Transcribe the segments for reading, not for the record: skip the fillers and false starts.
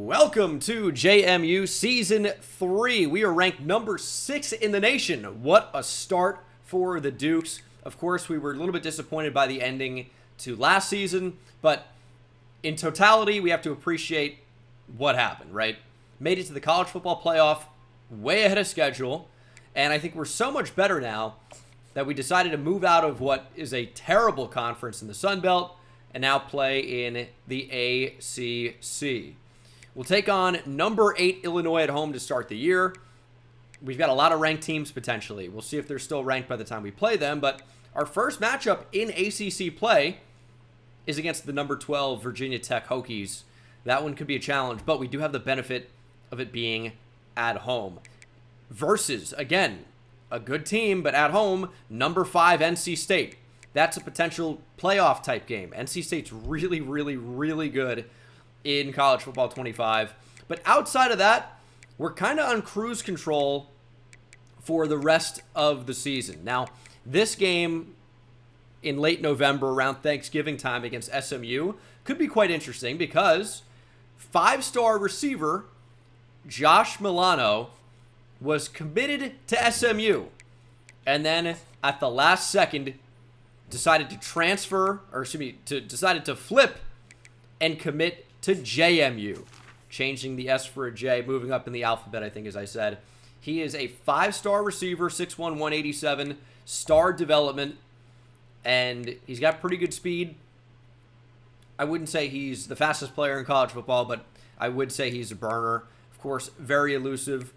Welcome to JMU Season 3. We are ranked number 6 in the nation. What a start for the Dukes. Of course, we were a little bit disappointed by the ending to last season, but in totality, we have to appreciate what happened, right? Made it to the college football playoff way ahead of schedule, and I think we're so much better now that we decided to move out of what is a terrible conference in the Sun Belt and now play in the ACC. We'll take on number 8 Illinois at home to start the year. We've got a lot of ranked teams potentially. We'll see if they're still ranked by the time we play them, but our first matchup in ACC play is against the number 12 Virginia Tech Hokies. That one could be a challenge, but we do have the benefit of it being at home. Versus, again, a good team, but at home, number 5 NC State. That's a potential playoff type game. NC State's really, really, really good in college football 25. But outside of that, we're kind of on cruise control for the rest of the season. Now, this game in late November around Thanksgiving time against SMU could be quite interesting because 5-star receiver Josh Milano was committed to SMU and then at the last second decided to transfer, or decided to flip and commit to JMU, changing the S for a J, moving up in the alphabet, I think, as I said. He is a 5-star receiver, 6'1", 187, star development, and he's got pretty good speed. I wouldn't say he's the fastest player in college football, but I would say he's a burner. Of course, very elusive.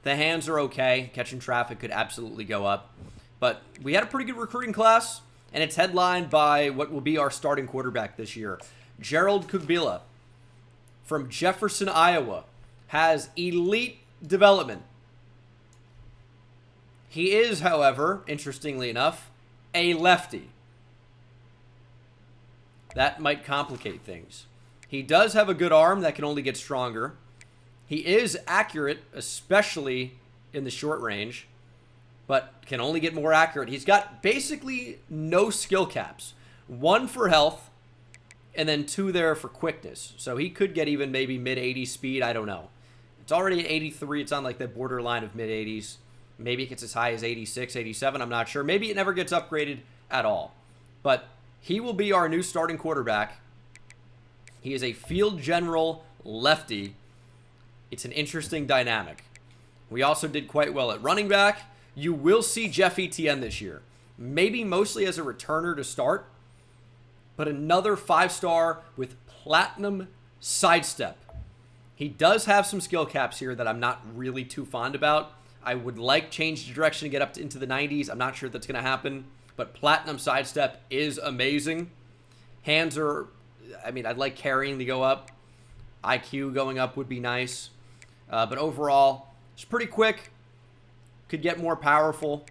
The hands are okay. Catching traffic could absolutely go up. But we had a pretty good recruiting class, and it's headlined by what will be our starting quarterback this year. Gerald Kugbila from Jefferson, Iowa, has elite development. He is, however, interestingly enough, a lefty. That might complicate things. He does have a good arm that can only get stronger. He is accurate, especially in the short range, but can only get more accurate. He's got basically no skill caps. 1 for health, and then 2 there for quickness. So he could get even maybe mid-80s speed. I don't know. It's already at 83. It's on like the borderline of mid-80s. Maybe it gets as high as 86, 87. I'm not sure. Maybe it never gets upgraded at all. But he will be our new starting quarterback. He is a field general lefty. It's an interesting dynamic. We also did quite well at running back. You will see Jeff Etienne this year. Maybe mostly as a returner to start, but another 5-star with platinum sidestep. He does have some skill caps here that I'm not really too fond about. I would like change the direction to get up into the 90s. I'm not sure that's going to happen, but platinum sidestep is amazing. Hands are, I'd like carrying to go up. IQ going up would be nice. But overall, it's pretty quick. Could get more powerful.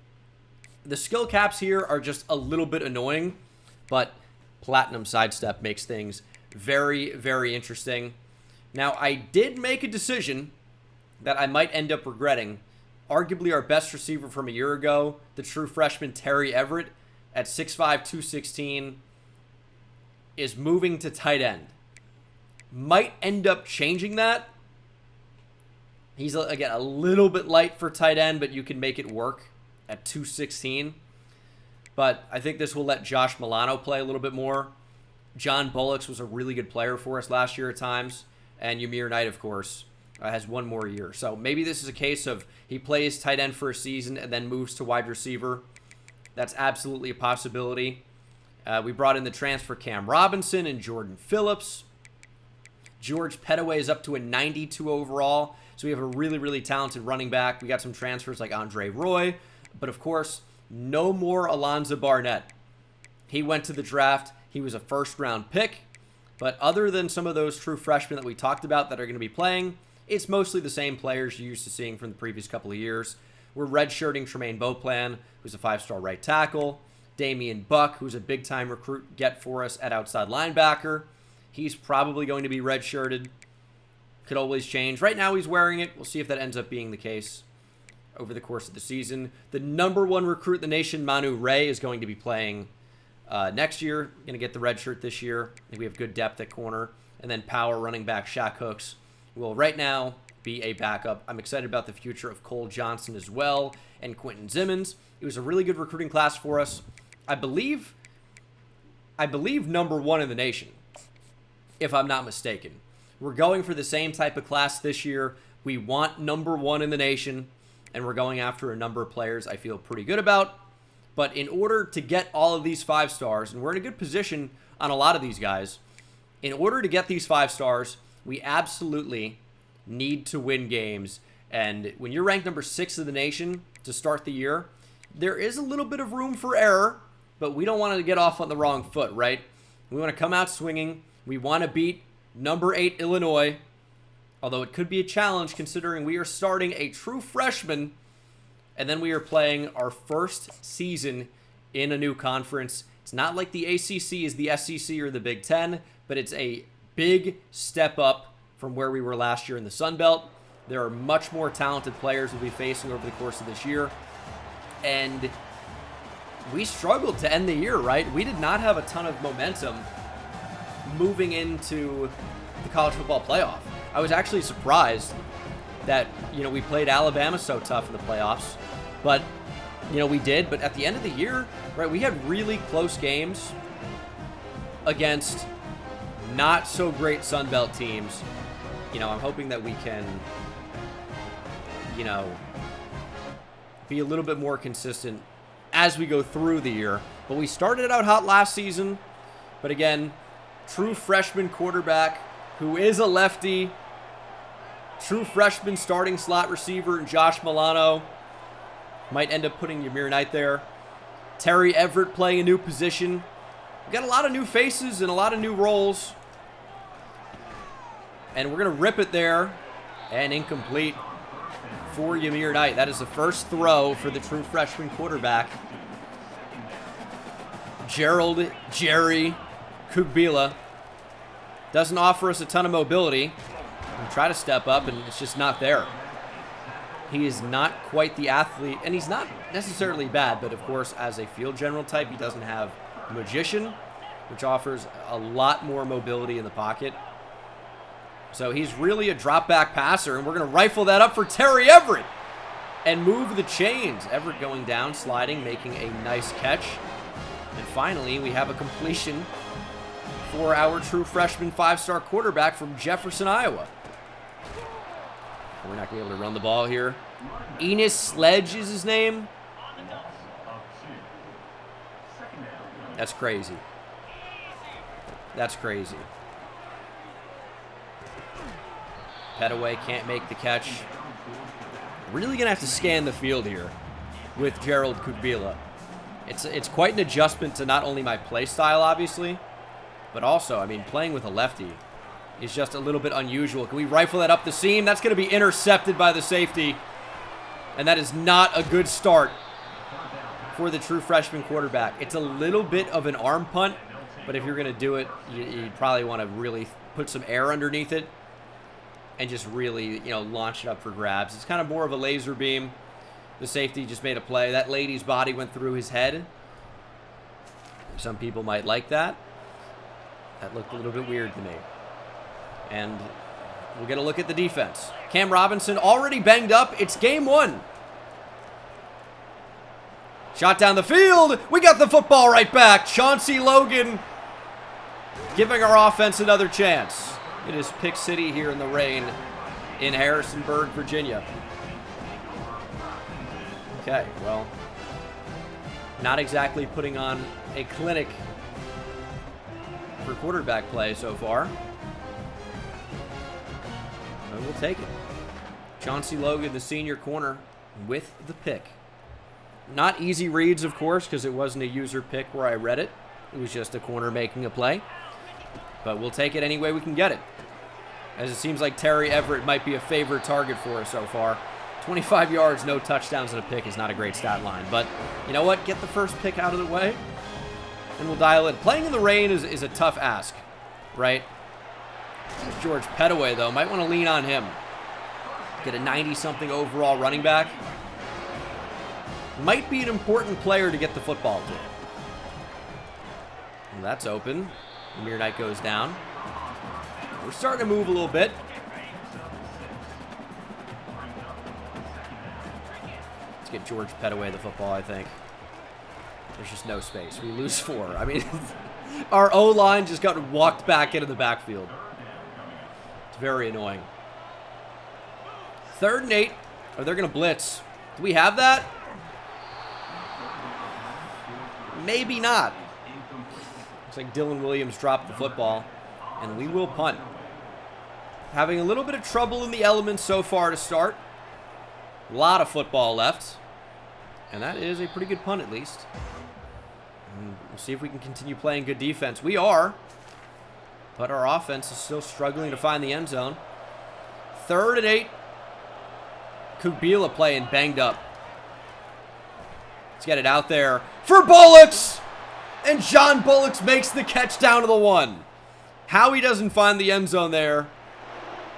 The skill caps here are just a little bit annoying, but platinum sidestep makes things very, very interesting. Now, I did make a decision that I might end up regretting. Arguably our best receiver from a year ago, the true freshman Terry Everett at 6'5", 216, is moving to tight end. Might end up changing that. He's, again, a little bit light for tight end, but you can make it work at 216. But I think this will let Josh Milano play a little bit more. John Bullocks was a really good player for us last year at times. And Ymir Knight, of course, has one more year. So maybe this is a case of he plays tight end for a season and then moves to wide receiver. That's absolutely a possibility. We brought in the transfer Cam Robinson and Jordan Phillips. George Pettaway is up to a 92 overall. So we have a really, really talented running back. We got some transfers like Andre Roy. But of course, no more Alonzo Barnett. He went to the draft. He was a first-round pick. But other than some of those true freshmen that we talked about that are going to be playing, it's mostly the same players you're used to seeing from the previous couple of years. We're redshirting Tremaine Beauplan, who's a 5-star right tackle. Damian Buck, who's a big-time recruit get for us at outside linebacker. He's probably going to be redshirted. Could always change. Right now he's wearing it. We'll see if that ends up being the case over the course of the season. The number 1 recruit in the nation, Manu Ray, is going to be playing next year. Going to get the red shirt this year. I think we have good depth at corner. And then power running back Shaq Hooks will right now be a backup. I'm excited about the future of Cole Johnson as well and Quentin Simmons. It was a really good recruiting class for us. I believe number 1 in the nation, if I'm not mistaken. We're going for the same type of class this year. We want number 1 in the nation, and we're going after a number of players I feel pretty good about. But in order to get all of these 5 stars, and we're in a good position on a lot of these guys, in order to get these 5 stars, we absolutely need to win games. And when you're ranked number 6 in the nation to start the year, there is a little bit of room for error, but we don't want to get off on the wrong foot, right? We want to come out swinging. We want to beat number 8 Illinois, although it could be a challenge considering we are starting a true freshman, and then we are playing our first season in a new conference. It's not like the ACC is the SEC or the Big Ten, but it's a big step up from where we were last year in the Sun Belt. There are much more talented players we'll be facing over the course of this year, and we struggled to end the year, right? We did not have a ton of momentum moving into the college football playoff. I was actually surprised that, we played Alabama so tough in the playoffs, but, we did. But at the end of the year, right, we had really close games against not so great Sun Belt teams. I'm hoping that we can, be a little bit more consistent as we go through the year. But we started out hot last season. But again, true freshman quarterback who is a lefty. True freshman starting slot receiver Josh Milano. Might end up putting Ymir Knight there. Terry Everett playing a new position. We've got a lot of new faces and a lot of new roles. And we're going to rip it there. And incomplete for Ymir Knight. That is the first throw for the true freshman quarterback. Jerry Kugbila doesn't offer us a ton of mobility. We try to step up, and it's just not there. He is not quite the athlete, and he's not necessarily bad, but of course, as a field general type, he doesn't have magician, which offers a lot more mobility in the pocket. So he's really a drop-back passer, and we're going to rifle that up for Terry Everett and move the chains. Everett going down, sliding, making a nice catch. And finally, we have a completion for our true freshman 5-star quarterback from Jefferson, Iowa. We're not going to be able to run the ball here. Enos Sledge is his name. That's crazy. That's crazy. Petaway can't make the catch. Really going to have to scan the field here with Gerald Kugbila. It's quite an adjustment to not only my play style, obviously, but also, playing with a lefty is just a little bit unusual. Can we rifle that up the seam? That's going to be intercepted by the safety, and that is not a good start for the true freshman quarterback. It's a little bit of an arm punt, but if you're going to do it, you probably want to really put some air underneath it and just really, launch it up for grabs. It's kind of more of a laser beam. The safety just made a play. That lady's body went through his head. Some people might like that. That looked a little bit weird to me. And we'll get a look at the defense. Cam Robinson already banged up. It's game 1. Shot down the field. We got the football right back. Chauncey Logan giving our offense another chance. It is Pick City here in the rain in Harrisonburg, Virginia. Okay, well, not exactly putting on a clinic for quarterback play so far. But we'll take it. Chauncey Logan, the senior corner, with the pick. Not easy reads, of course, because it wasn't a user pick where I read it. It was just a corner making a play. But we'll take it any way we can get it. As it seems like Terry Everett might be a favorite target for us so far. 25 yards, no touchdowns, and a pick is not a great stat line. But you know what? Get the first pick out of the way, and we'll dial it. Playing in the rain is a tough ask, right? George Petaway, though, might want to lean on him. Get a 90-something overall running back. Might be an important player to get the football to. Well, that's open. Ymir Knight goes down. We're starting to move a little bit. Let's get George Petaway the football, I think. There's just no space. We lose 4. I mean, our O-line just got walked back into the backfield. It's very annoying. 3rd and 8. Oh, they're going to blitz. Do we have that? Maybe not. Looks like Dylan Williams dropped the football, and we will punt. Having a little bit of trouble in the elements so far to start. A lot of football left. And that is a pretty good punt, at least. And we'll see if we can continue playing good defense. We are. But our offense is still struggling to find the end zone. 3rd and 8. Kubila playing banged up. Let's get it out there for Bullocks. And John Bullocks makes the catch down to the 1. How he doesn't find the end zone there,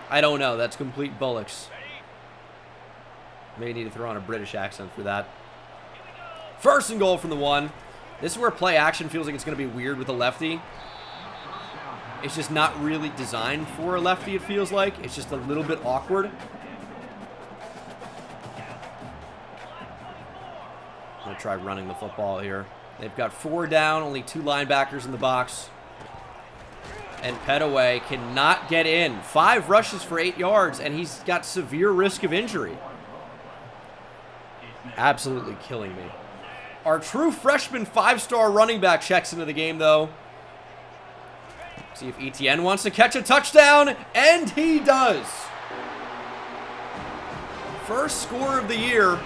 I don't know. That's complete Bullocks. May need to throw on a British accent for that. 1st and goal from the 1. This is where play action feels like it's going to be weird with a lefty. It's just not really designed for a lefty, it feels like. It's just a little bit awkward. I'm going to try running the football here. They've got 4 down, only 2 linebackers in the box. And Petaway cannot get in. 5 rushes for 8 yards, and he's got severe risk of injury. Absolutely killing me. Our true freshman 5-star running back checks into the game, though. See if Etienne wants to catch a touchdown, and he does. First score of the year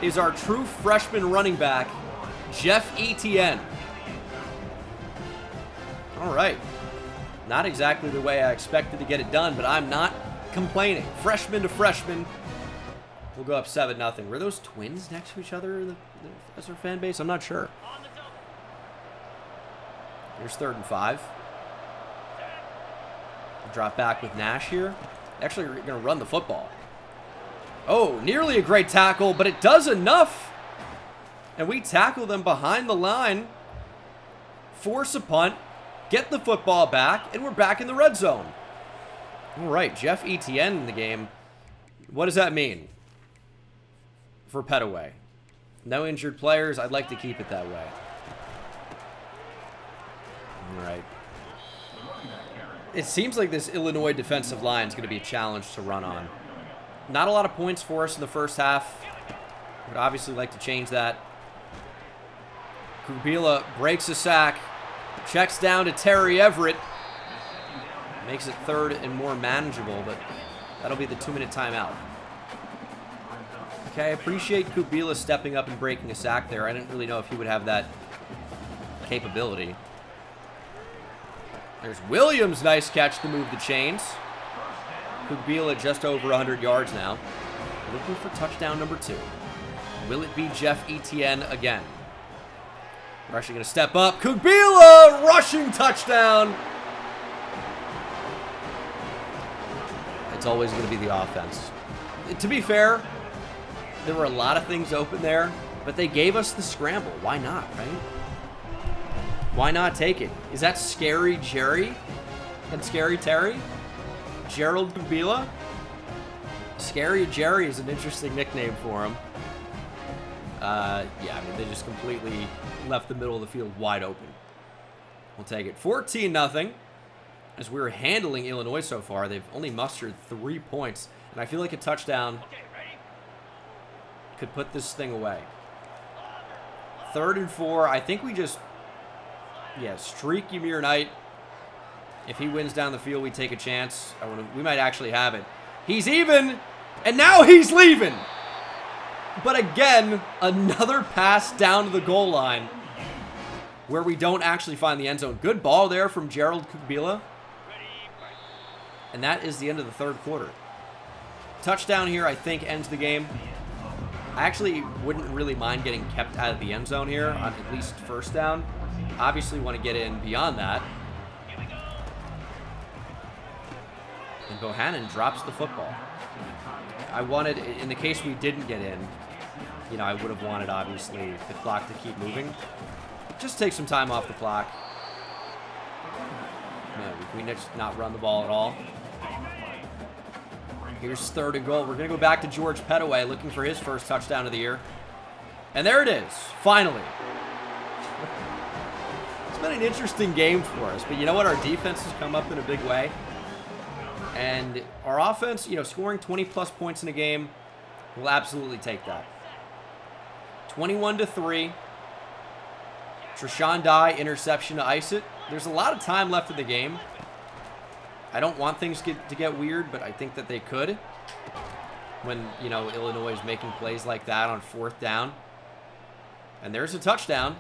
is our true freshman running back, Jeff Etienne. All right. Not exactly the way I expected to get it done, but I'm not complaining. Freshman to freshman. We'll go up 7-0. Were those twins next to each other as our fan base? I'm not sure. Here's 3rd and 5. Drop back with Nash here. Actually, we're going to run the football. Oh, nearly a great tackle, but it does enough. And we tackle them behind the line. Force a punt. Get the football back, and we're back in the red zone. All right, Jeff Etienne in the game. What does that mean for Petaway? No injured players. I'd like to keep it that way. All right. It seems like this Illinois defensive line is going to be a challenge to run on. Not a lot of points for us in the first half. Would obviously like to change that. Kubila breaks a sack. Checks down to Terry Everett. Makes it 3rd and more manageable, but that'll be the 2-minute timeout. Okay, I appreciate Kubila stepping up and breaking a sack there. I didn't really know if he would have that capability. There's Williams' nice catch to move the chains. Kubila just over 100 yards now. Looking for touchdown number 2. Will it be Jeff Etienne again? We're actually going to step up. Kubila, rushing touchdown. It's always going to be the offense. To be fair, there were a lot of things open there, but they gave us the scramble. Why not, right? Why not take it? Is that Scary Jerry and Scary Terry? Gerald Kubila? Scary Jerry is an interesting nickname for him. Yeah, I mean, they just completely left the middle of the field wide open. We'll take it. 14-0. As we're handling Illinois so far, they've only mustered 3 points. And I feel like a touchdown could put this thing away. 3rd and 4. I think we just, streak Ymir Knight. If he wins down the field, we take a chance. We might actually have it. He's even, and now he's leaving. But again, another pass down to the goal line where we don't actually find the end zone. Good ball there from Gerald Kubila. And that is the end of the 3rd quarter. Touchdown here, I think, ends the game. I actually wouldn't really mind getting kept out of the end zone here on at least 1st down. Obviously want to get in beyond that. And Bohannon drops the football. I wanted, in the case we didn't get in, I would have wanted, obviously, the clock to keep moving. Just take some time off the clock. Man, we just not run the ball at all. Here's 3rd and goal. We're going to go back to George Pettaway looking for his first touchdown of the year. And there it is, finally. It's been an interesting game for us, but you know what? Our defense has come up in a big way. And our offense, you know, scoring 20-plus points in a game, we'll absolutely take that. 21-3. Treshawn Dye, interception to ice it. There's a lot of time left in the game. I don't want things to get weird, but I think that they could. When, you know, Illinois is making plays like that on 4th down. And there's a touchdown.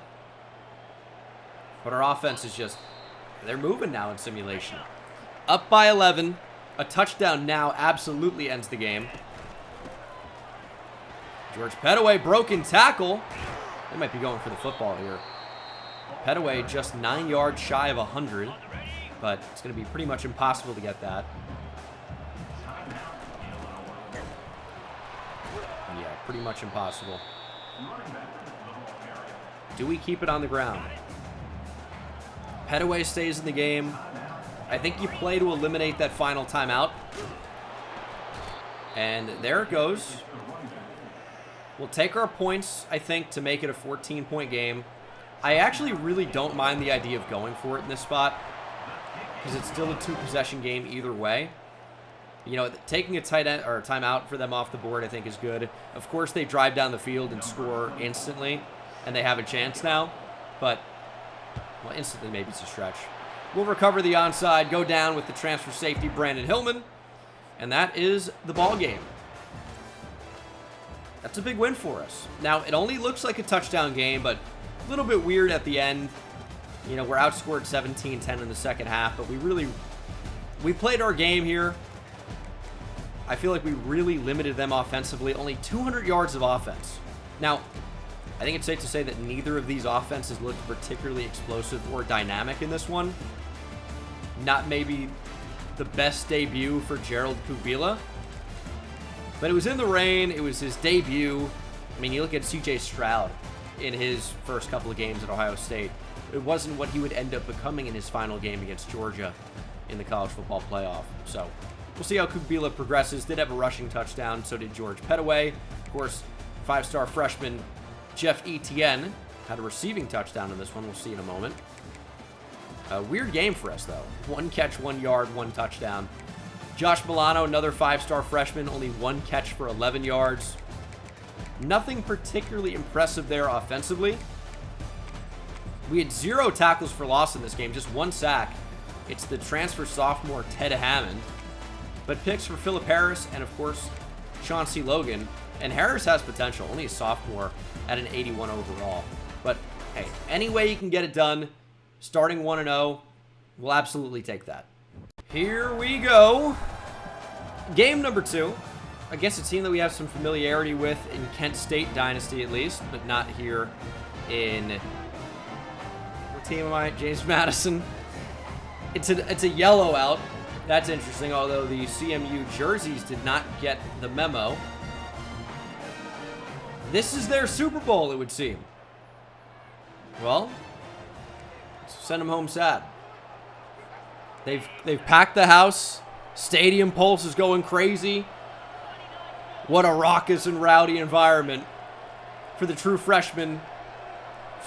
But our offense is just, they're moving now in simulation. Up by 11. A touchdown now absolutely ends the game. George Pettaway, broken tackle. They might be going for the football here. Pettaway just 9 yards shy of 100. But it's going to be pretty much impossible to get that. Yeah, pretty much impossible. Do we keep it on the ground? Pettaway stays in the game. I think you play to eliminate that final timeout. And there it goes. We'll take our points, I think, to make it a 14-point game. I actually really don't mind the idea of going for it in this spot, because it's still a 2-possession game either way. You know, taking a tight end or a timeout for them off the board, I think, is good. Of course, they drive down the field and score instantly, and they have a chance now. But, well, instantly maybe it's a stretch. We'll recover the onside, go down with the transfer safety, Brandon Hillman, and that is the ball game. That's a big win for us. Now, it only looks like a touchdown game, but a little bit weird at the end. You know, we're outscored 17-10 in the second half, but we played our game here. I feel like we really limited them offensively. Only 200 yards of offense. Now, I think it's safe to say that neither of these offenses looked particularly explosive or dynamic in this one. Not maybe the best debut for Gerald Kubila. But it was in the rain. It was his debut. I mean, you look at C.J. Stroud in his first couple of games at Ohio State. It wasn't what he would end up becoming in his final game against Georgia in the college football playoff. So we'll see how Kubila progresses. Did have a rushing touchdown. So did George Pettaway. Of course, 5-star freshman Jeff Etienne had a receiving touchdown in this one. We'll see in a moment. A weird game for us, though. 1 catch, 1 yard, 1 touchdown. Josh Milano, another 5-star freshman, only 1 catch for 11 yards. Nothing particularly impressive there offensively. We had 0 tackles for loss in this game, just 1 sack. It's the transfer sophomore Ted Hammond. But picks for Philip Harris and, of course, Chauncey Logan. And Harris has potential, only a sophomore at an 81 overall. But, hey, any way you can get it done, starting 1-0, we'll absolutely take that. Here we go. Game number 2 against a team that we have some familiarity with in Kent State Dynasty at least, but not here in... What team am I? James Madison. It's a yellow out. That's interesting, although the CMU jerseys did not get the memo. This is their Super Bowl, it would seem. Well, send them home sad. They've packed the house. Stadium pulse is going crazy. What a raucous and rowdy environment for the true freshman.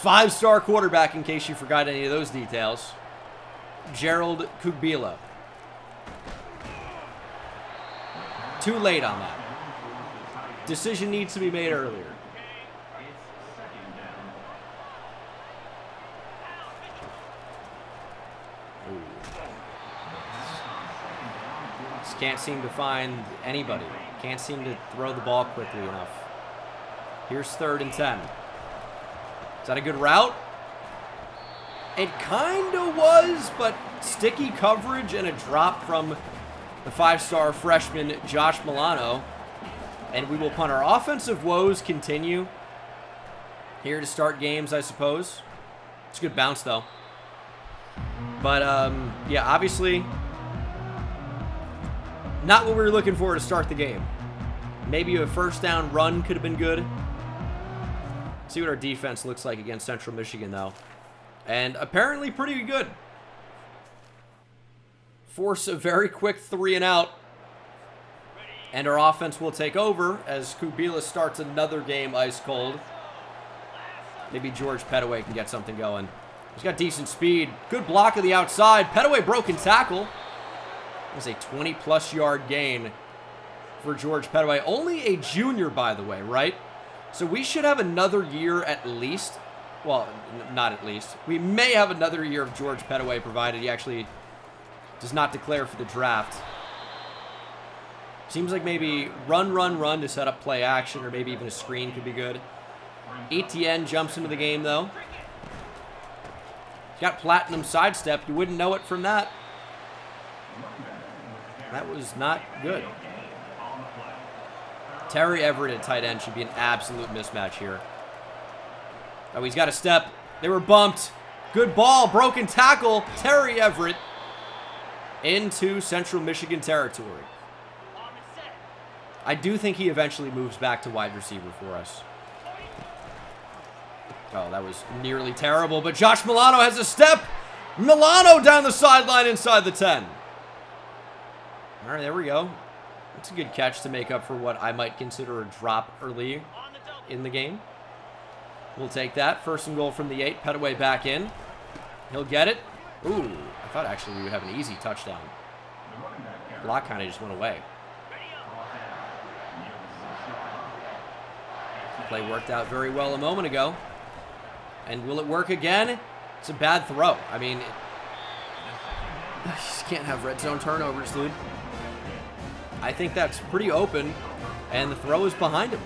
5-star quarterback, in case you forgot any of those details. Gerald Kubila. Too late on that. Decision needs to be made earlier. Just can't seem to find anybody. Can't seem to throw the ball quickly enough. Here's 3rd and 10. Is that a good route? It kind of was, but sticky coverage and a drop from the 5-star freshman Josh Milano. And we will punt. Our offensive woes continue here to start games, I suppose. It's a good bounce, though. But, yeah, obviously, not what we were looking for to start the game. Maybe a 1st down run could have been good. See what our defense looks like against Central Michigan, though. And apparently pretty good. Force a very quick 3 and out. And our offense will take over as Kubila starts another game ice cold. Maybe George Pettaway can get something going. He's got decent speed. Good block of the outside. Pettaway broken tackle. It was a 20-plus yard gain for George Pettaway. Only a junior, by the way, right? So we should have another year at least. Well, not at least. We may have another year of George Pettaway, provided he actually does not declare for the draft. Seems like maybe run to set up play action, or maybe even a screen could be good. Etienne jumps into the game, though. He's got platinum sidestep. You wouldn't know it from that. That was not good. Terry Everett at tight end should be an absolute mismatch here. Oh, he's got a step. They were bumped. Good ball. Broken tackle. Terry Everett into Central Michigan territory. I do think he eventually moves back to wide receiver for us. Oh, that was nearly terrible, but Josh Milano has a step. Milano down the sideline inside the 10. All right, there we go. That's a good catch to make up for what I might consider a drop early in the game. We'll take that. First and goal from the 8. Pettaway back in. He'll get it. Ooh, I thought actually we would have an easy touchdown. Block kind of just went away. Play worked out very well a moment ago. And will it work again? It's a bad throw. I mean, you just can't have red zone turnovers, dude. I think that's pretty open, and the throw is behind him.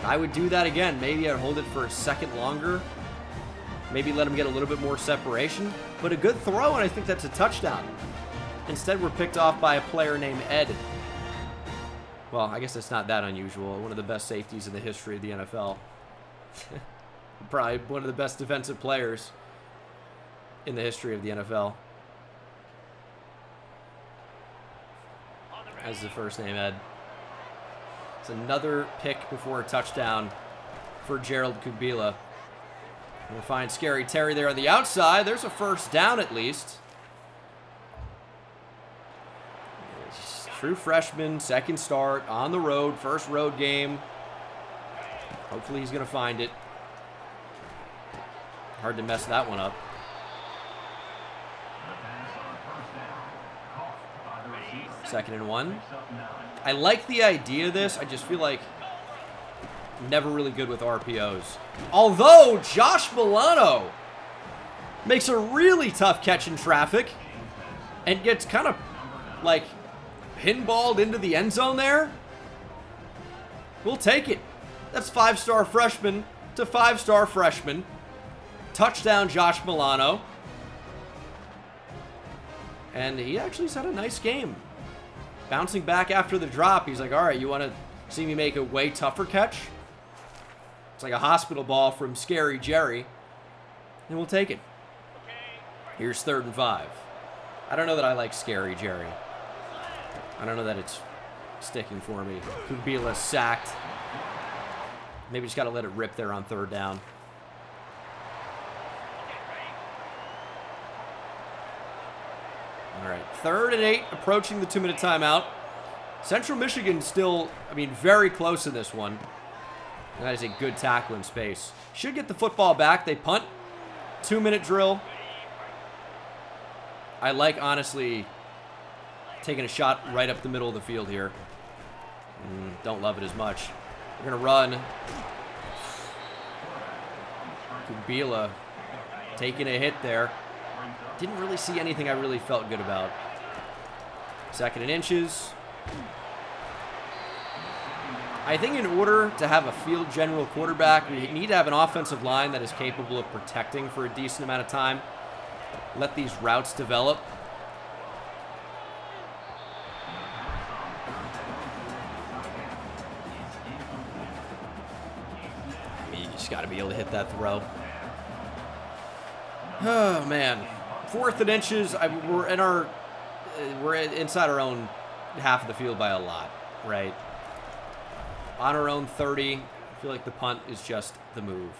I would do that again. Maybe I'd hold it for a second longer. Maybe let him get a little bit more separation. But a good throw, and I think that's a touchdown. Instead, we're picked off by a player named Ed. Well, I guess it's not that unusual. One of the best safeties in the history of the NFL. Probably one of the best defensive players in the history of the NFL. As the first name, Ed. It's another pick before a touchdown for Gerald Kubila. We'll find Scary Terry there on the outside. There's a first down at least. True freshman, second start, on the road, first road game. Hopefully he's going to find it. Hard to mess that one up. Second and 1. I like the idea of this. I just feel like never really good with RPOs. Although Josh Milano makes a really tough catch in traffic and gets kind of like pinballed into the end zone there. We'll take it. That's 5-star freshman to 5-star freshman. Touchdown Josh Milano. And he actually's had a nice game. Bouncing back after the drop, he's like, all right, you want to see me make a way tougher catch? It's like a hospital ball from Scary Jerry. And we'll take it. Here's 3rd and 5. I don't know that I like Scary Jerry. I don't know that it's sticking for me. Kubila sacked. Maybe just got to let it rip there on 3rd down. All right, 3rd and 8, approaching the 2-minute timeout. Central Michigan still, very close in this one. And that is a good tackle in space. Should get the football back. They punt. 2-minute drill. I like, honestly, taking a shot right up the middle of the field here. Don't love it as much. We're going to run. Kubila taking a hit there. Didn't really see anything I really felt good about. 2nd and inches. I think in order to have a field general quarterback, we need to have an offensive line that is capable of protecting for a decent amount of time. Let these routes develop. You just got to be able to hit that throw. Oh, man. 4th and inches. We're inside our own half of the field by a lot, right? On our own 30. I feel like the punt is just the move.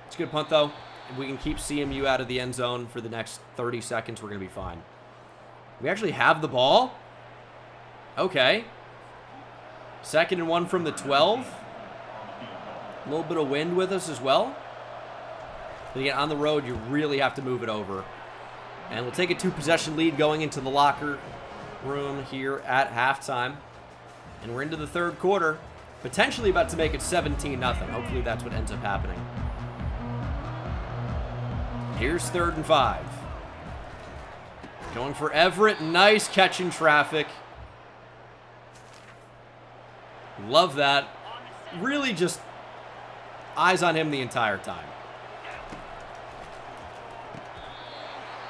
It's a good punt, though. If we can keep CMU out of the end zone for the next 30 seconds, we're going to be fine. We actually have the ball. Okay. 2nd and 1 from the 12. A little bit of wind with us as well. But again, on the road, you really have to move it over. And we'll take a 2-possession lead going into the locker room here at halftime. And we're into the 3rd quarter. Potentially about to make it 17-0. Hopefully that's what ends up happening. Here's 3rd and 5. Going for Everett. Nice catch in traffic. Love that. Really just eyes on him the entire time.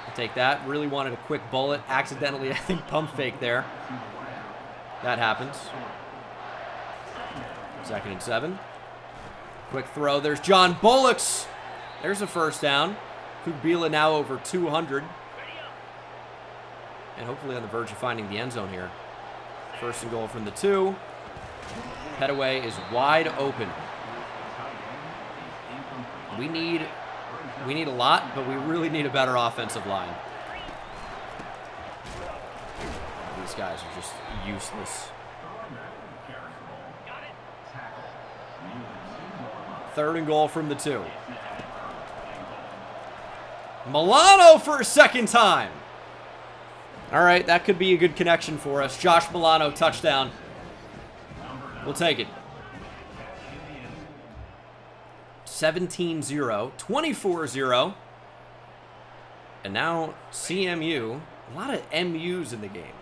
I'll take that. Really wanted a quick bullet. Accidentally, I think, pump fake there. That happens. 2nd and 7. Quick throw. There's John Bullocks. There's a 1st down. Kubila now over 200. And hopefully on the verge of finding the end zone here. 1st and goal from the 2. Petaway is wide open. We need a lot, but we really need a better offensive line. These guys are just useless. 3rd and goal from the 2. Milano for a 2nd time. All right, that could be a good connection for us. Josh Milano, touchdown. We'll take it. 17-0, 24-0. And now CMU. A lot of MUs in the game.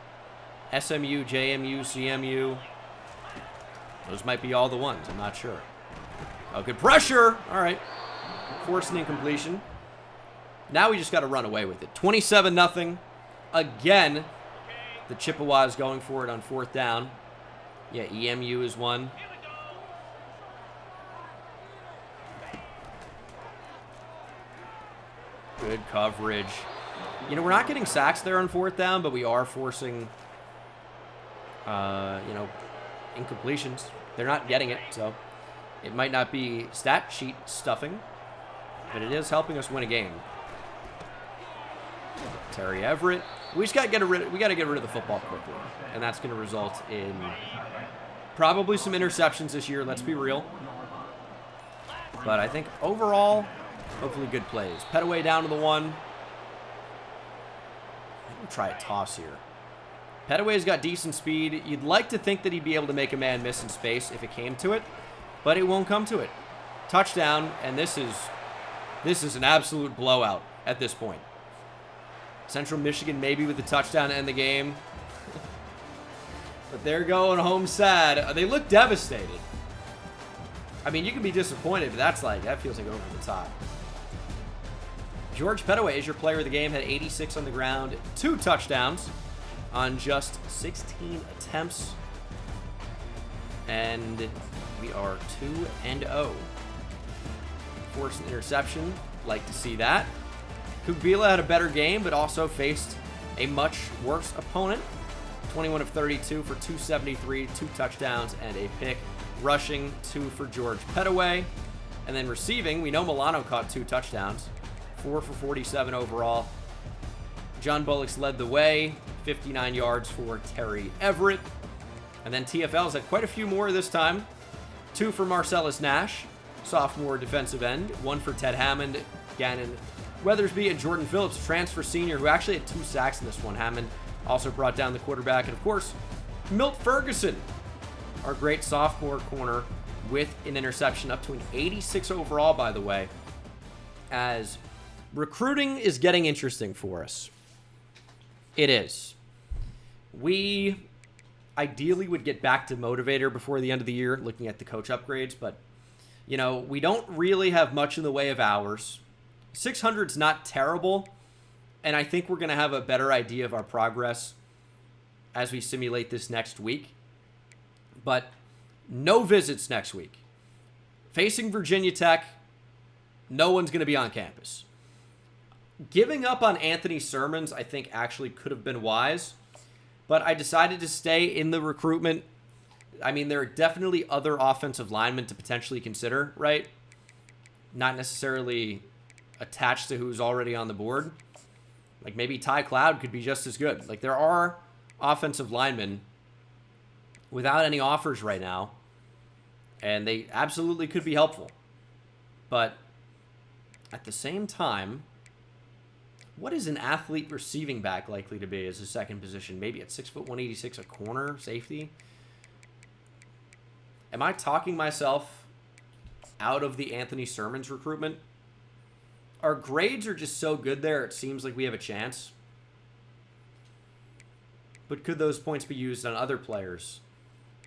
SMU, JMU, CMU. Those might be all the ones. I'm not sure. Oh, good pressure. All right. Forcing incompletion. Now we just got to run away with it. 27-0. Again, the Chippewas going for it on 4th down. Yeah, EMU is one. Good coverage. You know, we're not getting sacks there on 4th down, but we are forcing, incompletions. They're not getting it, so it might not be stat sheet stuffing, but it is helping us win a game. Terry Everett. We just got to get rid of the football quickly, and that's going to result in probably some interceptions this year. Let's be real. But I think overall, hopefully good plays. Petaway down to the 1. We'll try a toss here. Petaway's got decent speed. You'd like to think that he'd be able to make a man miss in space if it came to it, but it won't come to it. Touchdown, and this is an absolute blowout at this point. Central Michigan maybe with the touchdown to end the game. But they're going home sad. They look devastated. I mean, you can be disappointed, but that feels like over the top. George Petaway is your player of the game. Had 86 on the ground, 2 touchdowns on just 16 attempts. And we are 2-0. Forced an interception. Like to see that. Kubila had a better game, but also faced a much worse opponent. 21 of 32 for 273, 2 touchdowns, and a pick. Rushing, 2 for George Petaway. And then receiving, we know Milano caught 2 touchdowns. 4 for 47 overall. John Bullocks led the way. 59 yards for Terry Everett. And then TFL's had quite a few more this time. 2 for Marcellus Nash, sophomore defensive end. 1 for Ted Hammond, Gannon Weathersby, and Jordan Phillips, transfer senior, who actually had 2 sacks in this one. Hammond also brought down the quarterback. And, of course, Milt Ferguson, our great sophomore corner, with an interception, up to an 86 overall, by the way, as recruiting is getting interesting for us. It is. We ideally would get back to motivator before the end of the year, looking at the coach upgrades, but, you know, we don't really have much in the way of hours. 600's not terrible, and I think we're going to have a better idea of our progress as we simulate this next week. But no visits next week. Facing Virginia Tech, no one's going to be on campus. Giving up on Anthony Sermons, I think, actually could have been wise, but I decided to stay in the recruitment. I mean, there are definitely other offensive linemen to potentially consider, right? Not necessarily attached to who's already on the board. Like, maybe Ty Cloud could be just as good. Like, there are offensive linemen without any offers right now, and they absolutely could be helpful. But at the same time, what is an athlete receiving back likely to be as a second position? Maybe at 6'1", 186, a corner safety? Am I talking myself out of the Anthony Sermons recruitment? Our grades are just so good there, it seems like we have a chance. But could those points be used on other players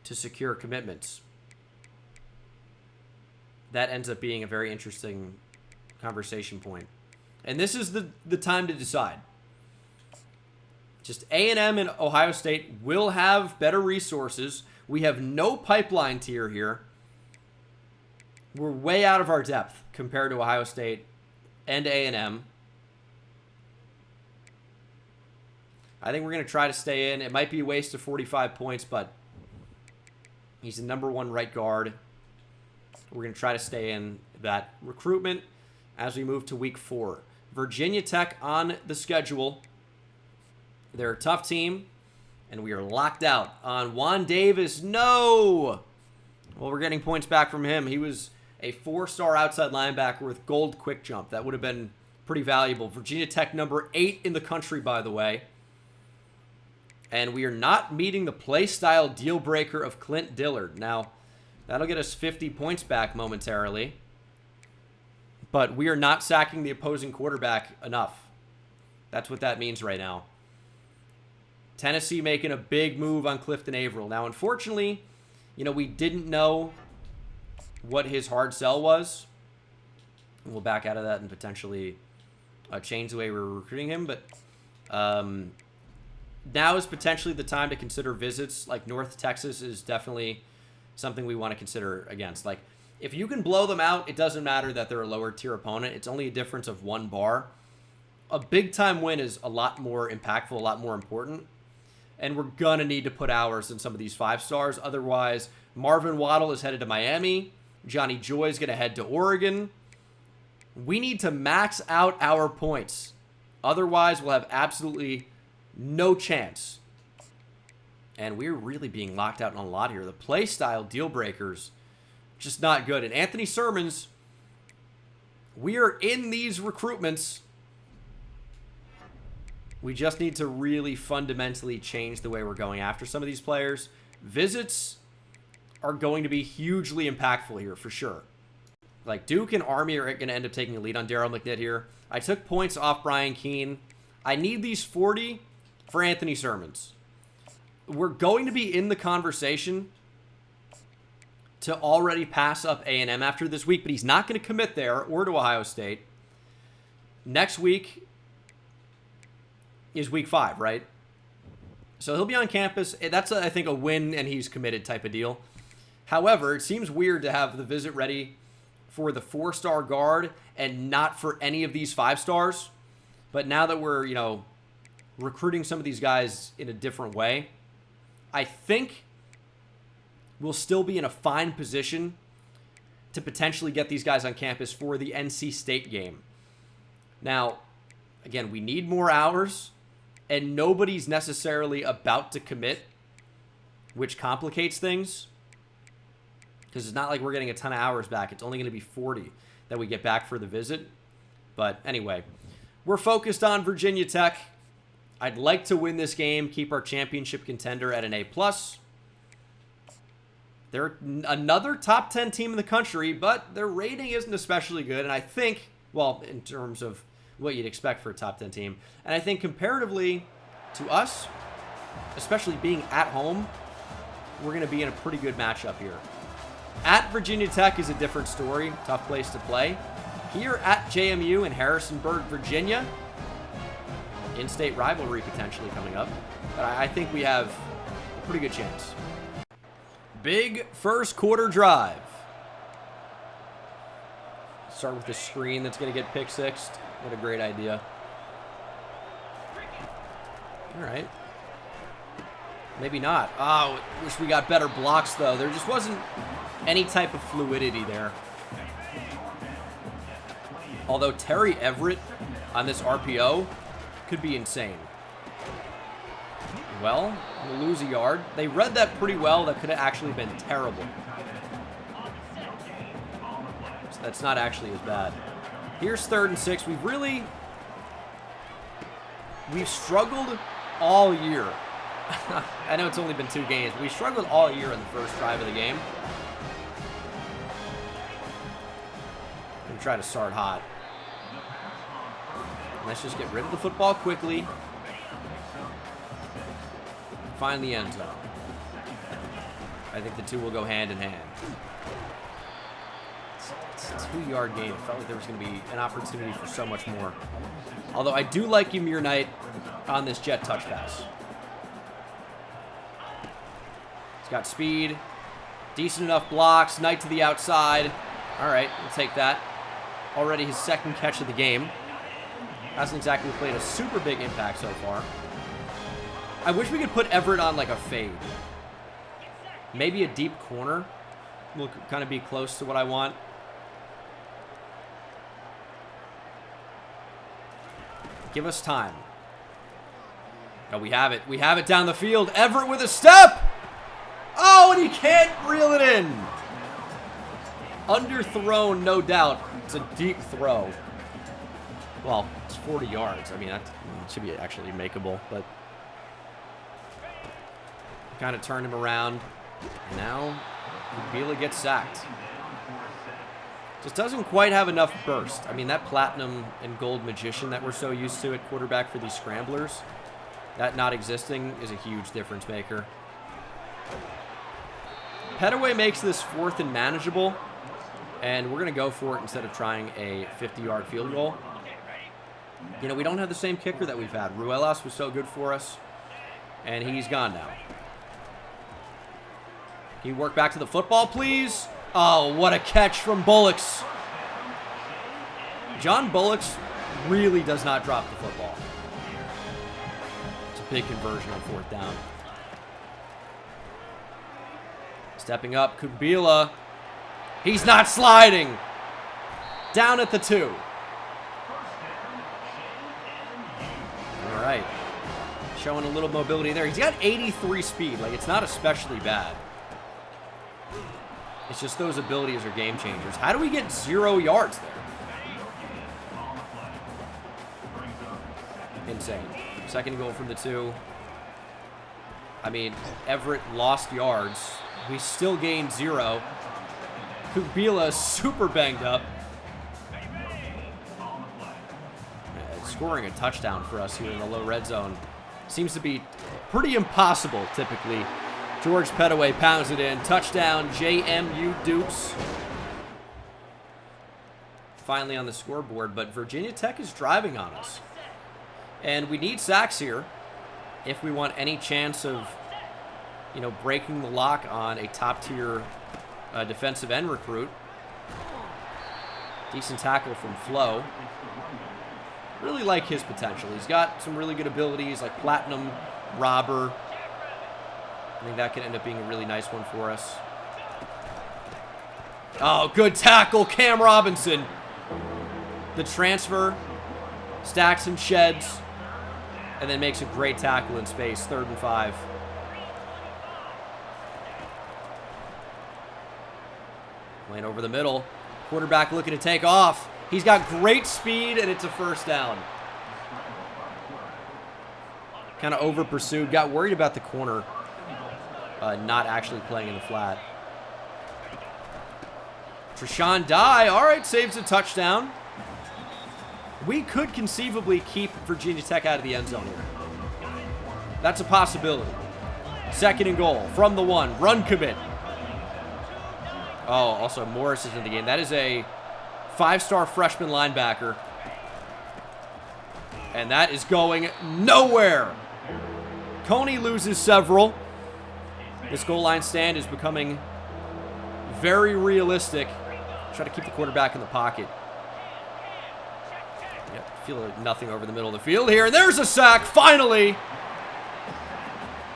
to secure commitments? That ends up being a very interesting conversation point. And this is the time to decide. Just A&M and Ohio State will have better resources. We have no pipeline tier here. We're way out of our depth compared to Ohio State and A&M. I think we're going to try to stay in. It might be a waste of 45 points, but he's the #1 right guard. We're going to try to stay in that recruitment as we move to week 4. Virginia Tech on the schedule. They're a tough team, and we are locked out on Juan Davis. No! Well, we're getting points back from him. He was a 4-star outside linebacker with gold quick jump. That would have been pretty valuable. Virginia Tech #8 in the country, by the way. And we are not meeting the play style deal breaker of Clint Dillard. Now, that'll get us 50 points back momentarily. But we are not sacking the opposing quarterback enough. That's what that means right now. Tennessee making a big move on Clifton Averill. Now, unfortunately, we didn't know what his hard sell was. We'll back out of that and potentially change the way we're recruiting him. But now is potentially the time to consider visits. Like, North Texas is definitely something we want to consider against. Like, if you can blow them out, it doesn't matter that they're a lower tier opponent. It's only a difference of 1 bar. A big-time win is a lot more impactful, a lot more important. And we're going to need to put hours in some of these 5 stars. Otherwise, Marvin Waddle is headed to Miami. Johnny Joy is going to head to Oregon. We need to max out our points. Otherwise, we'll have absolutely no chance. And we're really being locked out on a lot here. The play style deal breakers, just not good. And Anthony Sermons, we are in these recruitments. We just need to really fundamentally change the way we're going after some of these players. Visits are going to be hugely impactful here for sure. Like, Duke and Army are going to end up taking a lead on Darryl McNitt here. I took points off Brian Keene. I need these 40 for Anthony Sermons. We're going to be in the conversation to already pass up A&M after this week, but he's not going to commit there or to Ohio State. Next week is week 5, right? So he'll be on campus. That's, I think, a win and he's committed type of deal. However, it seems weird to have the visit ready for the 4-star guard and not for any of these 5 stars. But now that we're, recruiting some of these guys in a different way, I think we'll still be in a fine position to potentially get these guys on campus for the NC State game. Now, again, we need more hours, and nobody's necessarily about to commit, which complicates things. Because it's not like we're getting a ton of hours back. It's only going to be 40 that we get back for the visit. But anyway, we're focused on Virginia Tech. I'd like to win this game, keep our championship contender at an A+. They're another top 10 team in the country, but their rating isn't especially good. And I think, well, in terms of what you'd expect for a top 10 team. And I think comparatively to us, especially being at home, we're going to be in a pretty good matchup here. At Virginia Tech is a different story. Tough place to play. Here at JMU in Harrisonburg, Virginia, in-state rivalry potentially coming up. But I think we have a pretty good chance. Big first quarter drive. Start with the screen that's going to get pick-sixed. What a great idea. All right. Maybe not. Oh, wish we got better blocks, though. There just wasn't any type of fluidity there. Although Terry Everett on this RPO could be insane. Well, we'll lose a yard. They read that pretty well. That could have actually been terrible. So that's not actually as bad. Here's 3rd and 6. We've struggled all year. I know it's only been 2 games, but we struggled all year in the first drive of the game. I'm trying to start hot. Let's just get rid of the football quickly. Find the end zone. I think the two will go hand in hand. It's a 2-yard game. It felt like there was going to be an opportunity for so much more. Although I do like Ymir Knight on this jet touch pass. He's got speed. Decent enough blocks. Knight to the outside. All right, we'll take that. Already his 2nd catch of the game. Hasn't exactly played a super big impact so far. I wish we could put Everett on like a fade. Maybe a deep corner will kind of be close to what I want. Give us time. Oh, we have it. We have it down the field. Everett with a step. Oh, and he can't reel it in. Underthrown, no doubt. It's a deep throw. Well, it's 40 yards. I mean, that should be actually makeable, but kind of turned him around. And now Bila gets sacked. Just doesn't quite have enough burst. I mean, that platinum and gold magician that we're so used to at quarterback for these scramblers, that not existing is a huge difference maker. Petaway makes this 4th and manageable, and we're going to go for it instead of trying a 50-yard field goal. You know, we don't have the same kicker that we've had. Ruelas was so good for us, and he's gone now. Can you work back to the football, please? Oh, what a catch from Bullocks. John Bullocks really does not drop the football. It's a big conversion on 4th down. Stepping up, Kubila. He's not sliding. Down at the 2. All right. Showing a little mobility there. He's got 83 speed. Like, it's not especially bad. It's just those abilities are game changers. How do we get 0 yards there? Insane. 2nd goal from the 2. I mean, Everett lost yards. We still gained 0. Kubila is super banged up. Scoring a touchdown for us here in the low red zone seems to be pretty impossible typically. George Petaway pounds it in. Touchdown, JMU Dukes. Finally on the scoreboard, but Virginia Tech is driving on us. And we need sacks here if we want any chance of, you know, breaking the lock on a top-tier defensive end recruit. Decent tackle from Flo. Really like his potential. He's got some really good abilities like platinum, robber. I think that could end up being a really nice one for us. Oh, good tackle, Cam Robinson. The transfer, stacks and sheds, and then makes a great tackle in space. 3rd and 5. Laying over the middle. Quarterback looking to take off. He's got great speed, and it's a 1st down. Kind of over pursued. Got worried about the corner not actually playing in the flat. Treshawn Dye, all right, saves a touchdown. We could conceivably keep Virginia Tech out of the end zone here. That's a possibility. 2nd and goal from the 1. Run commit. Oh, also Morris is in the game. That is a 5-star freshman linebacker. And that is going nowhere. Coney loses several. This goal line stand is becoming very realistic. Try to keep the quarterback in the pocket. Yep, feel like nothing over the middle of the field here. And there's a sack, finally.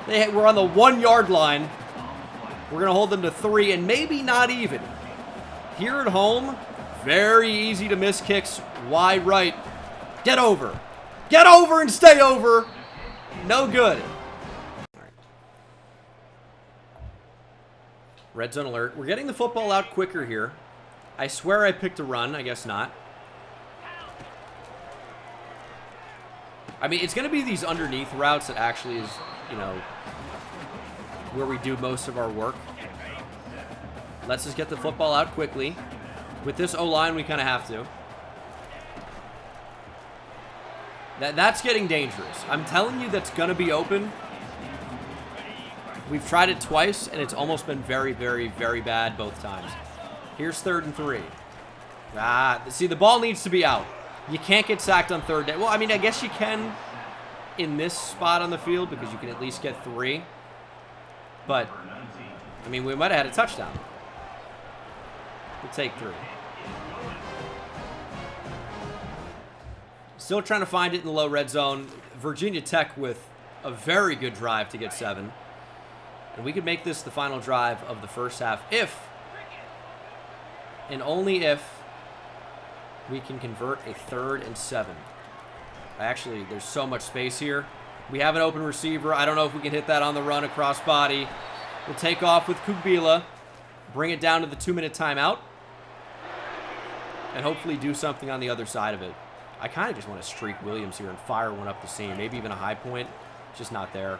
We're on the 1-yard line. We're going to hold them to 3 and maybe not even. Here at home, Very easy to miss kicks. Wide right. Get over. Get over and stay over. No good. Red zone alert. We're getting the football out quicker here. I swear I picked a run. I guess not. I mean, it's going to be these underneath routes that actually is, you know, where we do most of our work. Let's just get the football out quickly. With this O-line, we kind of have to. That's getting dangerous. I'm telling you that's going to be open. We've tried it twice, and it's almost been very, very, very bad both times. Here's 3rd and 3. See, the ball needs to be out. You can't get sacked on 3rd down. Well, I mean, I guess you can in this spot on the field because you can at least get 3. But, I mean, we might have had a touchdown. We'll take 3. Still trying to find it in the low red zone. Virginia Tech with a very good drive to get 7. And we could make this the final drive of the first half if, and only if, we can convert a 3rd and 7. Actually, there's so much space here. We have an open receiver. I don't know if we can hit that on the run across body. We'll take off with Kubila, bring it down to the 2-minute timeout, and hopefully do something on the other side of it. I kind of just want to streak Williams here and fire one up the seam. Maybe even a high point. It's just not there.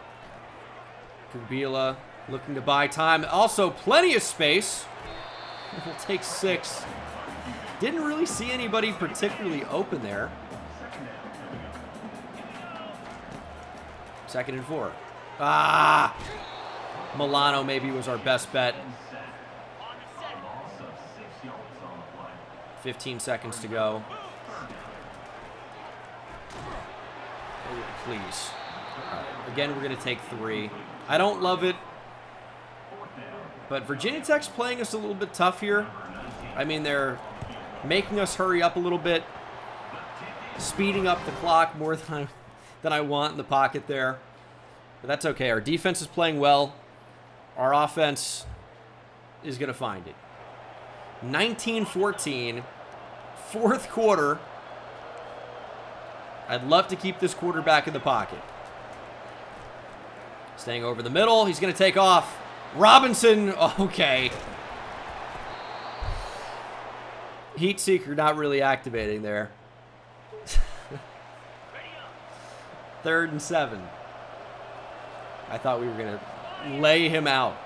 Kubila looking to buy time. Also, plenty of space. We'll take 6. Didn't really see anybody particularly open there. 2nd and 4. Milano maybe was our best bet. 15 seconds to go. Oh, please. Again, we're going to take 3. I don't love it. But Virginia Tech's playing us a little bit tough here. I mean, they're making us hurry up a little bit. Speeding up the clock more than I want in the pocket there. But that's okay. Our defense is playing well. Our offense is going to find it. 19-14. 4th quarter. I'd love to keep this quarterback in the pocket. Staying over the middle. He's going to take off. Robinson. Okay. Heat Seeker not really activating there. 3rd and 7. I thought we were going to lay him out.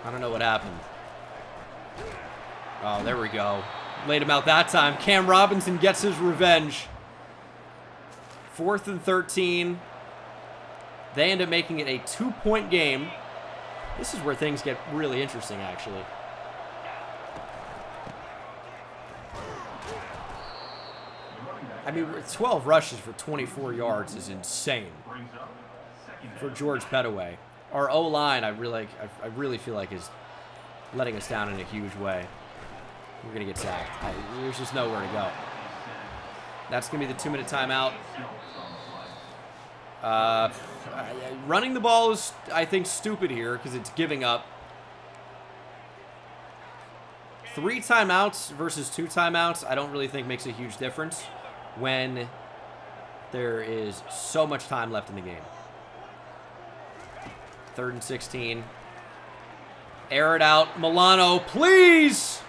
I don't know what happened. Oh, there we go. Laid him out that time. Cam Robinson gets his revenge. 4th and 13. They end up making it a 2-point game. This is where things get really interesting, actually. I mean, 12 rushes for 24 yards is insane for George Pettaway. Our O-line, I really feel like is letting us down in a huge way. We're going to get sacked. There's just nowhere to go. That's going to be the 2-minute timeout. Running the ball is, I think, stupid here because it's giving up. 3 timeouts versus 2 timeouts, I don't really think makes a huge difference when there is so much time left in the game. 3rd and 16. Air it out. Milano, please!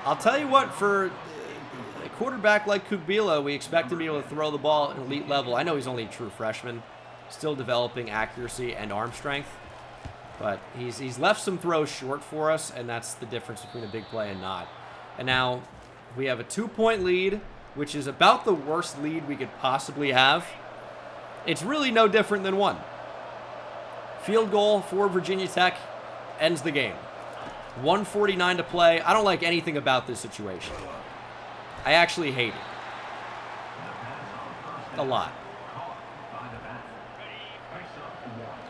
I'll tell you what, for a quarterback like Kubila, we expect him to be able to throw the ball at an elite level. I know he's only a true freshman, still developing accuracy and arm strength, but he's left some throws short for us, and that's the difference between a big play and not. And now we have a 2-point lead, which is about the worst lead we could possibly have. It's really no different than 1. Field goal for Virginia Tech ends the game. 1:49 to play. I don't like anything about this situation. I actually hate it. A lot.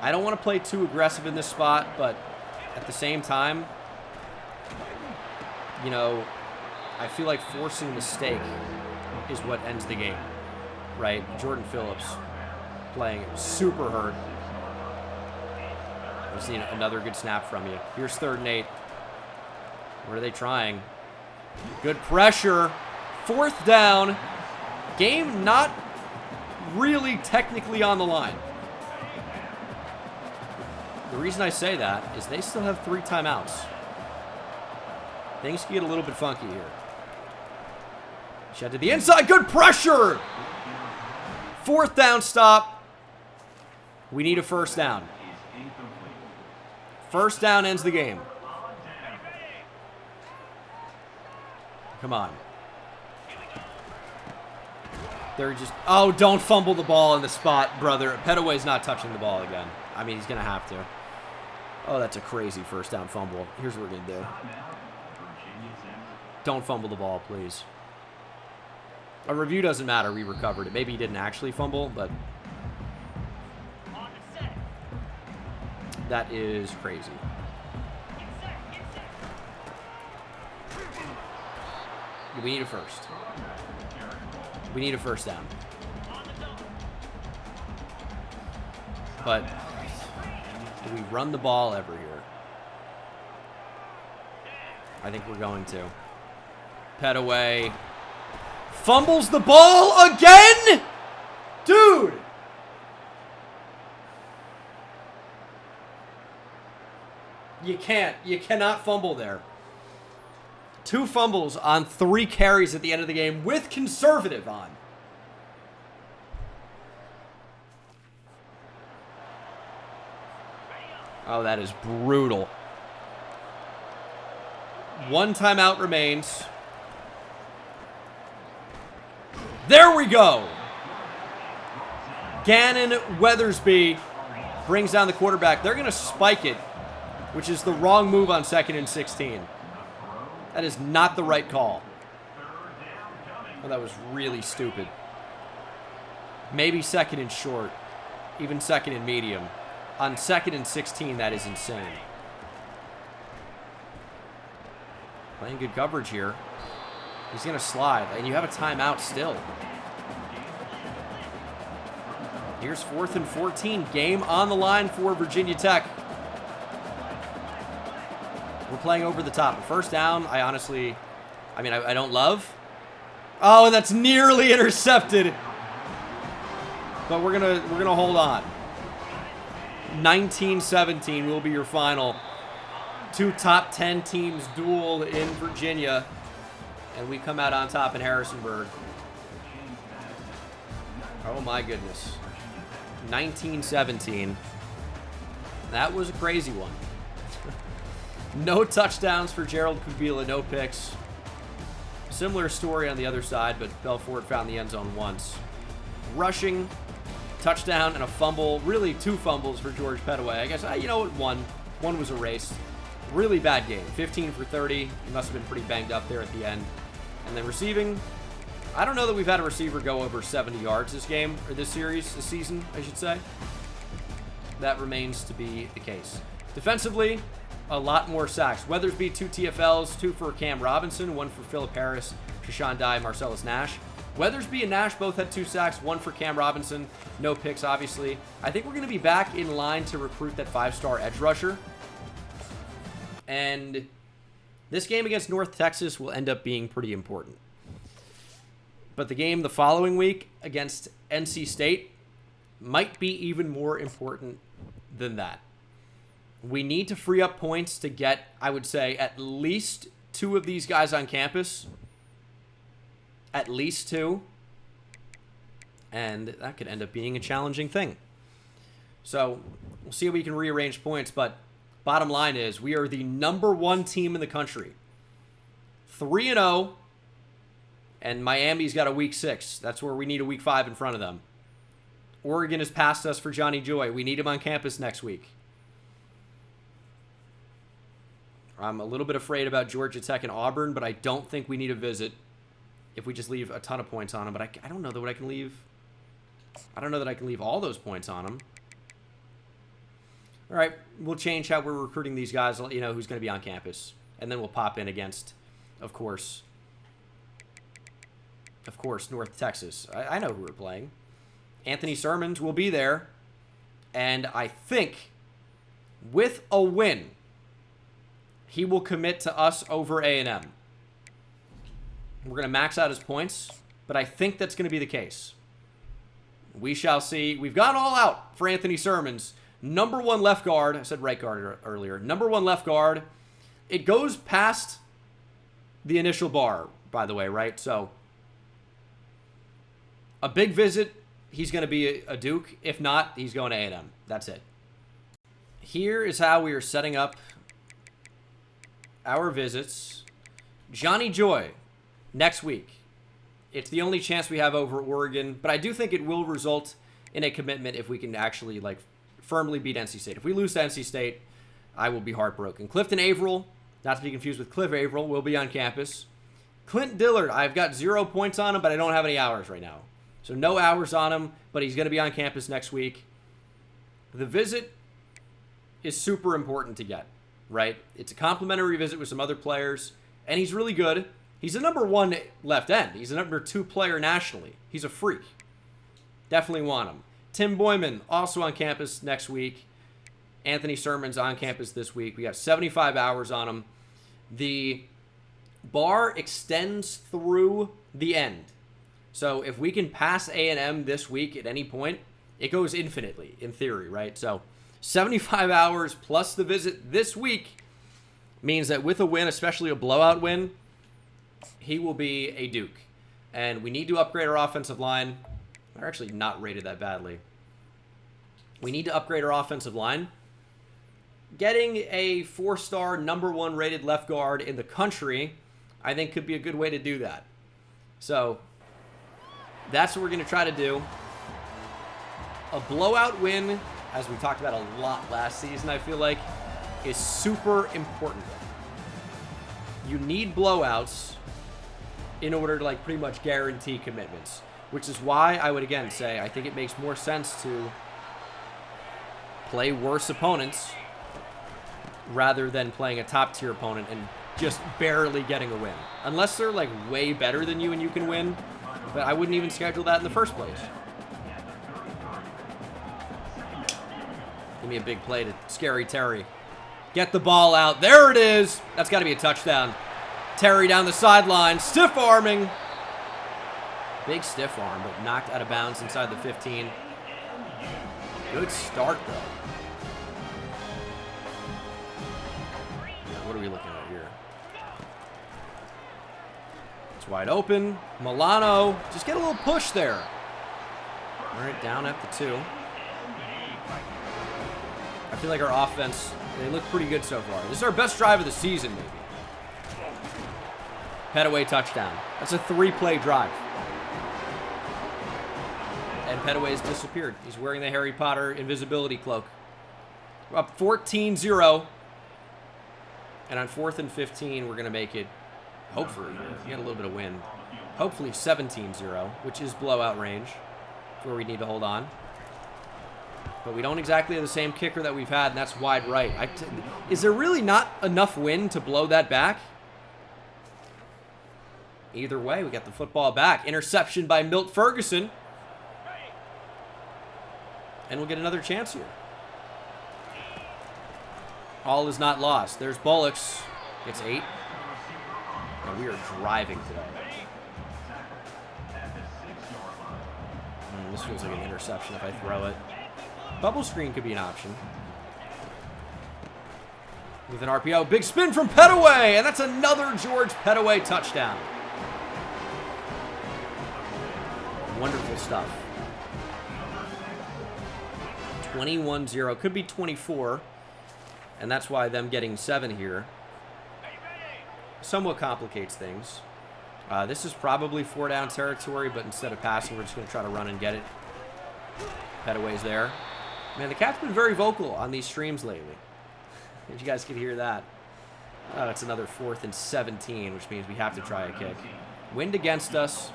I don't want to play too aggressive in this spot, but at the same time, you know, I feel like forcing a mistake is what ends the game, right? Jordan Phillips playing super hurt. We've seen another good snap from you. Here's 3rd and 8. What are they trying? Good pressure. 4th down. Game not really technically on the line. The reason I say that is they still have 3 timeouts. Things can get a little bit funky here. Shed to the inside. Good pressure. 4th down stop. We need a 1st down. 1st down ends the game. Come on. They're just... Oh, don't fumble the ball in the spot, brother. Petaway's not touching the ball again. I mean, he's going to have to. Oh, that's a crazy 1st down fumble. Here's what we're going to do. Don't fumble the ball, please. A review doesn't matter. We recovered it. Maybe he didn't actually fumble, but... That is crazy. We need a 1st. We need a 1st down. But do we run the ball ever here? I think we're going to. Petaway fumbles the ball again? Dude! You can't. You cannot fumble there. 2 fumbles on 3 carries at the end of the game with conservative on. Oh, that is brutal. 1 timeout remains. There we go. Gannon Weathersby brings down the quarterback. They're going to spike it, which is the wrong move on 2nd and 16. That is not the right call. Oh, that was really stupid. Maybe 2nd and short. Even 2nd and medium. On 2nd and 16, that is insane. Playing good coverage here. He's going to slide, and you have a timeout still. Here's 4th and 14. Game on the line for Virginia Tech. We're playing over the top. 1st down, I honestly, I don't love. Oh, and that's nearly intercepted. But we're gonna hold on. 19-17 will be your final. 2 top 10 teams duel in Virginia, and we come out on top in Harrisonburg. Oh my goodness. 19-17. That was a crazy one. No touchdowns for Gerald Kubila, no picks. Similar story on the other side, but Belfort found the end zone once. Rushing, touchdown, and a fumble. Really 2 fumbles for George Petaway. I guess, you know what, one was erased. Really bad game. 15 for 30. He must have been pretty banged up there at the end. And then receiving, I don't know that we've had a receiver go over 70 yards this game, or this series, this season, I should say. That remains to be the case. Defensively, a lot more sacks. Weathersby, 2 TFLs, 2 for Cam Robinson, 1 for Philip Harris, Shashawn Dye, Marcellus Nash. Weathersby and Nash both had 2 sacks, 1 for Cam Robinson. No picks, obviously. I think we're going to be back in line to recruit that 5-star edge rusher. And this game against North Texas will end up being pretty important. But the game the following week against NC State might be even more important than that. We need to free up points to get, I would say, at least 2 of these guys on campus. At least 2. And that could end up being a challenging thing. So we'll see if we can rearrange points. But bottom line is we are the #1 team in the country. 3-0. And Miami's got a week 6. That's where we need a week 5 in front of them. Oregon has passed us for Johnny Joy. We need him on campus next week. I'm a little bit afraid about Georgia Tech and Auburn, but I don't think we need a visit if we just leave a ton of points on them. But I don't know that I can leave. I don't know that I can leave all those points on them. All right, we'll change how we're recruiting these guys. You know who's going to be on campus, and then we'll pop in against, of course, North Texas. I know who we're playing. Anthony Sermons will be there, and I think with a win, he will commit to us over A&M. We're going to max out his points, but I think that's going to be the case. We shall see. We've gone all out for Anthony Sermons. Number 1 left guard. I said right guard earlier. Number 1 left guard. It goes past the initial bar, by the way, right? So, a big visit, he's going to be a Duke. If not, he's going to A&M. That's it. Here is how we are setting up our visits. Johnny Joy, next week. It's the only chance we have over Oregon, but I do think it will result in a commitment if we can actually, like, firmly beat NC State. If we lose to NC State, I will be heartbroken. Clifton Averill, not to be confused with Cliff Averill, will be on campus. Clint Dillard, I've got 0 points on him, but I don't have any hours right now. So no hours on him, but he's going to be on campus next week. The visit is super important to get, right? It's a complimentary visit with some other players, and he's really good. He's a number 1 left end. He's a number 2 player nationally. He's a freak. Definitely want him. Tim Boyman, also on campus next week. Anthony Sermons on campus this week. We got 75 hours on him. The bar extends through the end. So if we can pass A&M this week at any point, it goes infinitely, in theory, right? So 75 hours plus the visit this week means that with a win, especially a blowout win, he will be a Duke. And we need to upgrade our offensive line. They're actually not rated that badly. We need to upgrade our offensive line. Getting a 4-star, number 1 rated left guard in the country, I think could be a good way to do that. So, that's what we're going to try to do. A blowout win, as we talked about a lot last season, I feel like, is super important. You need blowouts in order to, like, pretty much guarantee commitments, which is why I would, again, say I think it makes more sense to play worse opponents rather than playing a top-tier opponent and just barely getting a win. Unless they're, like, way better than you and you can win, but I wouldn't even schedule that in the first place. Give me a big play to Scary Terry. Get the ball out. There it is. That's got to be a touchdown. Terry down the sideline, stiff arming. Big stiff arm, but knocked out of bounds inside the 15. Good start, though. Now, what are we looking at here? It's wide open. Milano, just get a little push there. All right, down at the 2. I feel like our offense, they look pretty good so far. This is our best drive of the season, maybe. Petaway touchdown. That's a 3-play drive. And Petaway's disappeared. He's wearing the Harry Potter invisibility cloak. We're up 14-0. And on 4th and 15, we're going to make it, hopefully, get a little bit of wind. Hopefully 17-0, which is blowout range. That's where we need to hold on. But we don't exactly have the same kicker that we've had, and that's wide right. Is there really not enough wind to blow that back? Either way, we got the football back. Interception by Milt Ferguson. And we'll get another chance here. All is not lost. There's Bullocks. Gets 8. And we are driving today. This feels like an interception if I throw it. Bubble screen could be an option. With an RPO. Big spin from Petaway. And that's another George Petaway touchdown. Wonderful stuff. 21-0. Could be 24. And that's why them getting 7 here somewhat complicates things. This is probably 4-down territory, but instead of passing, we're just going to try to run and get it. Petaway's there. Man, the cat's been very vocal on these streams lately. If you guys could hear that. Oh, it's another 4th and 17, which means we have to try a kick. Wind against us.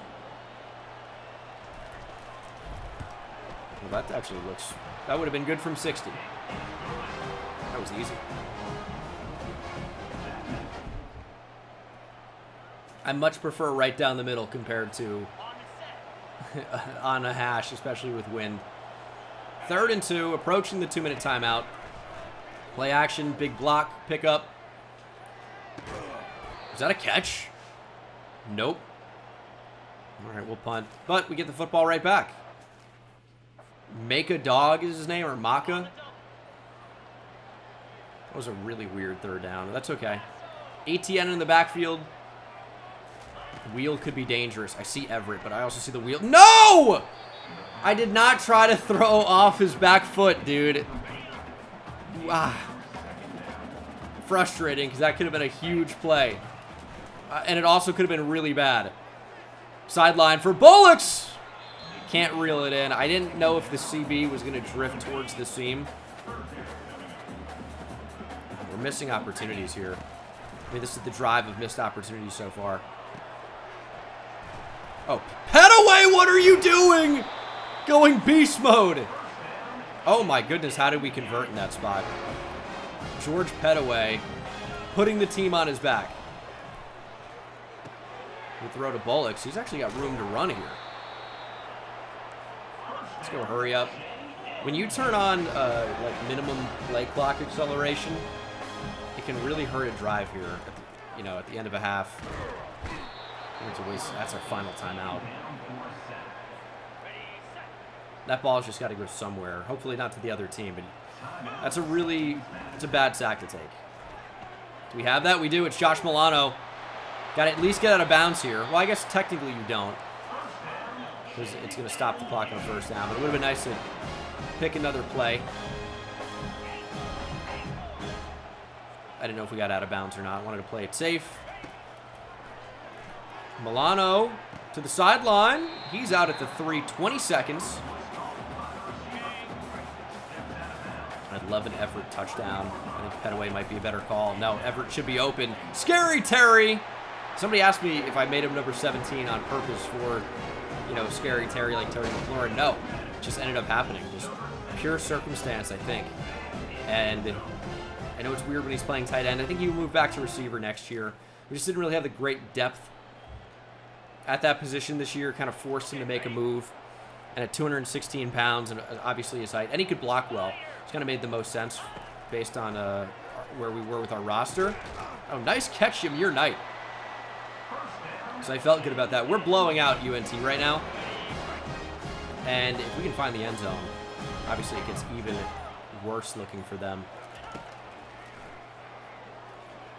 Well, that actually looks... That would have been good from 60. That was easy. I much prefer right down the middle compared to on a hash, especially with wind. 3rd and 2, approaching the 2-minute timeout. Play action, big block, pickup. Is that a catch? Nope. All right, we'll punt. But we get the football right back. Make a Dog is his name, or Maka. That was a really weird third down. That's okay. ATN in the backfield. Wheel could be dangerous. I see Everett, but I also see the wheel. No! I did not try to throw off his back foot, dude. Ah. Frustrating, because that could have been a huge play. And it also could have been really bad. Sideline for Bullocks! Can't reel it in. I didn't know if the CB was going to drift towards the seam. We're missing opportunities here. I mean, this is the drive of missed opportunities so far. Oh, Petaway, what are you doing? Going beast mode. Oh my goodness, how did we convert in that spot? George Petaway putting the team on his back. We throw to Bullocks. He's actually got room to run here. Let's go hurry up. When you turn on like minimum play clock acceleration, it can really hurt a drive here. At the end of a half. That's our final timeout. That ball's just got to go somewhere. Hopefully not to the other team, but it's a bad sack to take. Do we have that? We do. It's Josh Milano. Got to at least get out of bounds here. Well, I guess technically you don't, because it's going to stop the clock on the first down, but it would have been nice to pick another play. I didn't know if we got out of bounds or not. I wanted to play it safe. Milano to the sideline. He's out at the 3, 20 seconds. I'd love an Everett touchdown. I think Petaway might be a better call. No, Everett should be open. Scary Terry. Somebody asked me if I made him number 17 on purpose for, Scary Terry like Terry McLaurin. No, it just ended up happening. Just pure circumstance, I think. And I know it's weird when he's playing tight end. I think he will move back to receiver next year. We just didn't really have the great depth at that position this year. Kind of forced him to make a move. And at 216 pounds, and obviously his height, and he could block well. It's kind of made the most sense based on where we were with our roster. Oh, nice catch, Yamir Knight. So I felt good about that. We're blowing out UNT right now. And if we can find the end zone, obviously it gets even worse looking for them.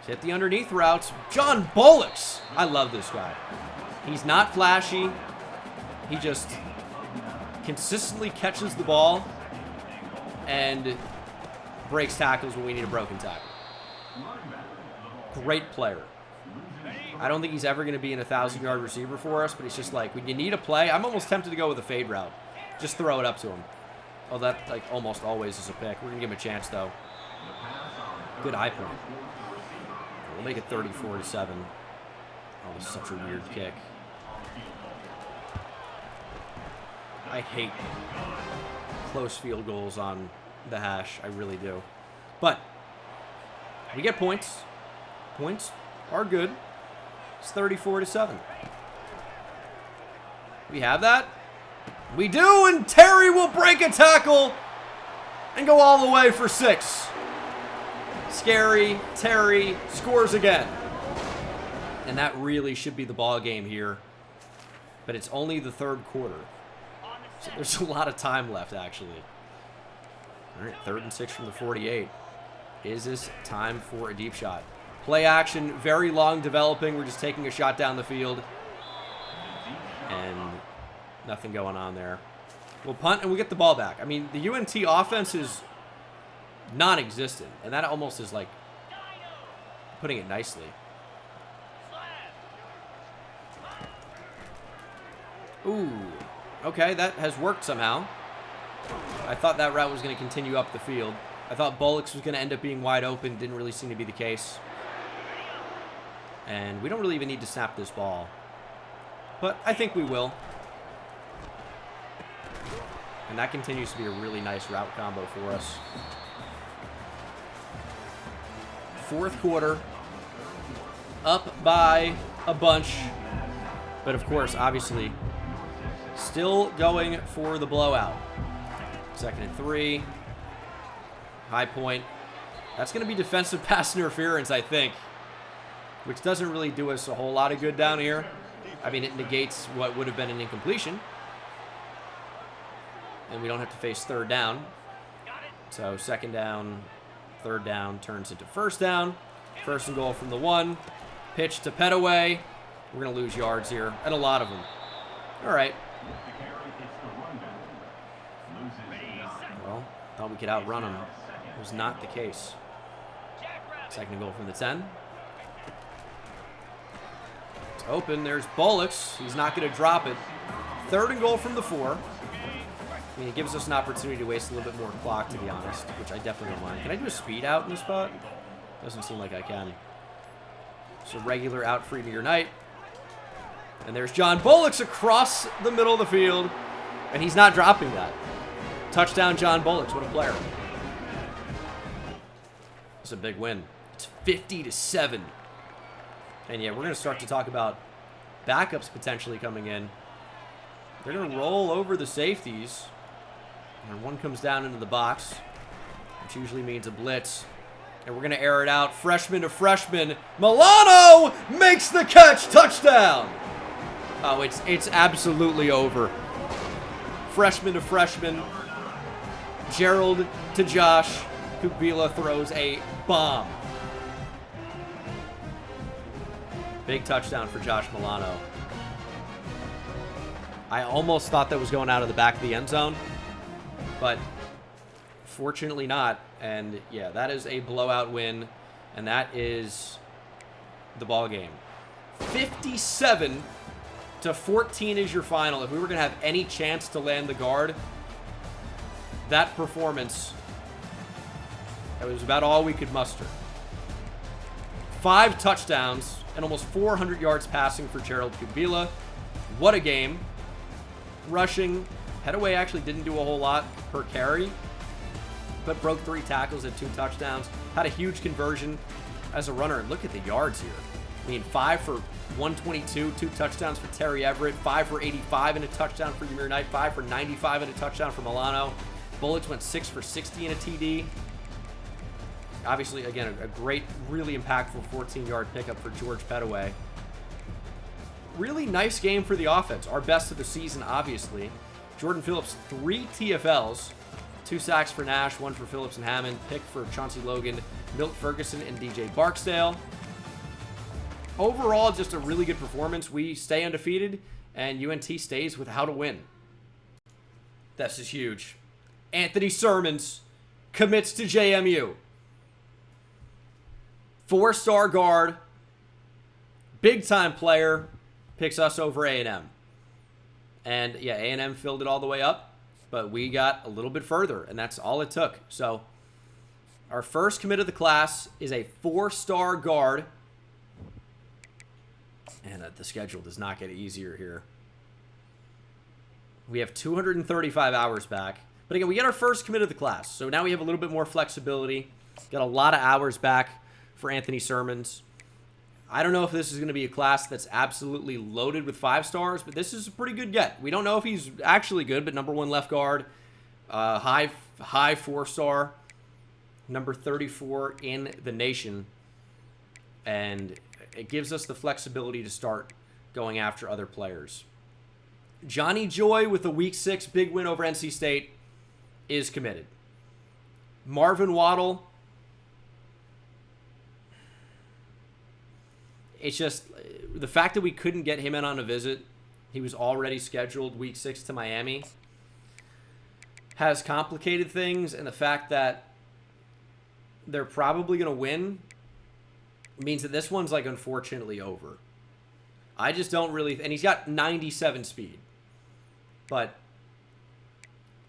Hit the underneath routes. John Bullocks. I love this guy. He's not flashy. He just consistently catches the ball and breaks tackles when we need a broken tackle. Great player. I don't think he's ever going to be an 1,000-yard receiver for us, but it's just like when you need a play, I'm almost tempted to go with a fade route. Just throw it up to him. Oh, that almost always is a pick. We're going to give him a chance, though. Good high point. We'll make it 34-7. Oh, this is such a weird kick. I hate close field goals on the hash. I really do. But we get points. Points are good. It's 34-7. We have that. We do, and Terry will break a tackle and go all the way for 6. Scary Terry scores again. And that really should be the ball game here. But it's only the third quarter. So there's a lot of time left, actually. All right, 3rd and 6 from the 48. Is this time for a deep shot? Play action, very long developing. We're just taking a shot down the field. And nothing going on there. We'll punt and we'll get the ball back. I mean, the UNT offense is non-existent. And that almost is like putting it nicely. Ooh. Okay, that has worked somehow. I thought that route was going to continue up the field. I thought Bullocks was going to end up being wide open. Didn't really seem to be the case. And we don't really even need to snap this ball. But I think we will. And that continues to be a really nice route combo for us. 4th quarter. Up by a bunch. But of course, obviously, still going for the blowout. 2nd and 3. High point. That's going to be defensive pass interference, I think. which doesn't really do us a whole lot of good down here. I mean, it negates what would have been an incompletion. And we don't have to face third down. So second down, third down turns into first down. First and goal from the 1. Pitch to Petaway. We're going to lose yards here, and a lot of them. All right. Well, thought we could outrun them. It was not the case. Second and goal from the 10. It's open. There's Bullocks. He's not going to drop it. Third and goal from the 4. I mean, it gives us an opportunity to waste a little bit more clock, to be honest, which I definitely don't mind. Can I do a speed out in this spot? Doesn't seem like I can. So regular out free to your night. And there's John Bullocks across the middle of the field. And he's not dropping that. Touchdown, John Bullocks. What a player. It's a big win. It's 50-7. And yeah, we're going to start to talk about backups potentially coming in. They're going to roll over the safeties. And one comes down into the box, which usually means a blitz. And we're going to air it out. Freshman to freshman. Milano makes the catch. Touchdown. Oh, it's absolutely over. Freshman to freshman. Gerald to Josh. Kubila throws a bomb. Big touchdown for Josh Milano. I almost thought that was going out of the back of the end zone, but fortunately not. And yeah, that is a blowout win, and that is the ball game. 57-14 is your final. If we were going to have any chance to land the guard, that performance, that was about all we could muster. 5 touchdowns and almost 400 yards passing for Gerald Kubila. What a game. Rushing. Petaway actually didn't do a whole lot per carry, but broke 3 tackles at 2 touchdowns. Had a huge conversion as a runner. And look at the yards here. I mean, 5 for 122, 2 touchdowns for Terry Everett, 5 for 85 and a touchdown for Ymir Knight, 5 for 95 and a touchdown for Milano. Bullocks went 6 for 60 and a TD. Obviously, again, a great, really impactful 14-yard pickup for George Petaway. Really nice game for the offense. Our best of the season, obviously. Jordan Phillips, 3 TFLs, 2 sacks for Nash, 1 for Phillips and Hammond, pick for Chauncey Logan, Milt Ferguson, and DJ Barksdale. Overall, just a really good performance. We stay undefeated, and UNT stays with how to win. This is huge. Anthony Sermons commits to JMU. 4-star guard, big-time player, picks us over A&M. And, yeah, A&M filled it all the way up, but we got a little bit further, and that's all it took. So, our first commit of the class is a 4-star guard. And the schedule does not get easier here. We have 235 hours back. But again, we get our first commit of the class. So now we have a little bit more flexibility. Got a lot of hours back for Anthony Sermons. I don't know if this is going to be a class that's absolutely loaded with 5 stars, but this is a pretty good get. We don't know if he's actually good, but number 1 left guard, high 4-star, number 34 in the nation. And it gives us the flexibility to start going after other players. Johnny Joy with a Week 6 big win over NC State is committed. Marvin Waddle, it's just the fact that we couldn't get him in on a visit. He was already scheduled Week 6 to Miami. Has complicated things, and the fact that they're probably going to win means that this one's, like, unfortunately over. I just don't really... And he's got 97 speed. But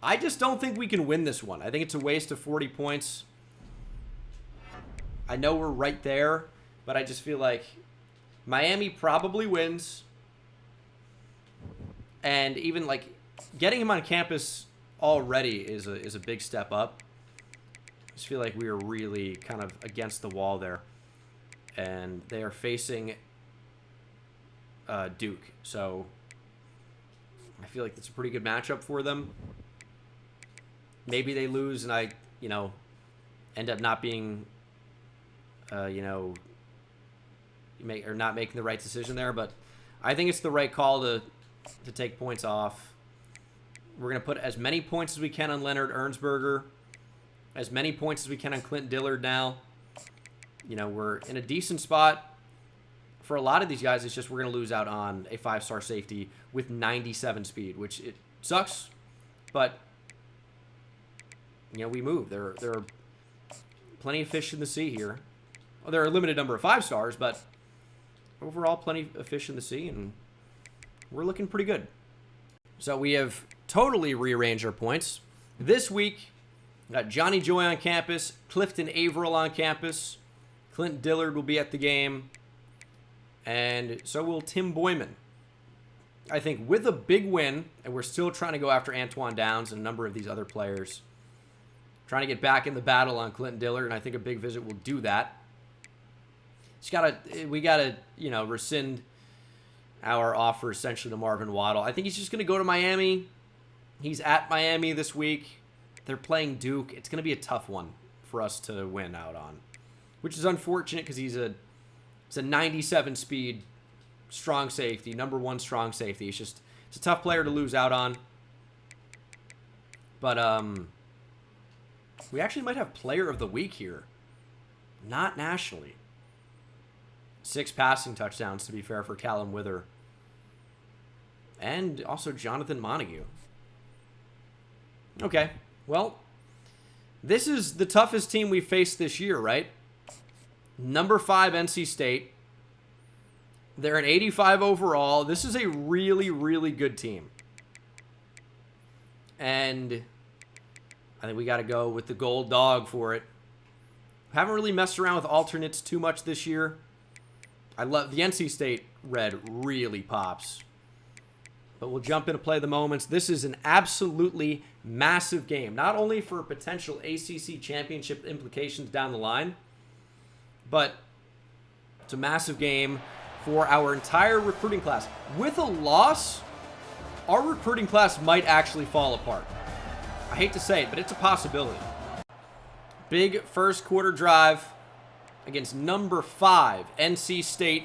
I just don't think we can win this one. I think it's a waste of 40 points. I know we're right there, but I just feel like Miami probably wins. And even, like, getting him on campus already is a big step up. I just feel like we are really kind of against the wall there. And they are facing Duke. So I feel like that's a pretty good matchup for them. Maybe they lose and I, end up not being, not making the right decision there, but I think it's the right call to take points off. We're going to put as many points as we can on Leonard Ernsberger, as many points as we can on Clint Dillard now. You know, we're in a decent spot. For a lot of these guys, it's just we're going to lose out on a 5-star safety with 97 speed, which it sucks, but, you know, we move. There are plenty of fish in the sea here. Well, there are a limited number of 5-stars, but overall plenty of fish in the sea, and we're looking pretty good. So we have totally rearranged our points. This week, we got Johnny Joy on campus, Clifton Averill on campus, Clint Dillard will be at the game, and so will Tim Boyman. I think with a big win, and we're still trying to go after Antoine Downs and a number of these other players, trying to get back in the battle on Clinton Dillard, and I think a big visit will do that. We gotta, you know, rescind our offer essentially to Marvin Waddle. I think he's just gonna go to Miami. He's at Miami this week. They're playing Duke. It's gonna be a tough one for us to win out on, which is unfortunate because it's a 97 speed strong safety, number 1 strong safety. It's a tough player to lose out on. But we actually might have player of the week here. Not nationally. 6 passing touchdowns, to be fair, for Callum Wither. And also Jonathan Montague. Okay, well, this is the toughest team we've faced this year, right? Number 5, NC State. They're an 85 overall. This is a really, really good team. And I think we got to go with the gold dog for it. Haven't really messed around with alternates too much this year. I love the NC State red really pops. But we'll jump in to play the moments. This is an absolutely massive game. Not only for potential ACC championship implications down the line, but it's a massive game for our entire recruiting class. With a loss, our recruiting class might actually fall apart. I hate to say it, but it's a possibility. Big first quarter drive against number 5, NC State.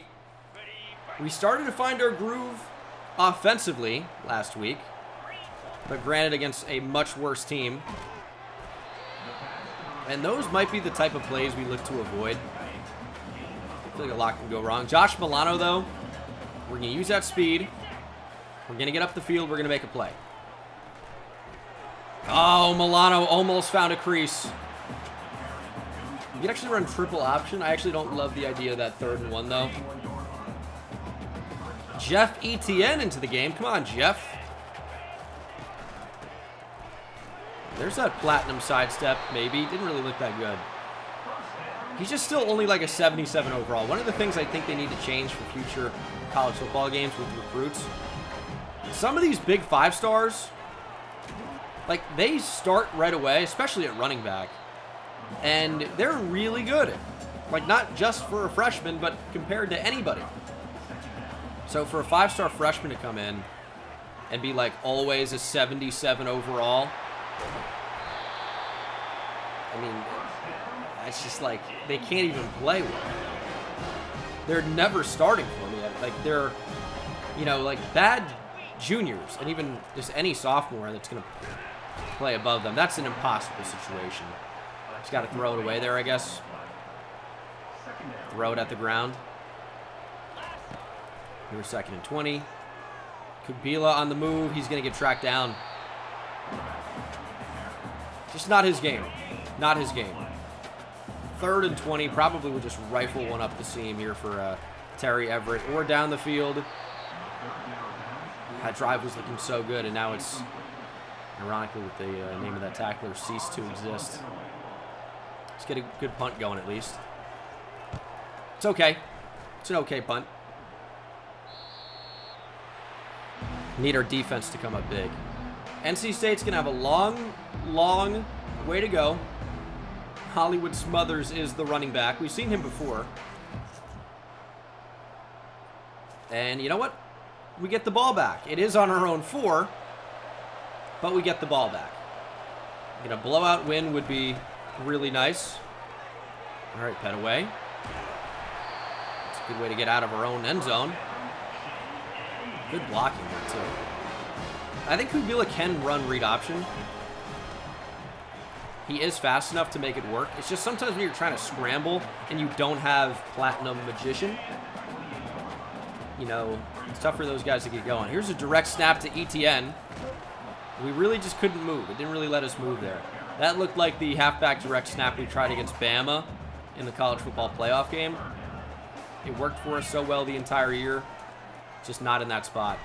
We started to find our groove offensively last week, but granted against a much worse team. And those might be the type of plays we look to avoid. I feel like a lot can go wrong. Josh Milano, though, we're going to use that speed. We're going to get up the field. We're going to make a play. Oh, Milano almost found a crease. You can actually run triple option. I actually don't love the idea of that 3rd and 1, though. Jeff Etienne into the game. Come on, Jeff. There's that platinum sidestep, maybe. Didn't really look that good. He's just still only like a 77 overall. One of the things I think they need to change for future college football games with recruits, some of these big 5-stars, like, they start right away, especially at running back, and they're really good. Like, not just for a freshman, but compared to anybody. So for a 5-star freshman to come in and be like always a 77 overall, I mean, it's just like they can't even play well. They're never starting for me. Like, they're, you know, like bad juniors and even just any sophomore that's going to play above them. That's an impossible situation. Just got to throw it away there, I guess. Throw it at the ground. Here's 2nd and 20. Kubila on the move. He's going to get tracked down. Just not his game. Not his game. 3rd and 20. Probably would just rifle one up the seam here for Terry Everett or down the field. That drive was looking so good, and now it's, ironically, with the name of that tackler, ceased to exist. Let's get a good punt going at least. It's okay. It's an okay punt. Need our defense to come up big. NC State's going to have a long, long way to go. Hollywood Smothers is the running back. We've seen him before. And you know what? We get the ball back. It is on our own 4, but we get the ball back. A blowout win would be really nice. All right, Petaway. It's a Good way to get out of our own end zone. Good blocking there, too. I think Kubila can run read option. He is fast enough to make it work. It's just sometimes when you're trying to scramble and you don't have Platinum Magician, you know, it's tough for those guys to get going. Here's a direct snap to ETN. We really just couldn't move. It didn't really let us move there. That looked like the halfback direct snap we tried against Bama in the college football playoff game. It worked for us so well the entire year. Just not in that spot.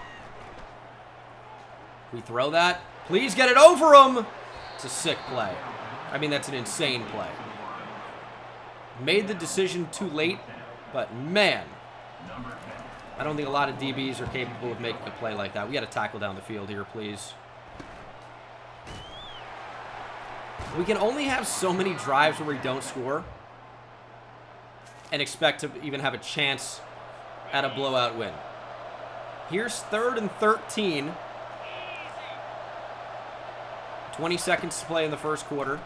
We throw that. Please get it over him. It's a sick play. I mean, that's an insane play. Made the decision too late, but man, I don't think a lot of DBs are capable of making a play like that. We got to tackle down the field here, please. We can only have so many drives where we don't score and expect to even have a chance at a blowout win. Here's 3rd and 13. 20 seconds to play in the first quarter.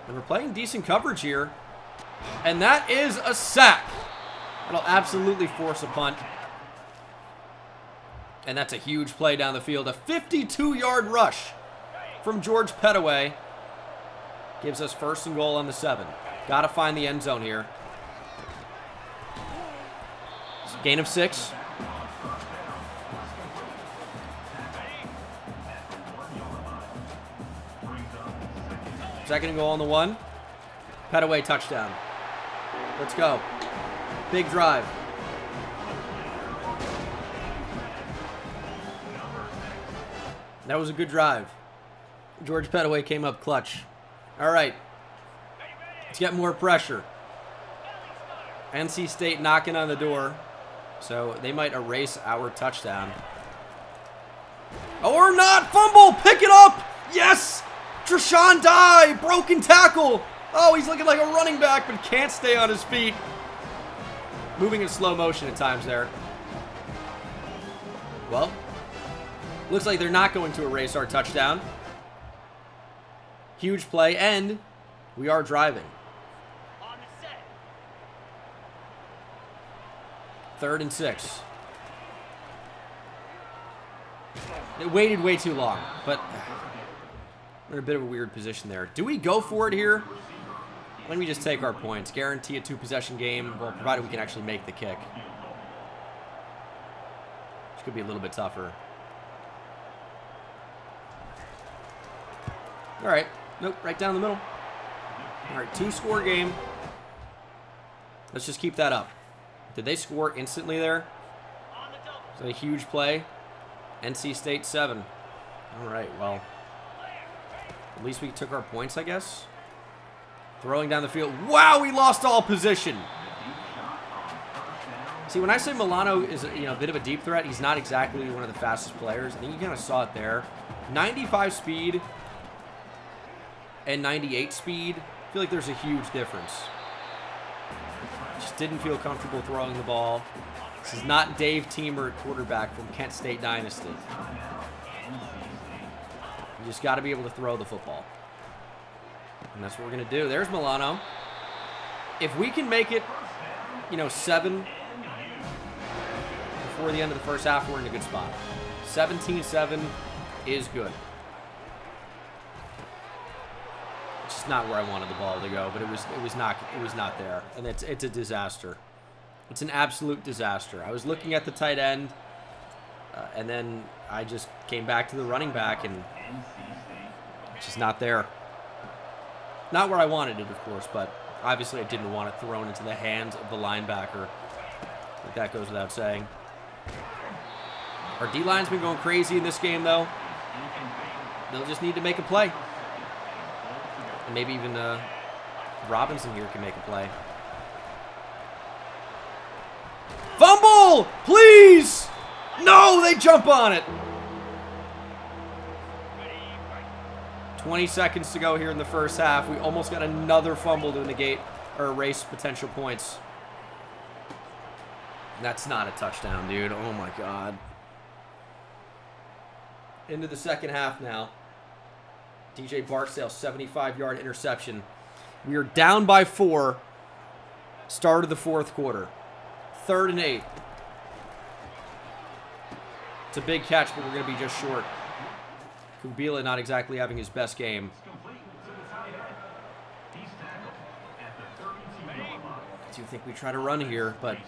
And we're playing decent coverage here. And that is a sack. That'll absolutely force a punt. And that's a huge play down the field. A 52-yard rush from George Pettaway gives us 1st and goal on the 7. Got to find the end zone here. Gain of 6. Second and goal on the 1. Pettaway touchdown. Let's go. Big drive. That was a good drive. George Pettaway came up clutch. All right. Let's get more pressure. NC State knocking on the door. So they might erase our touchdown. Or not. Fumble. Pick it up. Yes. Treshawn Dye. Broken tackle. Oh, he's looking like a running back, but can't stay on his feet. Moving in slow motion at times there. Well, looks like they're not going to erase our touchdown. Huge play, and we are driving. 3rd and 6. It waited way too long, but we're in a bit of a weird position there. Do we go for it here? Let me just take our points. Guarantee a 2-possession game, well, provided we can actually make the kick. Which could be a little bit tougher. All right. Nope, right down the middle. All right, 2-score game. Let's just keep that up. Did they score instantly there? Is that a huge play? NC State 7. All right, well, at least we took our points, I guess. Throwing down the field. Wow, we lost all position. See, when I say Milano is a bit of a deep threat, he's not exactly one of the fastest players. I think you kind of saw it there. 95 speed and 98 speed. I feel like there's a huge difference. Just didn't feel comfortable throwing the ball. This is not Dave Teamer at quarterback from Kent State Dynasty. You just got to be able to throw the football. And that's what we're going to do. There's Milano. If we can make it, 7 before the end of the first half, we're in a good spot. 17-7 is good. It's just not where I wanted the ball to go, but it was not there. And it's a disaster. It's an absolute disaster. I was looking at the tight end, and then I just came back to the running back, and it's just not there. Not where I wanted it, of course, but obviously I didn't want it thrown into the hands of the linebacker. I think that goes without saying. Our D-line's been going crazy in this game, though. They'll just need to make a play. And maybe even Robinson here can make a play. Fumble! Please! No, they jump on it. 20 seconds to go here in the first half. We almost got another fumble to negate or erase potential points. That's not a touchdown, dude. Oh, my God. Into the second half now. DJ Barksdale, 75-yard interception. We are down by 4. Start of the fourth quarter. 3rd and 8. It's a big catch, but we're going to be just short. Kubila not exactly having his best game. I do think we try to run here, but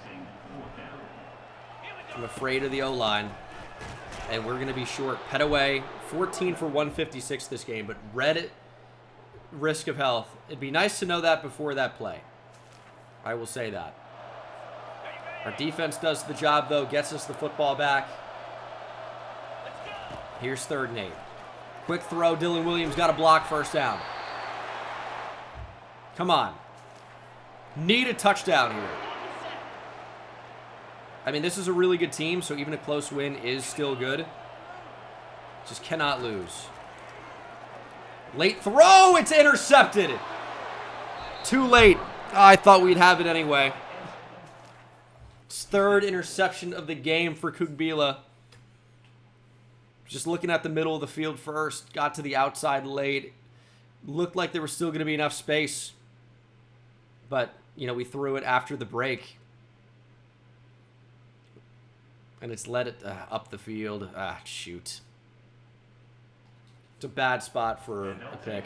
I'm afraid of the O-line. And we're going to be short. Petaway, 14 for 156 this game, but red risk of health. It'd be nice to know that before that play. I will say that. Our defense does the job, though, gets us the football back. Here's 3rd and 8. Quick throw. Dylan Williams got a block, first down. Come on. Need a touchdown here. I mean, this is a really good team, so even a close win is still good. Just cannot lose. Late throw. It's intercepted. Too late. I thought we'd have it anyway. It's 3rd interception of the game for Kubila. Just looking at the middle of the field first. Got to the outside late. Looked like there was still going to be enough space. But, you know, we threw it after the break. And it's led it up the field. Ah, shoot. It's a bad spot for a pick.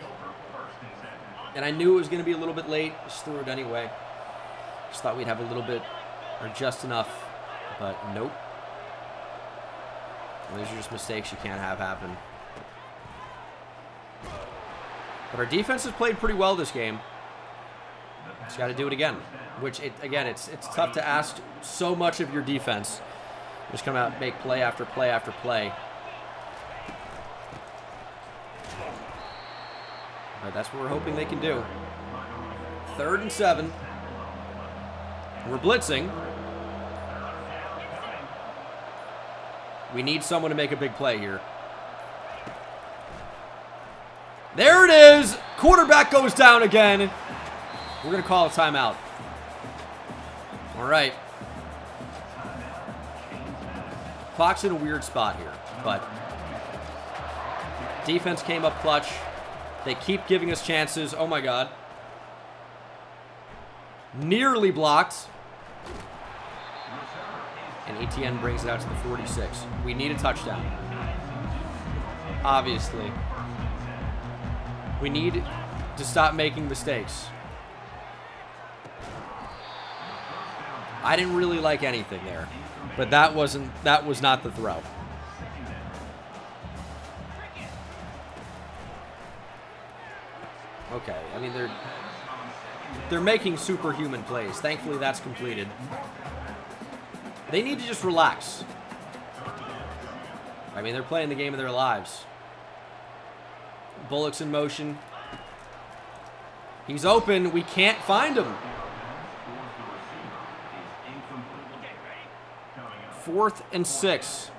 And I knew it was going to be a little bit late. Just threw it anyway. Just thought we'd have a little bit or just enough. But nope. Those are just mistakes you can't have happen. But our defense has played pretty well this game. Just got to do it again. Which, again, it's tough to ask so much of your defense. Just come out and make play after play after play. But that's what we're hoping they can do. 3rd and 7. We're blitzing. We need someone to make a big play here. There it is. Quarterback goes down again. We're going to call a timeout. All right. Clock's in a weird spot here, but defense came up clutch. They keep giving us chances. Oh, my God. Nearly blocked. And Etienne brings it out to the 46. We need a touchdown. Obviously. We need to stop making mistakes. I didn't really like anything there, but that was not the throw. Okay, I mean they're making superhuman plays. Thankfully that's completed. They need to just relax. I mean, they're playing the game of their lives. Bullock's in motion. He's open. We can't find him. 4th and 6.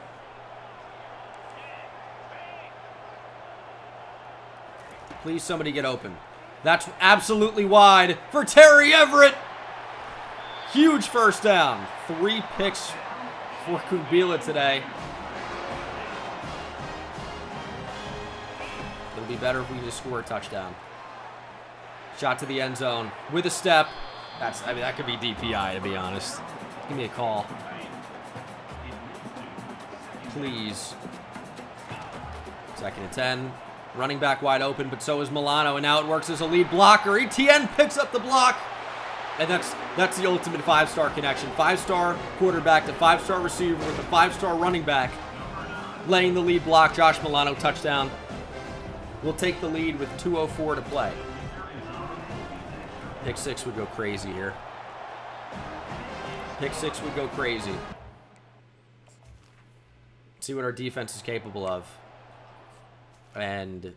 Please, somebody get open. That's absolutely wide for Terry Everett. Huge first down. 3 picks for Kubila today. It'll be better if we just score a touchdown. Shot to the end zone with a step. I mean, that could be DPI, to be honest. Give me a call. Please. 2nd and 10. Running back wide open, but so is Milano, and now it works as a lead blocker. Etienne picks up the block. And that's the ultimate 5-star connection. 5-star quarterback to 5-star receiver with a 5-star running back. Laying the lead block. Josh Milano, touchdown. We'll take the lead with 2:04 to play. Pick 6 would go crazy here. Pick 6 would go crazy. See what our defense is capable of. And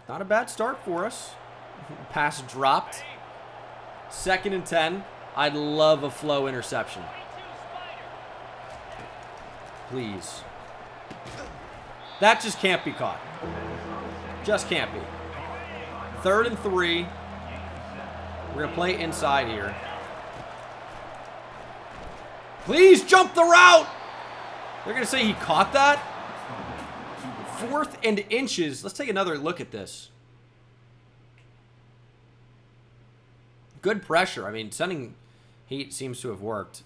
not a bad start for us. Pass dropped. 2nd and 10. I'd love a flow interception. Please. That just can't be caught. Just can't be. 3rd and 3. We're going to play inside here. Please jump the route. They're going to say he caught that. 4th and inches. Let's take another look at this. Good pressure. I mean, sending heat seems to have worked.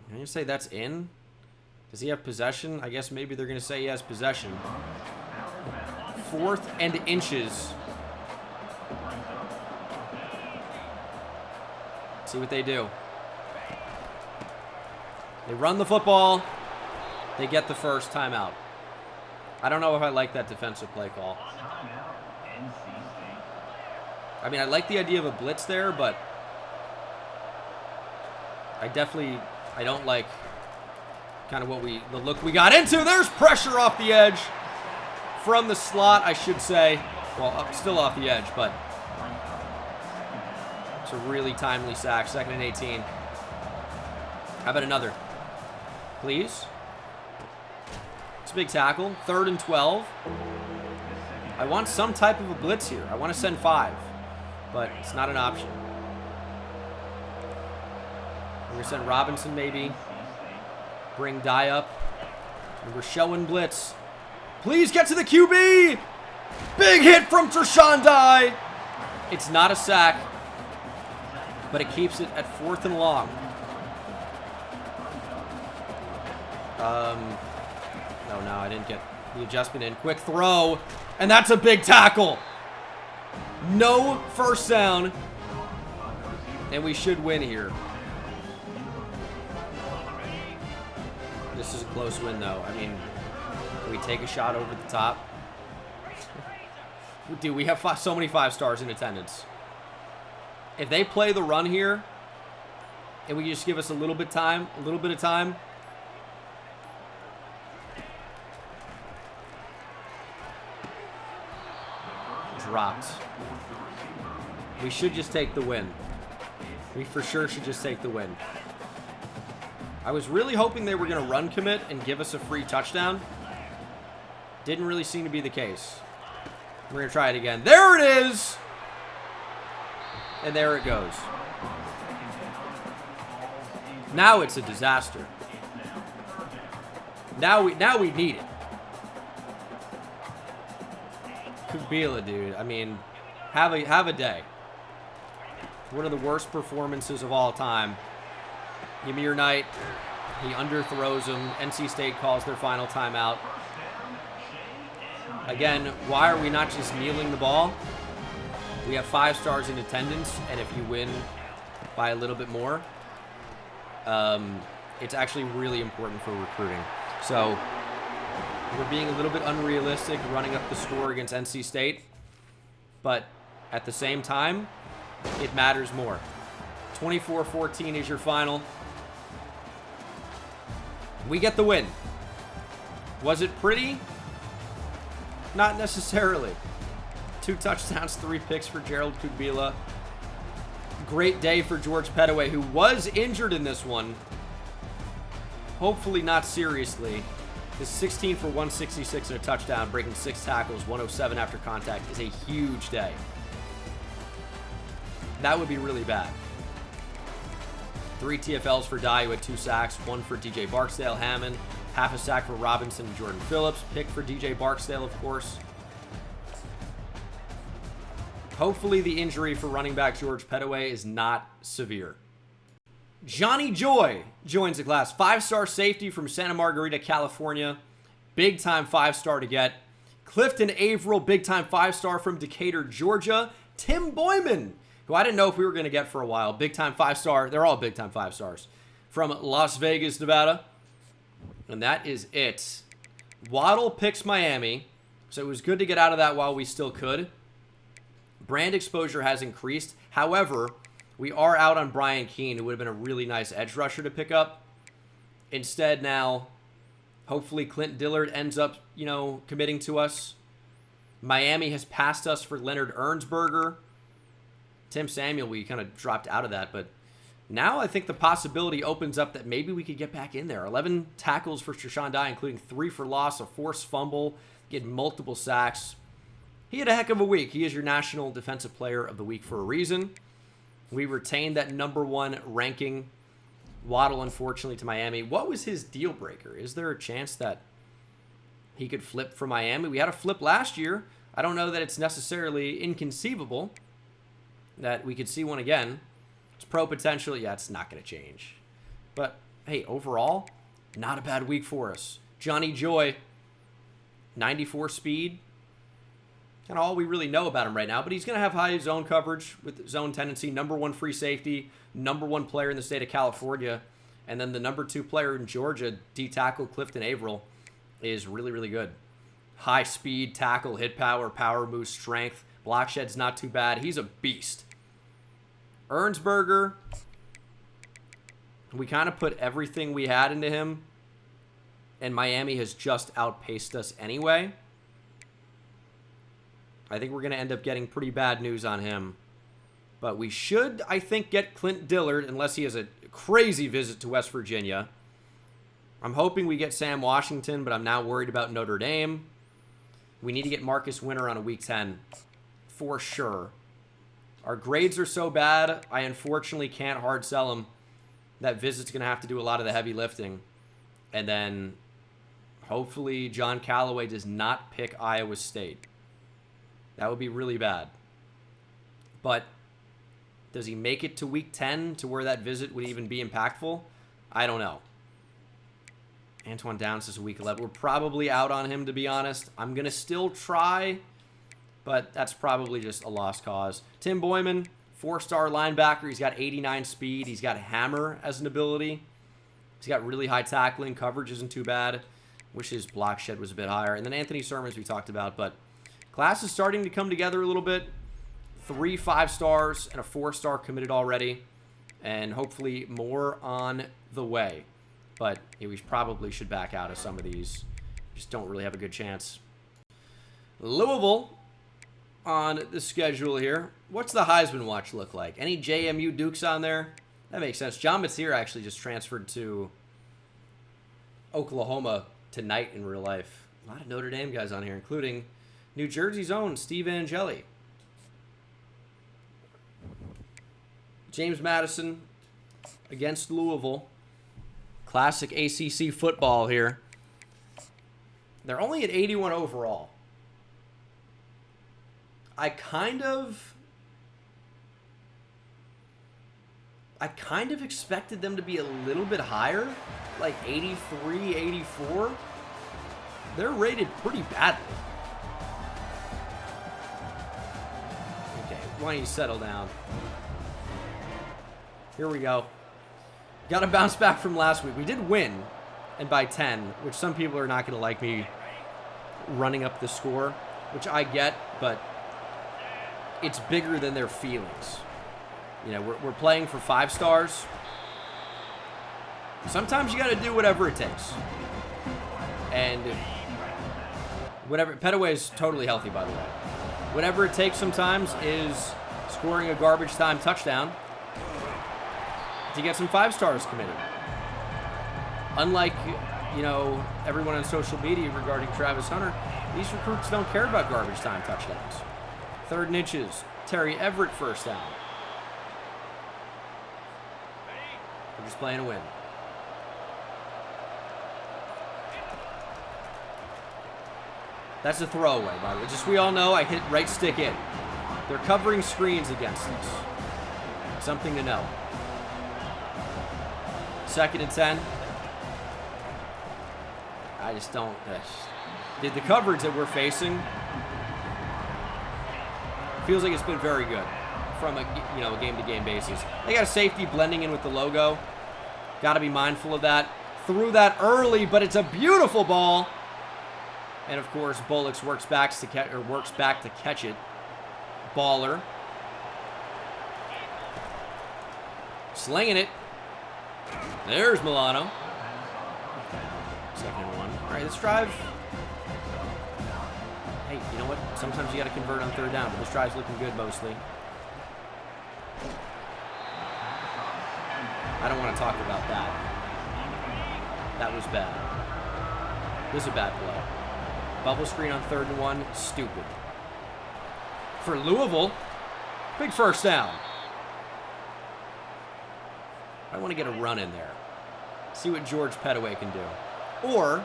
I'm going to say that's in. Does he have possession? I guess maybe they're going to say he has possession. 4th and inches. See what they do. They run the football. They get the first timeout. I don't know if I like that defensive play call. I mean, I like the idea of a blitz there, but I don't like kind of the look we got into. There's pressure off the edge from the slot, I should say. Well, still off the edge, but it's a really timely sack. 2nd and 18. How about another? Please. It's a big tackle. 3rd and 12. I want some type of a blitz here. I want to send 5, but it's not an option. We're going to send Robinson maybe. Bring Dye up. And we're showing blitz. Please get to the QB. Big hit from Tershawn Dye. It's not a sack, but it keeps it at 4th and long. No, I didn't get the adjustment in. Quick throw, and that's a big tackle. No first down, and we should win here. This is a close win, though. I mean, can we take a shot over the top? Dude, we have so many 5 stars in attendance. If they play the run here, and we just give us a little bit of time. Dropped. We should just take the win. We for sure should just take the win. I was really hoping they were going to run commit and give us a free touchdown. Didn't really seem to be the case. We're going to try it again. There it is! And there it goes. Now it's a disaster. Now we need it. Kubila, dude. I mean, have a day. One of the worst performances of all time. Give me your night. He underthrows him. NC State calls their final timeout. Again, why are we not just kneeling the ball? We have 5 stars in attendance, and if you win by a little bit more, it's actually really important for recruiting. So we're being a little bit unrealistic running up the score against NC State, but at the same time, it matters more. 24-14 is your final. We get the win. Was it pretty? Not necessarily. 2 touchdowns, 3 picks for Gerald Kubila. Great day for George Pettaway, who was injured in this one. Hopefully not seriously. His 16 for 166 and a touchdown, breaking 6 tackles, 107 after contact is a huge day. That would be really bad. 3 TFLs for Dye, who had 2 sacks, 1 for DJ Barksdale Hammond, half a sack for Robinson and Jordan Phillips, pick for DJ Barksdale, of course. Hopefully the injury for running back George Pettaway is not severe. Johnny Joy joins the class. 5-star safety from Santa Margarita, California. Big-time 5-star to get. Clifton Averill, big-time 5-star from Decatur, Georgia. Tim Boyman, who I didn't know if we were going to get for a while. Big-time 5-star. They're all big-time 5-stars. From Las Vegas, Nevada. And that is it. Waddle picks Miami. So it was good to get out of that while we still could. Brand exposure has increased. However, we are out on Brian Keene, who would have been a really nice edge rusher to pick up. Instead now, hopefully Clint Dillard ends up, committing to us. Miami has passed us for Leonard Ernsberger. Tim Samuel, we kind of dropped out of that, but now I think the possibility opens up that maybe we could get back in there. 11 tackles for Tershawn Dye, including 3 for loss, a forced fumble, get multiple sacks. He had a heck of a week. He is your National Defensive Player of the Week for a reason. We retained that #1 ranking. Waddle, unfortunately, to Miami. What was his deal breaker? Is there a chance that he could flip from Miami? We had a flip last year. I don't know that it's necessarily inconceivable. that we could see one again. It's pro potential. Yeah, it's not going to change. But, hey, overall, not a bad week for us. Johnny Joy, 94 speed. Kind of all we really know about him right now. But he's going to have high zone coverage with zone tendency. #1 free safety. #1 player in the state of California. And then the #2 player in Georgia, D-tackle Clifton Averill, is really, really good. High speed, tackle, hit power, power move, strength. Block shed's not too bad. He's a beast. Ernsberger, we kind of put everything we had into him, and Miami has just outpaced us anyway. I think we're going to end up getting pretty bad news on him. But we should, I think, get Clint Dillard, unless he has a crazy visit to West Virginia. I'm hoping we get Sam Washington, but I'm now worried about Notre Dame. We need to get Marcus Winter on a Week 10, for sure. Our grades are so bad, I unfortunately can't hard sell him. That visit's going to have to do a lot of the heavy lifting. And then, hopefully, John Callaway does not pick Iowa State. That would be really bad. But does he make it to Week 10 to where that visit would even be impactful? I don't know. Antoine Downs is Week 11. We're probably out on him, to be honest. I'm going to still try, but that's probably just a lost cause. Tim Boyman, 4-star linebacker. He's got 89 speed. He's got hammer as an ability. He's got really high tackling. Coverage isn't too bad. Wish his block shed was a bit higher. And then Anthony Sermons we talked about, but class is starting to come together a little bit. 3 5-stars and a 4-star committed already, and hopefully more on the way. But yeah, we probably should back out of some of these. Just don't really have a good chance. Louisville on the schedule here. What's the Heisman watch look like? Any JMU Dukes on there? That makes sense. John Mateer actually just transferred to Oklahoma tonight in real life. A lot of Notre Dame guys on here, including New Jersey's own Steve Angeli. James Madison against Louisville. Classic ACC football here. They're only at 81 overall. I kind of expected them to be a little bit higher, like 83, 84. They're rated pretty badly. Okay, why don't you settle down? Here we go. Got to bounce back from last week. We did win, and by 10, which some people are not going to like me running up the score, which I get, but it's bigger than their feelings. You know, we're playing for 5 stars. Sometimes you got to do whatever it takes. And whatever, Petaway is totally healthy, by the way. Whatever it takes sometimes is scoring a garbage time touchdown to get some 5 stars committed. Unlike, you know, everyone on social media regarding Travis Hunter, these recruits don't care about garbage time touchdowns. 3rd and inches. Terry Everett first down. We're just playing to win. That's a throwaway, by the way. Just we all know I hit right stick in. They're covering screens against us. Something to know. 2nd and 10. I just don't. The coverage that we're facing feels like it's been very good from a game-to-game basis. They got a safety blending in with the logo. Got to be mindful of that. Threw that early, but it's a beautiful ball. And of course, Bullocks works back to catch it. Baller. Slinging it. There's Milano. 2nd and 1. All right, let's drive. Hey, you know what? Sometimes you got to convert on 3rd down, but this drive's looking good mostly. I don't want to talk about that. That was bad. This is a bad play. Bubble screen on 3rd and 1. Stupid. For Louisville, big first down. I want to get a run in there. See what George Petaway can do. Or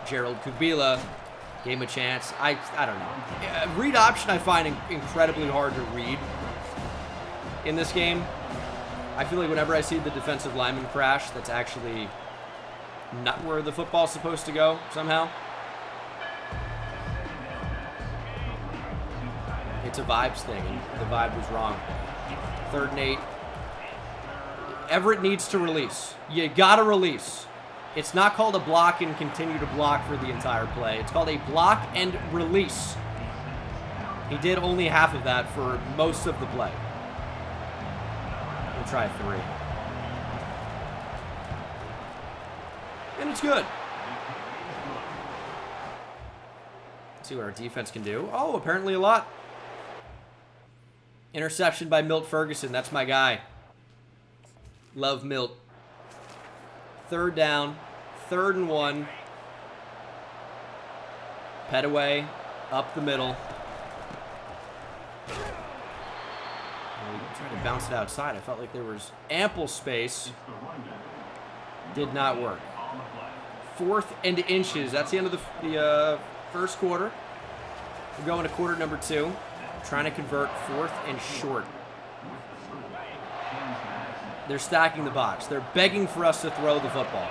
Gerald Kubila gave him a chance. I don't know. Read option I find incredibly hard to read in this game. I feel like whenever I see the defensive lineman crash, that's actually not where the football's supposed to go somehow. It's a vibes thing, and the vibe was wrong. 3rd and 8. Everett needs to release. You gotta release. It's not called a block and continue to block for the entire play. It's called a block and release. He did only half of that for most of the play. We'll try 3. And it's good. Let's see what our defense can do. Oh, apparently a lot. Interception by Milt Ferguson. That's my guy. Love Milt. 3rd down. 3rd and 1. Petaway up the middle. Tried to bounce it outside. I felt like there was ample space. Did not work. 4th and inches. That's the end of the first quarter. We're going to quarter number 2. Trying to convert 4th and short. They're stacking the box. They're begging for us to throw the football.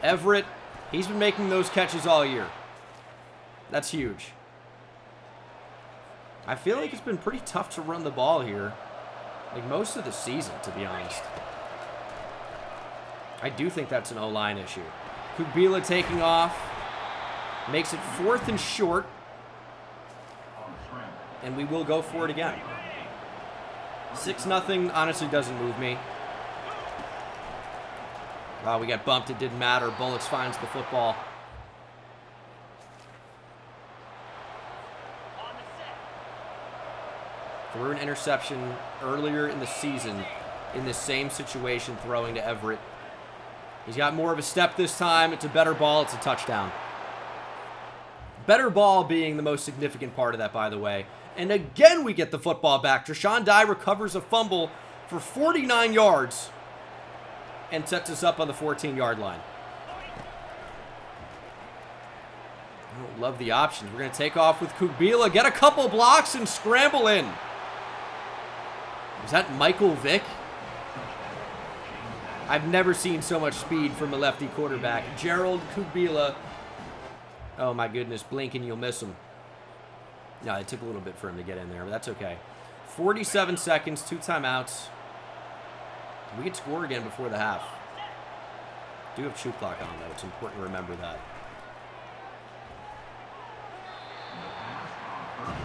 Everett, he's been making those catches all year. That's huge. I feel like it's been pretty tough to run the ball here. Like most of the season, to be honest. I do think that's an O-line issue. Kubila taking off. Makes it 4th and short. And we will go for it again. 6-0 honestly doesn't move me. Wow, we got bumped. It didn't matter. Bullets finds the football. Threw an interception earlier in the season in this same situation, throwing to Everett. He's got more of a step this time. It's a better ball. It's a touchdown. Better ball being the most significant part of that, by the way. And again, we get the football back. Treshawn Dye recovers a fumble for 49 yards and sets us up on the 14-yard line. I don't love the options. We're going to take off with Kubila, get a couple blocks, and scramble in. Is that Michael Vick? I've never seen so much speed from a lefty quarterback. Gerald Kubila. Oh, my goodness. Blink and you'll miss him. No, it took a little bit for him to get in there, but that's okay. 47 seconds, 2 timeouts. We could score again before the half. Do have shoot clock on, though. It's important to remember that.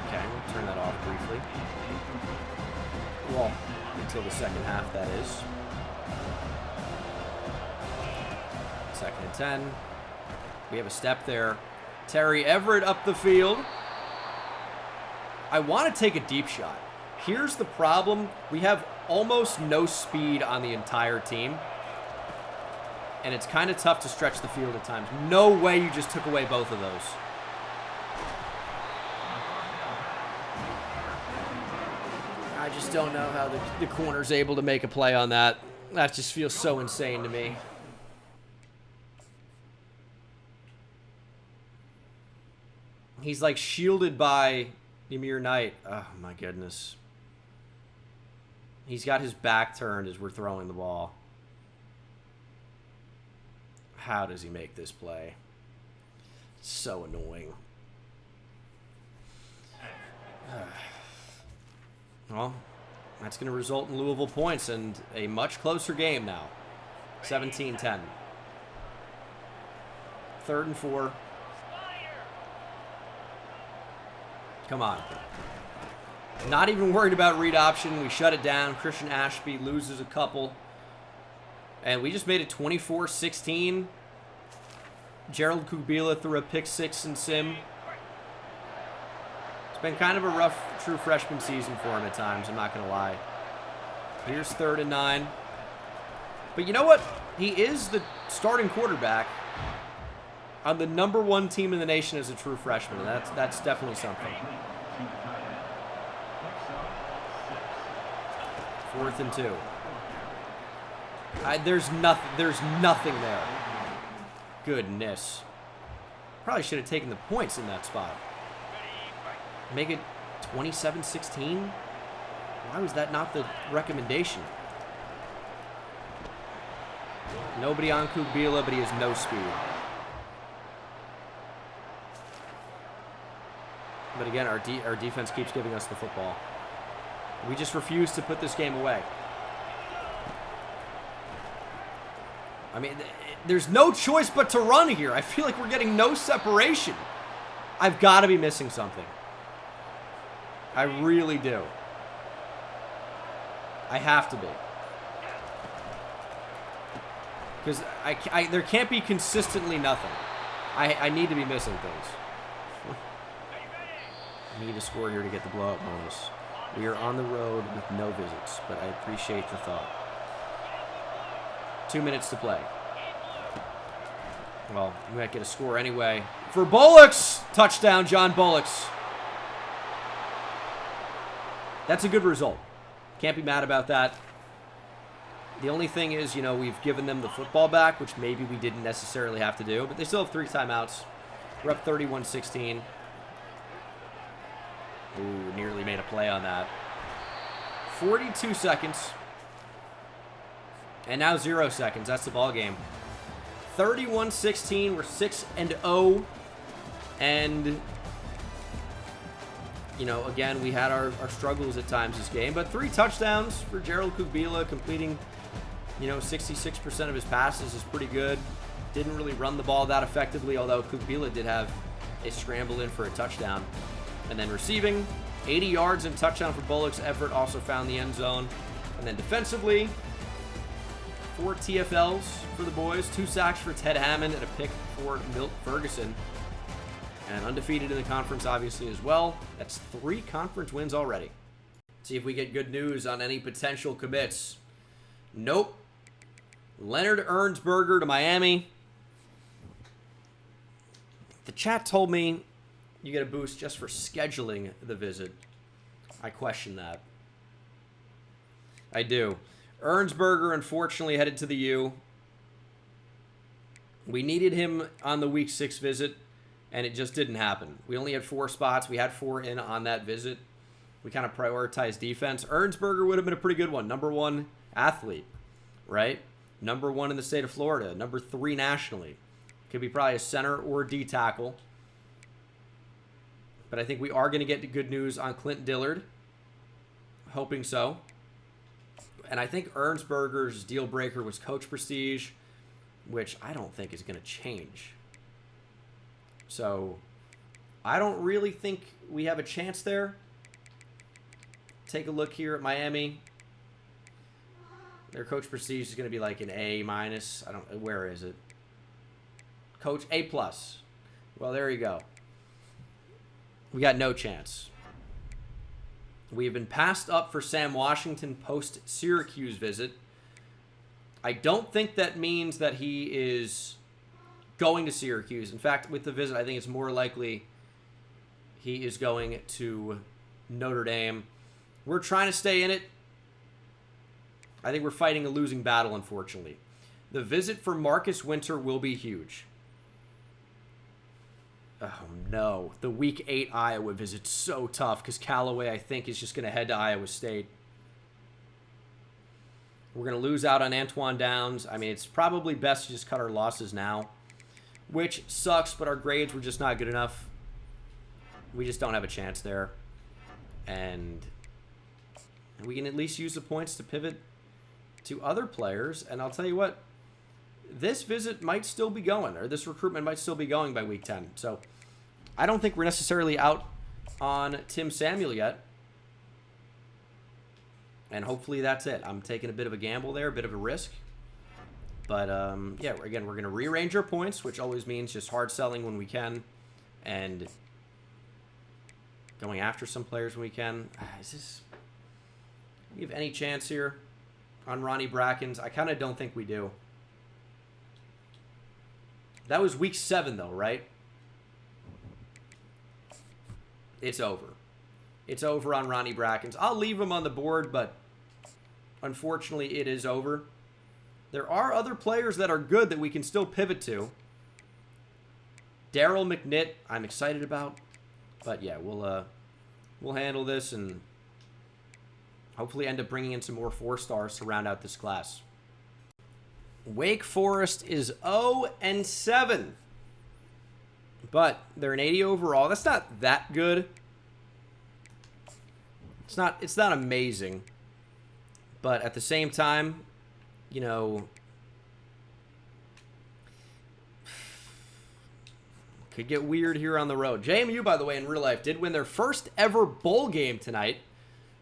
Okay, we'll turn that off briefly. Well, until the second half, that is. 2nd and 10. We have a step there. Terry Everett up the field. I want to take a deep shot. Here's the problem. We have almost no speed on the entire team. And it's kind of tough to stretch the field at times. No way you just took away both of those. I just don't know how the corner's able to make a play on that. That just feels so insane to me. He's like shielded by Ymir Knight. Oh my goodness. He's got his back turned as we're throwing the ball. How does he make this play? So annoying. Well, that's going to result in Louisville points and a much closer game now. 17-10. 3rd and 4. Come on. Not even worried about read option. We shut it down. Christian Ashby loses a couple. And we just made it 24-16. Gerald Kubila threw a pick 6 in sim. It's been kind of a rough true freshman season for him at times, I'm not going to lie. Here's 3rd and 9. But you know what? He is the starting quarterback on the #1 team in the nation as a true freshman. And that's definitely something. 4th and 2. There's nothing there. Goodness. Probably should have taken the points in that spot. Make it 27-16? Why was that not the recommendation? Nobody on Kubila, but he has no speed. But again, our defense keeps giving us the football. We just refuse to put this game away. I mean, there's no choice but to run here. I feel like we're getting no separation. I've got to be missing something. I really do. I have to be. Because there can't be consistently nothing. I need to be missing things. I need to score here to get the blowout bonus. We are on the road with no visits, but I appreciate the thought. 2 minutes to play. Well, we might get a score anyway. For Bullocks! Touchdown, John Bullocks. That's a good result. Can't be mad about that. The only thing is, you know, we've given them the football back, which maybe we didn't necessarily have to do, but they still have 3 timeouts. We're up 31-16. Ooh, nearly made a play on that. 42 seconds. And now 0 seconds. That's the ball game. 31-16. We're 6-0. And, you know, again, we had our struggles at times this game. But 3 touchdowns for Gerald Kubila, completing, you know, 66% of his passes is pretty good. Didn't really run the ball that effectively, although Kubila did have a scramble in for a touchdown. And then receiving, 80 yards and touchdown for Bullock's. Everett also found the end zone. And then defensively, 4 TFLs for the boys, 2 sacks for Ted Hammond, and a pick for Milt Ferguson. And undefeated in the conference, obviously, as well. That's 3 conference wins already. See if we get good news on any potential commits. Nope. Leonard Ernsberger to Miami. The chat told me you get a boost just for scheduling the visit. I question that. I do. Ernsberger, unfortunately, headed to the U. We needed him on the Week 6 visit, and it just didn't happen. We only had 4 spots. We had 4 in on that visit. We kind of prioritized defense. Ernsberger would have been a pretty good one. Number 1 athlete, right? Number 1 in the state of Florida. Number 3 nationally. Could be probably a center or D tackle. But I think we are going to get good news on Clint Dillard. Hoping so. And I think Ernsberger's deal breaker was coach prestige, which I don't think is going to change. So I don't really think we have a chance there. Take a look here at Miami. Their coach prestige is going to be like an A-. I don't, where is it? Coach A+. Well, there you go. We got no chance. We have been passed up for Sam Washington post-Syracuse visit. I don't think that means that he is going to Syracuse. In fact, with the visit, I think it's more likely he is going to Notre Dame. We're trying to stay in it. I think we're fighting a losing battle, unfortunately. The visit for Marcus Winter will be huge. Oh, no. The Week 8 Iowa visit's so tough because Callaway, I think, is just going to head to Iowa State. We're going to lose out on Antoine Downs. I mean, it's probably best to just cut our losses now, which sucks, but our grades were just not good enough. We just don't have a chance there. And we can at least use the points to pivot to other players. And I'll tell you what, this visit might still be going, or this recruitment might still be going by Week 10. So I don't think we're necessarily out on Tim Samuel yet. And hopefully that's it. I'm taking a bit of a gamble there, a bit of a risk. But, yeah, again, we're going to rearrange our points, which always means just hard selling when we can and going after some players when we can. Do we have any chance here on Ronnie Brackens? I kind of don't think we do. That was Week 7, though, right? It's over. It's over on Ronnie Brackens. I'll leave him on the board, but unfortunately it is over. There are other players that are good that we can still pivot to. Daryl McNitt, I'm excited about. But yeah, we'll We'll handle this and hopefully end up bringing in some more 4-stars to round out this class. Wake Forest is 0-7. But they're an 80 overall. That's not that good. It's not amazing. But at the same time, you know, could get weird here on the road. JMU, by the way, in real life, did win their first ever bowl game tonight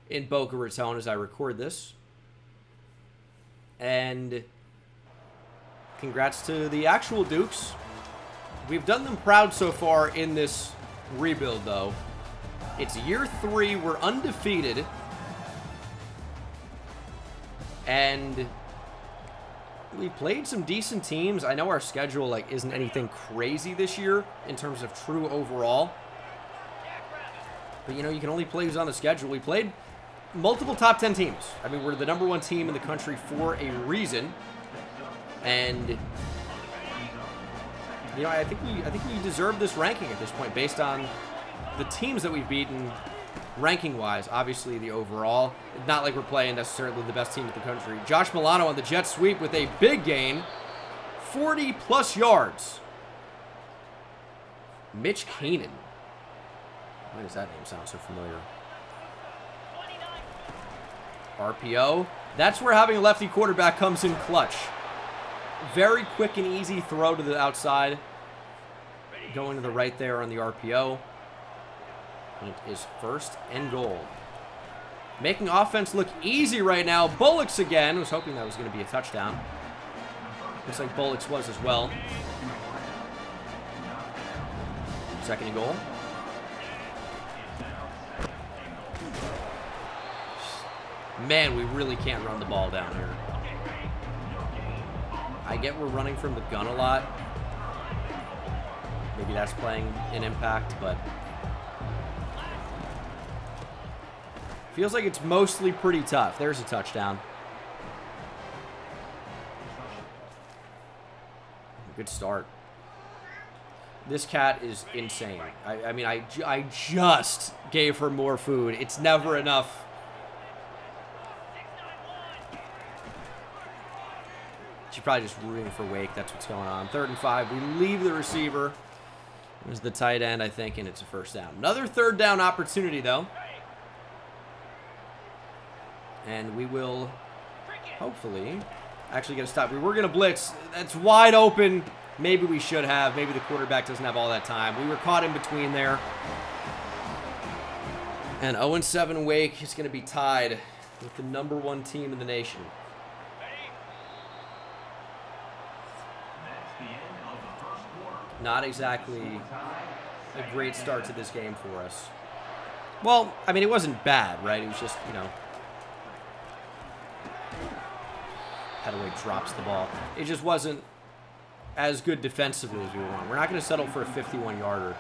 in Boca Raton as I record this. And congrats to the actual Dukes. We've done them proud so far in this rebuild, though. It's year 3. We're undefeated. And we played some decent teams. I know our schedule like isn't anything crazy this year in terms of true overall. But, you know, you can only play who's on the schedule. We played multiple top 10 teams. I mean, we're the #1 team in the country for a reason. And, you know, I think we deserve this ranking at this point based on the teams that we've beaten ranking-wise. Obviously, the overall. Not like we're playing necessarily the best team in the country. Josh Milano on the jet sweep with a big gain. 40-plus yards. Mitch Keenan. Why does that name sound so familiar? RPO. That's where having a lefty quarterback comes in clutch. Very quick and easy throw to the outside. Going to the right there on the RPO. And it is 1st and goal. Making offense look easy right now. Bullocks again. Was hoping that was going to be a touchdown. Looks like Bullocks was as well. 2nd and goal. Man, we really can't run the ball down here. I get we're running from the gun a lot. Maybe that's playing an impact, but feels like it's mostly pretty tough. There's a touchdown. Good start. This cat is insane. I mean, I just gave her more food. It's never enough. She's probably just rooting for Wake. That's what's going on. 3rd and 5. We leave the receiver. There's the tight end, I think, and it's a 1st down. Another 3rd down opportunity, though. And we will hopefully actually get a stop. We were going to blitz. That's wide open. Maybe we should have. Maybe the quarterback doesn't have all that time. We were caught in between there. And 0-7 Wake is going to be tied with the #1 team in the nation. Not exactly a great start to this game for us. Well, I mean, it wasn't bad, right? It was just, you know, Petaway drops the ball. It just wasn't as good defensively as we want. We're not going to settle for a 51-yarder.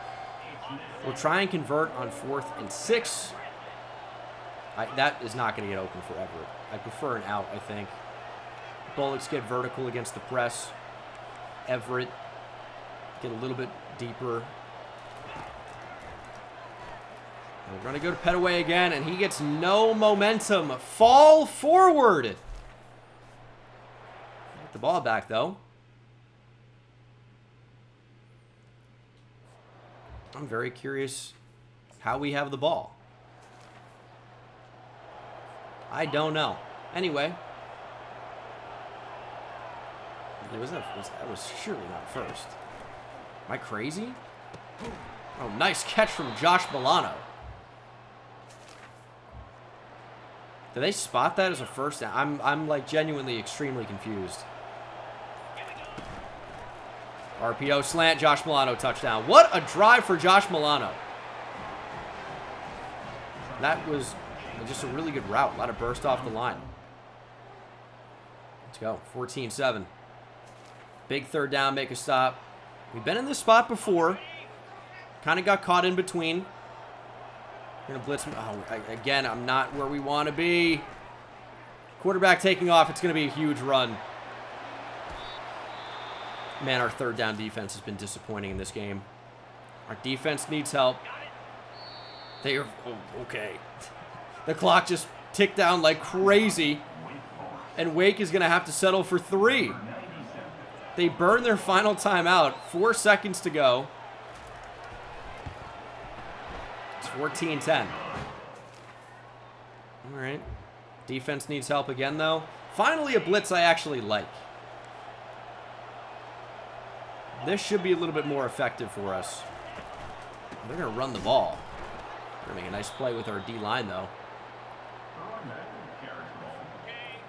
We'll try and convert on 4th and 6. That is not going to get open for Everett. I prefer an out, I think. Bullocks get vertical against the press. Everett get a little bit deeper. We're going to go to Petaway again, and he gets no momentum. Fall forward. Get the ball back, though. I'm very curious how we have the ball. I don't know. Anyway. That was surely not 1st. Am I crazy? Oh, nice catch from Josh Milano. Did they spot that as a 1st down? I'm like genuinely extremely confused. RPO slant, Josh Milano touchdown. What a drive for Josh Milano. That was just a really good route. A lot of burst off the line. Let's go. 14-7. Big 3rd down, make a stop. We've been in this spot before. Kind of got caught in between. We're going to blitz. Oh, again, I'm not where we want to be. Quarterback taking off. It's going to be a huge run. Man, our 3rd down defense has been disappointing in this game. Our defense needs help. They are... Oh, okay. The clock just ticked down like crazy. And Wake is going to have to settle for 3. They burn their final timeout. 4 seconds to go. It's 14-10. All right. Defense needs help again, though. Finally, a blitz I actually like. This should be a little bit more effective for us. They're going to run the ball. They're going to make a nice play with our D-line, though.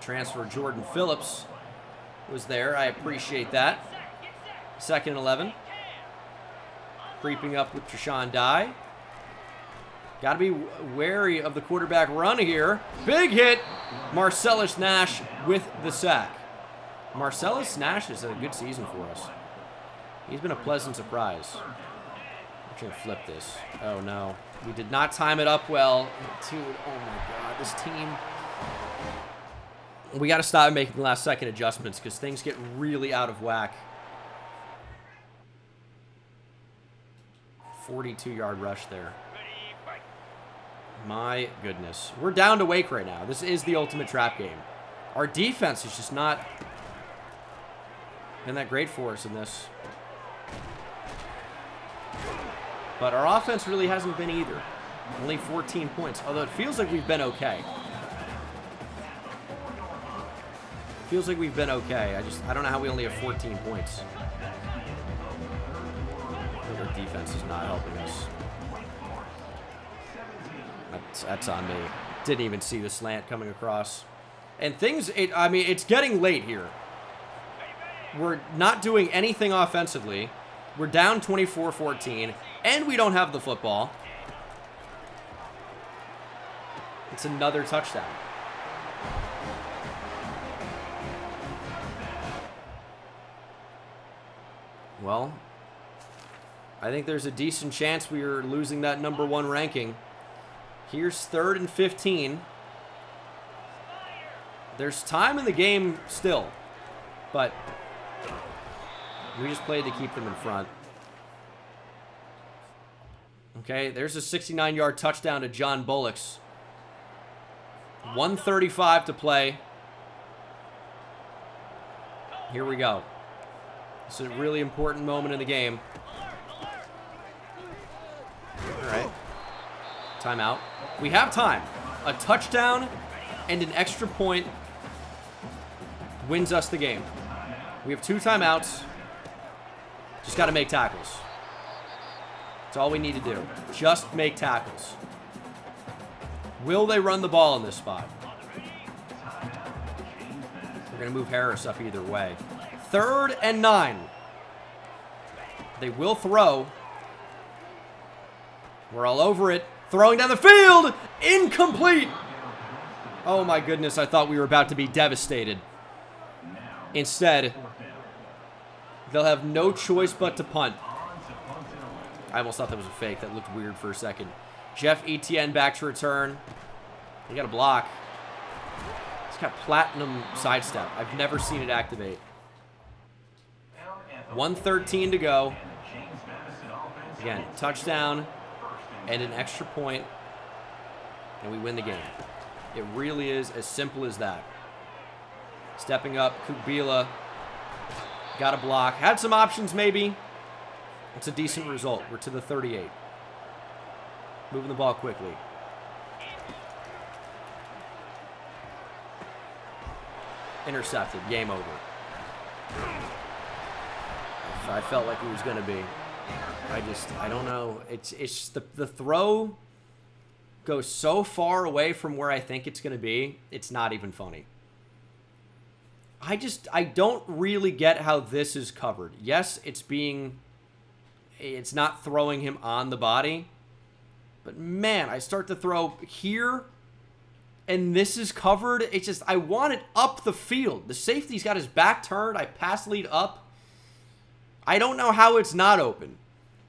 Transfer Jordan Phillips was there. I appreciate that. 2nd and 11. Creeping up with Trashawn Dye. Got to be wary of the quarterback run here. Big hit. Marcellus Nash with the sack. Marcellus Nash has had a good season for us. He's been a pleasant surprise. I'm trying to flip this. Oh, no. We did not time it up well. Dude, oh, my God. This team... We got to stop making last-second adjustments because things get really out of whack. 42-yard rush there. My goodness. We're down to Wake right now. This is the ultimate trap game. Our defense is just not been that great for us in this. But our offense really hasn't been either. Only 14 points, although it feels like we've been okay. Feels like we've been okay. I don't know how we only have 14 points. I think our defense is not helping us. That's on me. Didn't even see the slant coming across. And things, I mean, it's getting late here. We're not doing anything offensively. We're down 24-14, and we don't have the football. It's another touchdown. Well, I think there's a decent chance we are losing that #1 ranking. Here's 3rd and 15. There's time in the game still, but we just played to keep them in front. Okay, there's a 69-yard touchdown to John Bullocks. 1:35 to play. Here we go. It's a really important moment in the game. All right. Timeout. We have time. A touchdown and an extra point wins us the game. We have 2 timeouts. Just got to make tackles. That's all we need to do. Just make tackles. Will they run the ball in this spot? We're going to move Harris up either way. 3rd and 9. They will throw. We're all over it. Throwing down the field. Incomplete. Oh my goodness, I thought we were about to be devastated. Instead, they'll have no choice but to punt. I almost thought that was a fake. That looked weird for a second. Jeff Etienne back to return. He got a block. He's got platinum sidestep. I've never seen it activate. 1:13 to go. Again, touchdown and an extra point, and we win the game. It really is as simple as that. Stepping up, Kubila got a block. Had some options maybe. It's a decent result. We're to the 38. Moving the ball quickly. Intercepted. Game over. I felt like it was going to be. I don't know. It's the throw goes so far away from where I think it's going to be. It's not even funny. I don't really get how this is covered. Yes, it's not throwing him on the body. But man, I start to throw here and this is covered. It's just, I want it up the field. The safety's got his back turned. I pass lead up. I don't know how it's not open.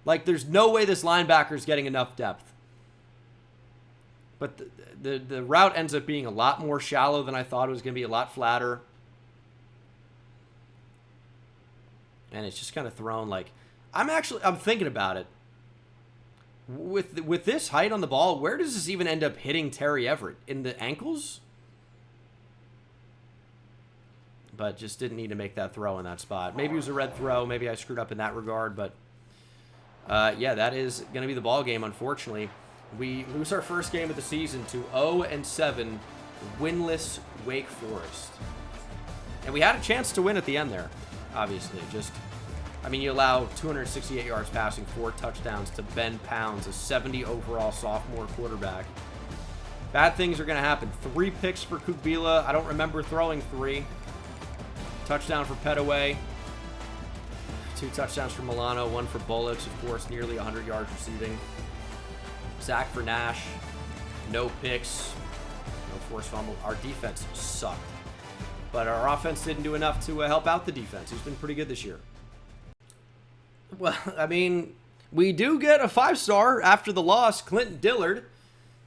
Like, there's no way this linebacker's getting enough depth. But the route ends up being a lot more shallow than I thought it was going to be, a lot flatter. And it's just kind of thrown like, I'm thinking about it. With this height on the ball, where does this even end up hitting Terry Everett? In the ankles? But just didn't need to make that throw in that spot. Maybe it was a red throw. Maybe I screwed up in that regard. But, yeah, that is going to be the ball game, unfortunately. We lose our first game of the season to 0-7, winless Wake Forest. And we had a chance to win at the end there, obviously. I mean, you allow 268 yards passing, 4 touchdowns to Ben Pounds, a 70 overall sophomore quarterback. Bad things are going to happen. 3 picks for Kugbila. I don't remember throwing 3. Touchdown for Petaway. 2 touchdowns for Milano. 1 for Bullocks, of course, nearly 100 yards receiving. Sack for Nash. No picks. No forced fumble. Our defense sucked. But our offense didn't do enough to help out the defense, who's been pretty good this year. Well, I mean, we do get a 5-star after the loss. Clinton Dillard.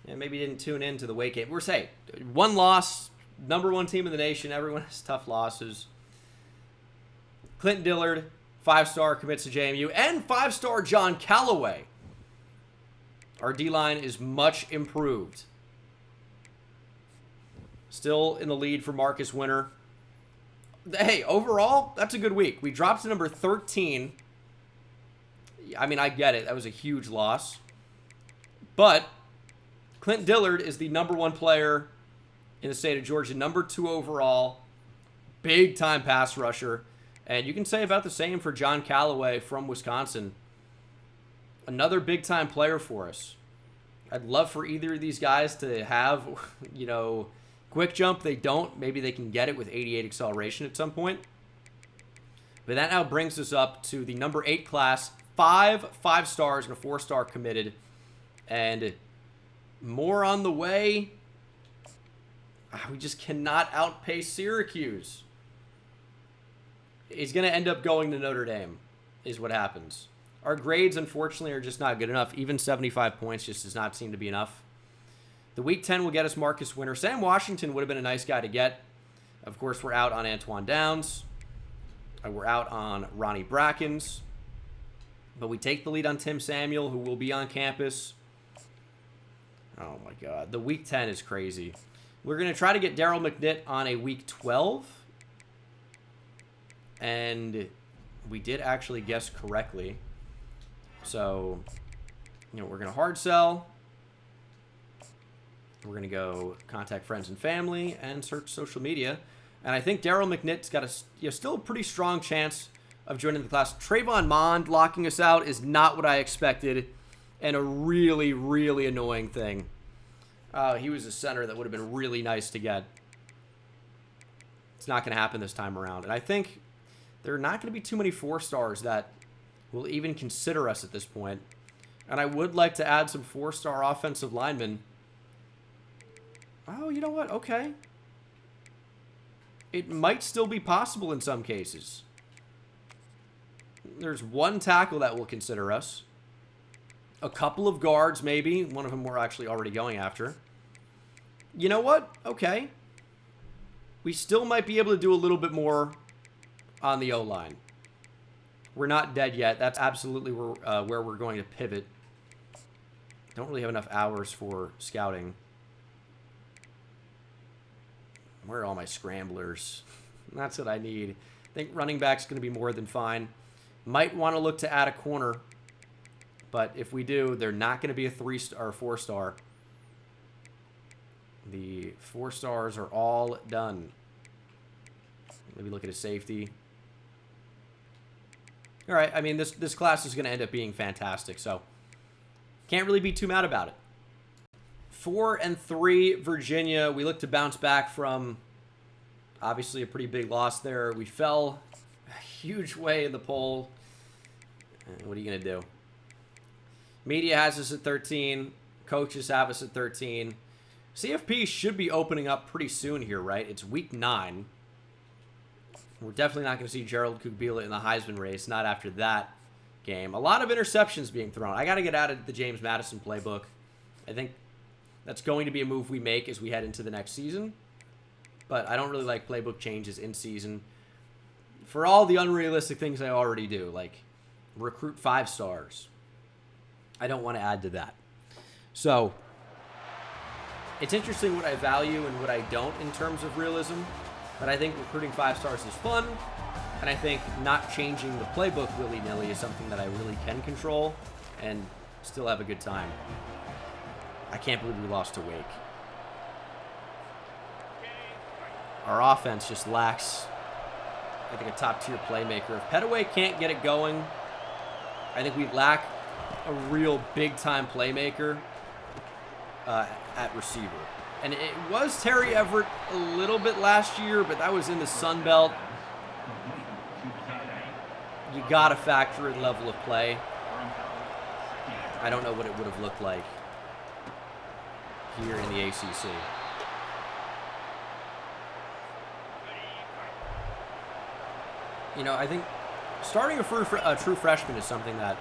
And maybe didn't tune in to the Wake game. We're saying 1 loss, number 1 team in the nation. Everyone has tough losses. Clinton Dillard, 5-star, commits to JMU. And 5-star John Callaway. Our D-line is much improved. Still in the lead for Marcus Winter. Hey, overall, that's a good week. We dropped to number 13. I mean, I get it. That was a huge loss. But Clint Dillard is the number 1 player in the state of Georgia, number 2 overall, big-time pass rusher. And you can say about the same for John Callaway from Wisconsin. Another big-time player for us. I'd love for either of these guys to have, quick jump. They don't. Maybe they can get it with 88 acceleration at some point. But that now brings us up to the number 8 class. 5 5-stars and a 4-star committed. And more on the way. We just cannot outpace Syracuse. He's going to end up going to Notre Dame, is what happens. Our grades, unfortunately, are just not good enough. Even 75 points just does not seem to be enough. The Week 10 will get us Marcus Winter. Sam Washington would have been a nice guy to get. Of course, we're out on Antoine Downs. We're out on Ronnie Brackens. But we take the lead on Tim Samuel, who will be on campus. Oh, my God. The Week 10 is crazy. We're going to try to get Daryl McNitt on a Week 12. And we did actually guess correctly. So, we're going to hard sell. We're going to go contact friends and family and search social media. And I think Daryl McNitt's got still a pretty strong chance of joining the class. Trayvon Mond locking us out is not what I expected, and a really, really annoying thing. He was a center that would have been really nice to get. It's not going to happen this time around. And I think there are not going to be too many 4-stars that will even consider us at this point. And I would like to add some 4-star offensive linemen. Oh, you know what? Okay. It might still be possible in some cases. There's 1 tackle that will consider us. A couple of guards, maybe. One of them we're actually already going after. You know what? Okay. We still might be able to do a little bit more on the O-line. We're not dead yet. That's absolutely where we're going to pivot. Don't really have enough hours for scouting. Where are all my scramblers? That's what I need. I think running back's going to be more than fine. Might want to look to add a corner. But if we do, they're not going to be a 3-star or 4-star. The 4-stars are all done. Maybe look at a safety. All right, I mean, this class is going to end up being fantastic, so can't really be too mad about it. 4-3 Virginia. We look to bounce back from obviously a pretty big loss there. We fell a huge way in the poll. What are you going to do? Media has us at 13. Coaches have us at 13. CFP should be opening up pretty soon here, right? It's week 9. We're definitely not going to see Gerald Kugbila in the Heisman race, not after that game. A lot of interceptions being thrown. I got to get out of the James Madison playbook. I think that's going to be a move we make as we head into the next season. But I don't really like playbook changes in season for all the unrealistic things I already do, like recruit 5-stars. I don't want to add to that. So it's interesting what I value and what I don't in terms of realism. But I think recruiting 5 stars is fun. And I think not changing the playbook willy-nilly is something that I really can control and still have a good time. I can't believe we lost to Wake. Our offense just lacks, I think, a top-tier playmaker. If Petaway can't get it going, I think we lack a real big-time playmaker at receiver. And it was Terry Everett a little bit last year, but that was in the Sun Belt. You got to factor in level of play. I don't know what it would have looked like here in the ACC. You know, I think starting a true freshman is something that,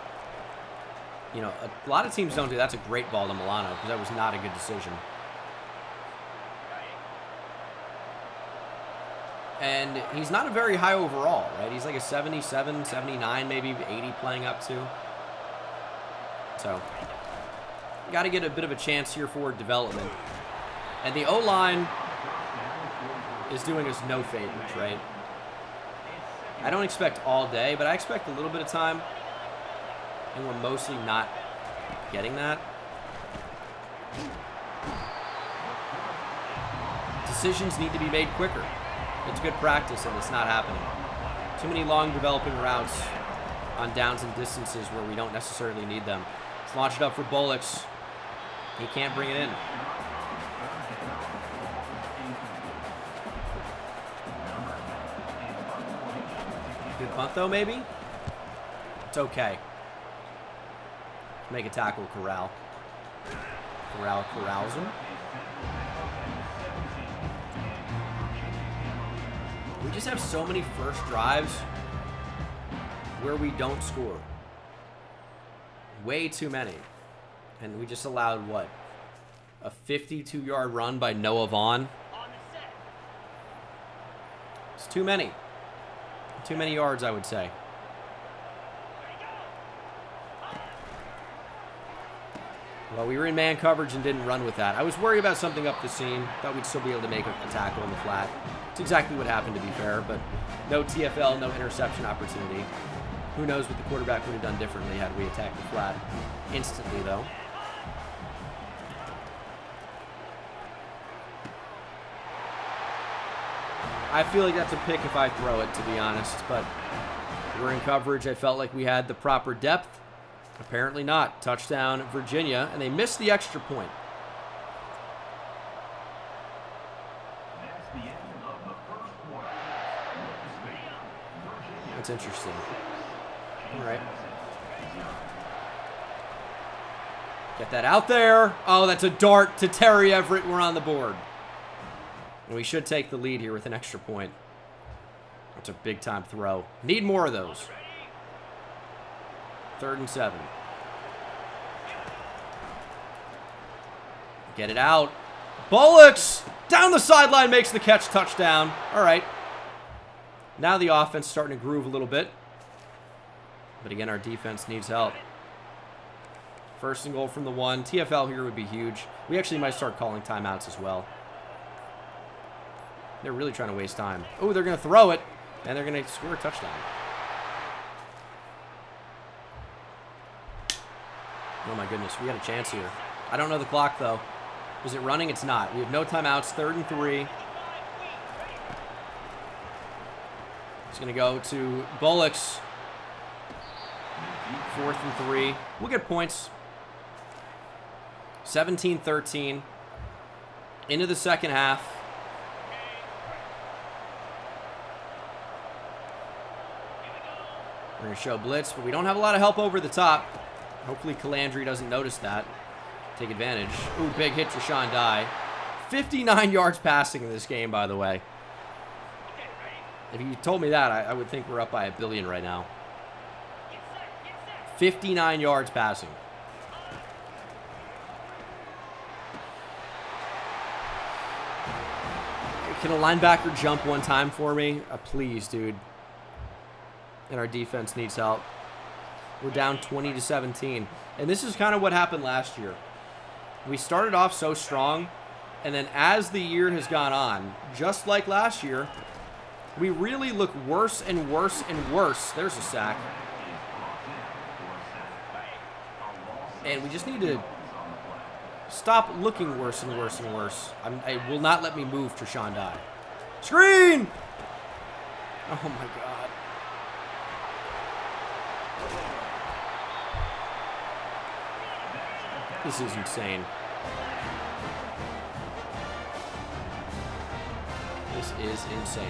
you know, a lot of teams don't do. That's a great ball to Milano because that was not a good decision. And he's not a very high overall, right? He's like a 77, 79, maybe 80 playing up to. So, got to get a bit of a chance here for development. And the O-line is doing us no favors, right? I don't expect all day, but I expect a little bit of time. And we're mostly not getting that. Decisions need to be made quicker. It's good practice, and it's not happening. Too many long developing routes on downs and distances where we don't necessarily need them. Let's launch it up for Bullocks. He can't bring it in. Good punt, though, maybe? It's okay. Make a tackle, Corral. Corral corrals him. We just have so many first drives where we don't score. Way too many. And we just allowed, what? A 52-yard run by Noah Vaughn? It's too many. Too many yards, I would say. Well, we were in man coverage and didn't run with that. I was worried about something up the seam. Thought we'd still be able to make a tackle in the flat. It's exactly what happened, to be fair, but no TFL, no interception opportunity. Who knows what the quarterback would have done differently had we attacked the flat instantly, though. I feel like that's a pick if I throw it, to be honest, but we're in coverage. I felt like we had the proper depth. Apparently not. Touchdown, Virginia, and they missed the extra point. That's interesting. All right. Get that out there. Oh, that's a dart to Terry Everett. We're on the board. And we should take the lead here with an extra point. That's a big-time throw. Need more of those. 3rd and 7. Get it out. Bullocks! Down the sideline, makes the catch, touchdown. All right. Now the offense starting to groove a little bit. But again, our defense needs help. 1st and goal from the 1. TFL here would be huge. We actually might start calling timeouts as well. They're really trying to waste time. Oh, they're going to throw it. And they're going to score a touchdown. Oh my goodness, we had a chance here. I don't know the clock though. Is it running? It's not. We have no timeouts. 3rd and 3. It's going to go to Bullocks. 4th and 3. We'll get points. 17-13. Into the second half. We're going to show blitz, but we don't have a lot of help over the top. Hopefully Calandry doesn't notice that. Take advantage. Ooh, big hit to Sean Dye. 59 yards passing in this game, by the way. If you told me that, I would think we're up by a billion right now. 59 yards passing. Can a linebacker jump one time for me? Please, dude. And our defense needs help. We're down 20-17. And this is kind of what happened last year. We started off so strong, and then as the year has gone on, just like last year, we really look worse and worse and worse. There's a sack. And we just need to stop looking worse and worse and worse. I will not let me move to Sean Dye. Screen! Oh my God. This is insane. This is insane.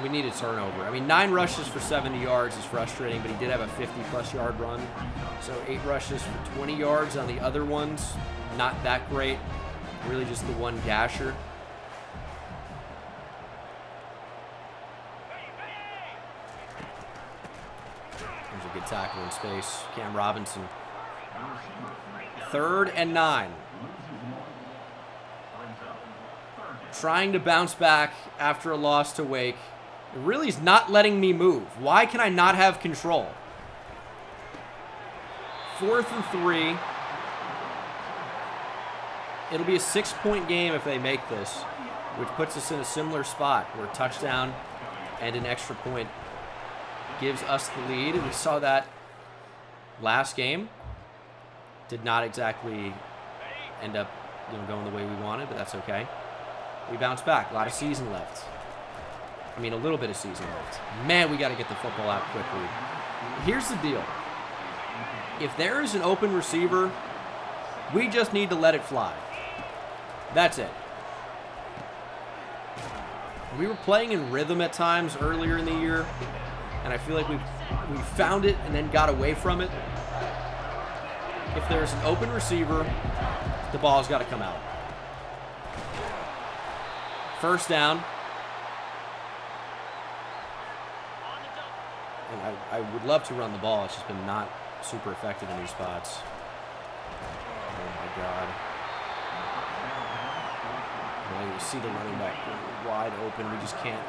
We need a turnover. I mean, 9 rushes for 70 yards is frustrating, but he did have a 50-plus yard run. So 8 rushes for 20 yards on the other ones. Not that great. Really just the one gasher. There's a good tackle in space. Cam Robinson. 3rd and 9. Trying to bounce back after a loss to Wake. It really is not letting me move. Why can I not have control? 4th and 3. It'll be a 6-point game if they make this, which puts us in a similar spot where a touchdown and an extra point gives us the lead. And we saw that last game. Did not exactly end up, going the way we wanted, but that's okay. We bounced back. A lot of season left. I mean, a little bit of season left. Man, we got to get the football out quickly. Here's the deal. If there is an open receiver, we just need to let it fly. That's it. We were playing in rhythm at times earlier in the year, and I feel like we found it and then got away from it. If there's an open receiver, the ball's got to come out. 1st down. And I would love to run the ball. It's just been not super effective in these spots. Oh, my God. Well, you see the running back wide open. We just can't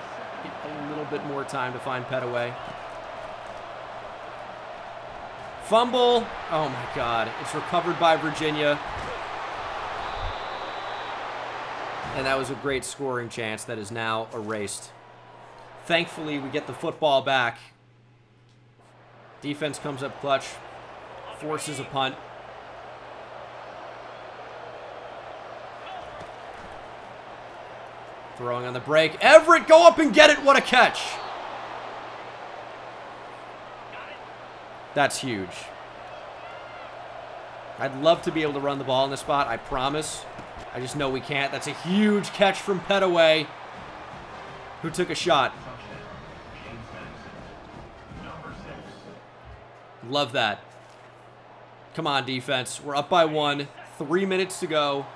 get a little bit more time to find Petaway. Fumble. Oh, my God. It's recovered by Virginia. And that was a great scoring chance that is now erased. Thankfully, we get the football back. Defense comes up clutch, forces a punt. Throwing on the break. Everett, go up and get it. What a catch. That's huge. I'd love to be able to run the ball in this spot, I promise. I just know we can't. That's a huge catch from Petaway, who took a shot. Love that. Come on, defense. We're up by 1. 3 minutes to go.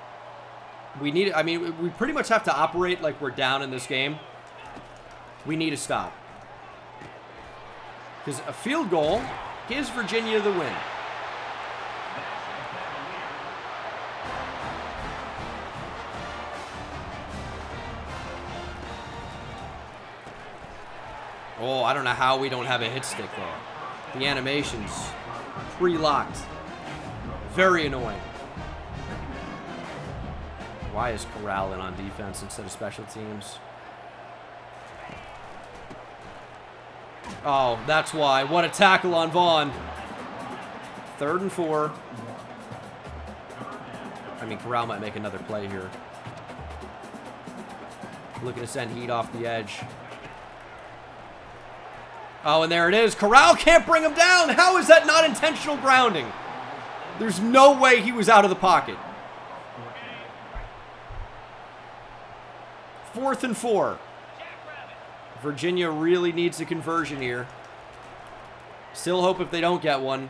We need. I mean, we pretty much have to operate like we're down in this game. We need to stop. Because a field goal gives Virginia the win. Oh, I don't know how we don't have a hit stick there. The animation's pre-locked. Very annoying. Why is Corral in on defense instead of special teams? Oh, that's why. What a tackle on Vaughn. 3rd and 4. I mean, Corral might make another play here. Looking to send heat off the edge. Oh, and there it is. Corral can't bring him down. How is that not intentional grounding? There's no way he was out of the pocket. 4th and 4. Virginia really needs a conversion here. Still hope if they don't get one.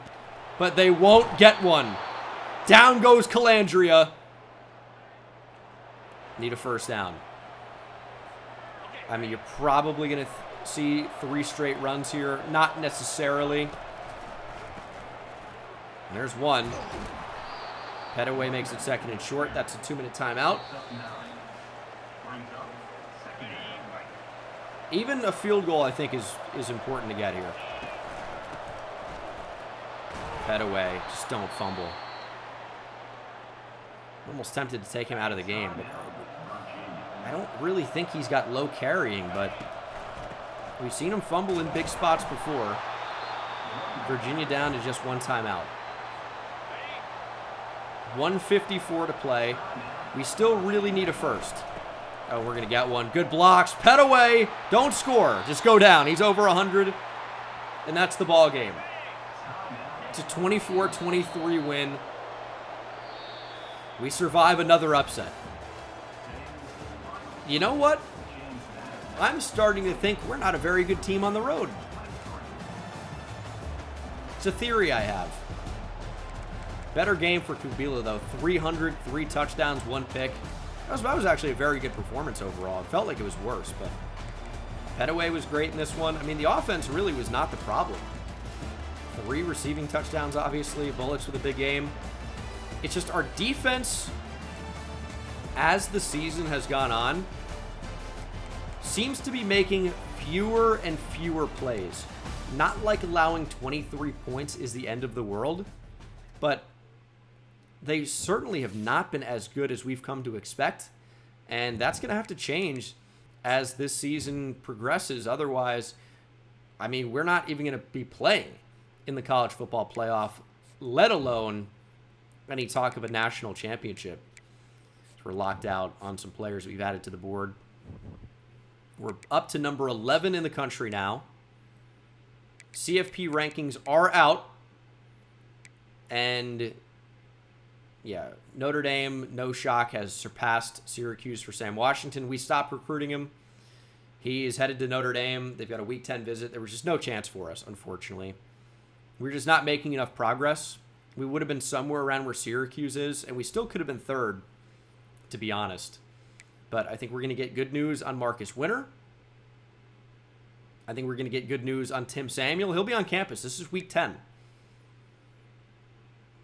But they won't get one. Down goes Calandria. Need a 1st down. I mean, you're probably going to see 3 straight runs here. Not necessarily. And there's one. Petaway makes it 2nd and short. That's a 2-minute timeout. Even a field goal, I think, is important to get here. Head away. Just don't fumble. I'm almost tempted to take him out of the game, but I don't really think he's got low carrying, but we've seen him fumble in big spots before. Virginia down to just one timeout. 1:54 to play. We still really need a first. Oh, we're going to get one. Good blocks. Pet away. Don't score. Just go down. He's over 100, and that's the ball game. It's a 24-23 win. We survive another upset. You know what? I'm starting to think we're not a very good team on the road. It's a theory I have. Better game for Kubila, though. 300, 3 touchdowns, 1 pick. That was actually a very good performance overall. It felt like it was worse, but Petaway was great in this one. I mean, the offense really was not the problem. 3 receiving touchdowns, obviously. Bullets with a big game. It's just our defense, as the season has gone on, seems to be making fewer and fewer plays. Not like allowing 23 points is the end of the world, but they certainly have not been as good as we've come to expect, and that's going to have to change as this season progresses. Otherwise, I mean, we're not even going to be playing in the college football playoff, let alone any talk of a national championship. So we're locked out on some players we've added to the board. We're up to number 11 in the country now. CFP rankings are out. And yeah, Notre Dame, no shock, has surpassed Syracuse for Sam Washington. We stopped recruiting him. He is headed to Notre Dame. They've got a Week 10 visit. There was just no chance for us, unfortunately. We're just not making enough progress. We would have been somewhere around where Syracuse is, and we still could have been third, to be honest. But I think we're going to get good news on Marcus Winter. I think we're going to get good news on Tim Samuel. He'll be on campus. This is Week 10.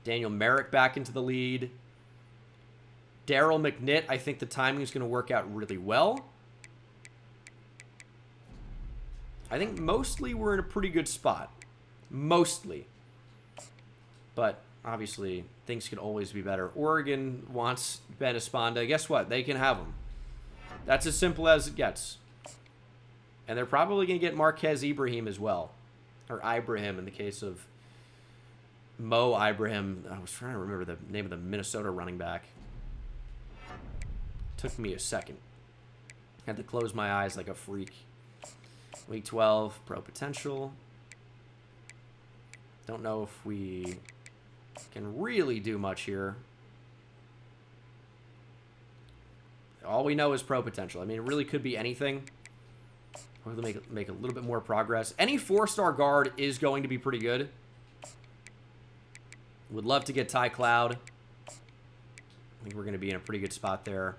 Daniel Merrick back into the lead. Daryl McNitt, I think the timing is going to work out really well. I think mostly we're in a pretty good spot. Mostly. But obviously, things could always be better. Oregon wants Ben Esponda. Guess what? They can have him. That's as simple as it gets. And they're probably going to get Marquez Ibrahim as well. Or Ibrahim in the case of Mo Ibrahim. I was trying to remember the name of the Minnesota running back. Took me a second. Had to close my eyes like a freak. Week 12, pro potential. Don't know if we can really do much here. All we know is pro potential. I mean, it really could be anything. We're going to make a little bit more progress. Any 4-star guard is going to be pretty good. Would love to get Ty Cloud. I think we're going to be in a pretty good spot there.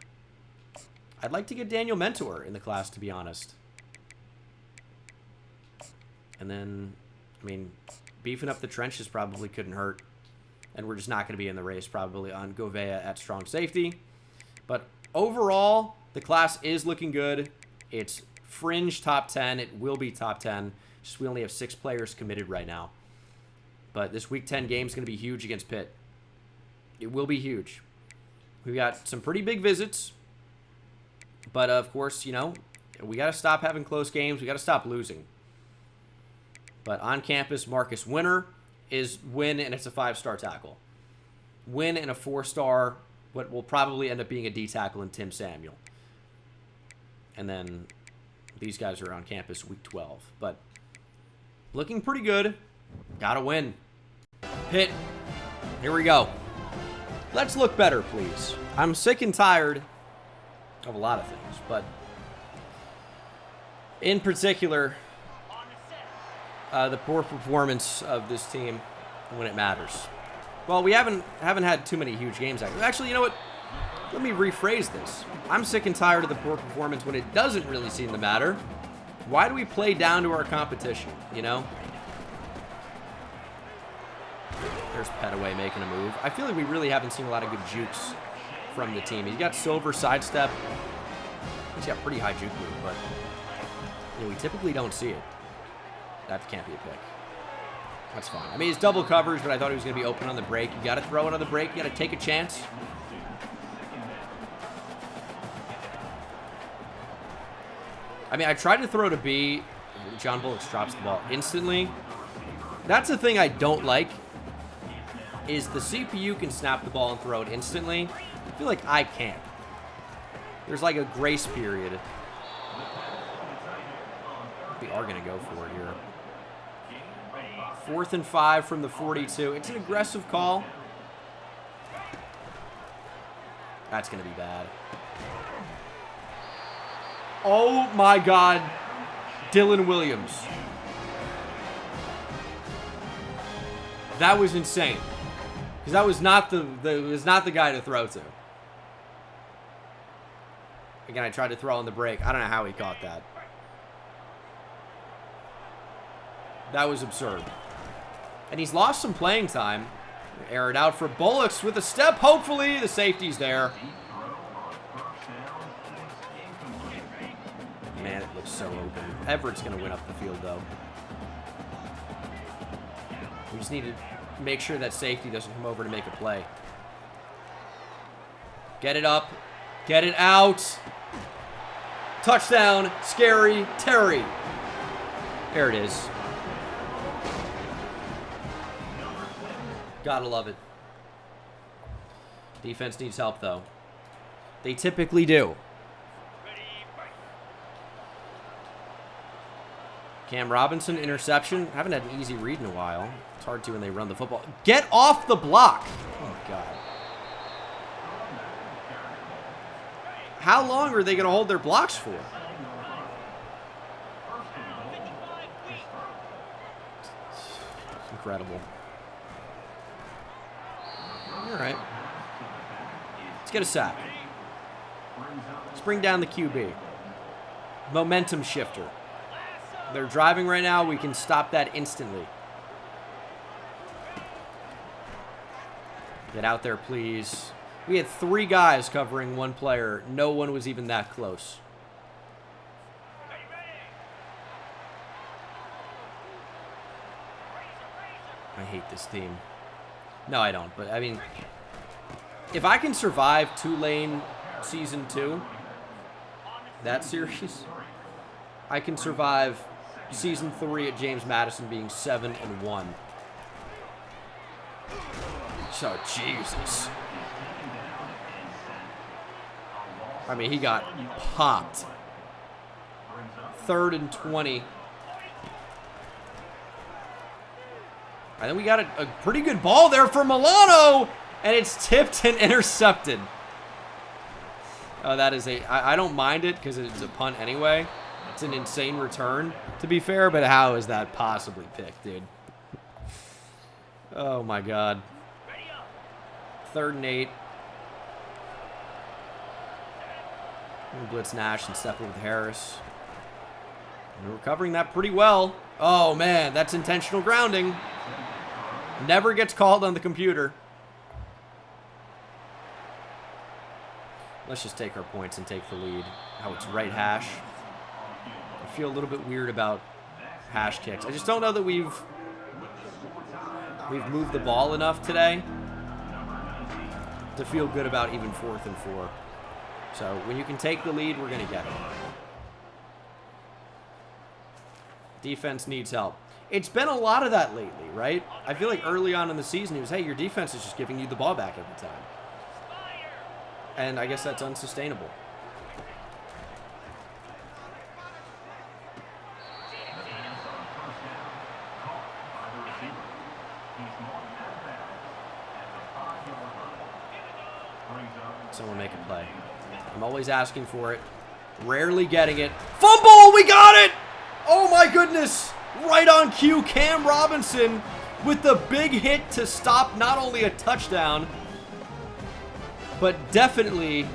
I'd like to get Daniel Mentor in the class, to be honest. And then, I mean, beefing up the trenches probably couldn't hurt. And we're just not going to be in the race probably on Govea at strong safety. But overall, the class is looking good. It's fringe top 10. It will be top 10. Just we only have 6 players committed right now. But this Week 10 game is going to be huge against Pitt. It will be huge. We've got some pretty big visits. But, of course, you know, we got to stop having close games. We got to stop losing. But on campus, Marcus Winter is win, and it's a 5-star tackle. Win and a 4-star, what will probably end up being a D tackle in Tim Samuel. And then these guys are on campus Week 12. But looking pretty good. Gotta win. Pitt, here we go. Let's look better, please. I'm sick and tired of a lot of things, but in particular, the poor performance of this team when it matters. Well, we haven't had too many huge games. Actually, you know what? Let me rephrase this. I'm sick and tired of the poor performance when it doesn't really seem to matter. Why do we play down to our competition, you know? There's Petaway making a move. I feel like we really haven't seen a lot of good jukes from the team. He's got Silver sidestep. He's got pretty high juke move, but Yeah, we typically don't see it. That can't be a pick. That's fine. I mean, it's double coverage, but I thought he was going to be open on the break. You got to throw it on the break. You got to take a chance. I mean, I tried to throw to B. John Bullock drops the ball instantly. That's the thing I don't like, is the CPU can snap the ball and throw it instantly. I feel like I can't. There's like a grace period. We are going to go for it here. 4th and 5 from the 42. It's an aggressive call. That's going to be bad. Oh my God. Dylan Williams. That was insane. Because that was not the guy to throw to. Again, I tried to throw on the break. I don't know how he caught that. That was absurd. And he's lost some playing time. Air it out for Bullocks with a step. Hopefully, the safety's there. Man, it looks so open. Everett's going to win up the field, though. We just need to make sure that safety doesn't come over to make a play. Get it up. Get it out. Touchdown. Scary Terry. There it is. Gotta love it. Defense needs help, though. They typically do. Cam Robinson, interception. Haven't had an easy read in a while. It's hard to when they run the football. Get off the block. Oh, my God. How long are they going to hold their blocks for? It's incredible. All right. Let's get a sack. Let's bring down the QB. Momentum shifter. They're driving right now. We can stop that instantly. Get out there, please. We had 3 guys covering 1 player. No one was even that close. I hate this team. No, I don't. But, I mean, if I can survive Tulane Season 2, that series, I can survive Season 3 at James Madison being 7-1. So, Jesus. I mean, he got popped. 3rd and 20. And then we got a pretty good ball there for Milano, and it's tipped and intercepted. Oh, that is I don't mind it because it's a punt anyway. It's an insane return, to be fair, but how is that possibly picked, dude? Oh, my God. 3rd and 8. We'll blitz Nash and step it with Harris. And we're covering that pretty well. Oh, man, that's intentional grounding. Never gets called on the computer. Let's just take our points and take the lead. Oh, it's right hash. I feel a little bit weird about hash kicks. I just don't know that we've moved the ball enough today to feel good about even 4th and 4. So when you can take the lead, we're going to get it. Defense needs help. It's been a lot of that lately, right? I feel like early on in the season, it was, hey, your defense is just giving you the ball back every time. And I guess that's unsustainable. Someone make a play. I'm always asking for it. Rarely getting it. Fumble! We got it! Oh my goodness! Right on cue, Cam Robinson with the big hit to stop not only a touchdown, but definitely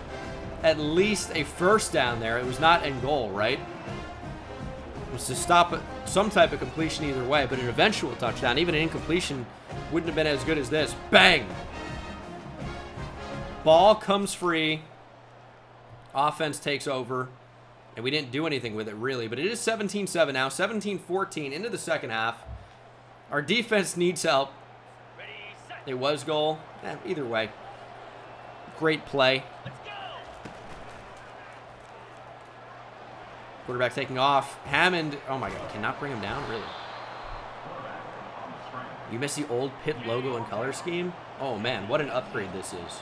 at least a first down there. It was not in goal, right? It was to stop some type of completion either way, but an eventual touchdown, even an incompletion, wouldn't have been as good as this. Bang! Ball comes free. Offense takes over. And we didn't do anything with it, really. But it is 17-7 now. 17-14 into the second half. Our defense needs help. It was goal. Either way. Great play. Quarterback taking off. Hammond. Oh, my God. Cannot bring him down? Really? You miss the old Pitt logo and color scheme? Oh, man. What an upgrade this is.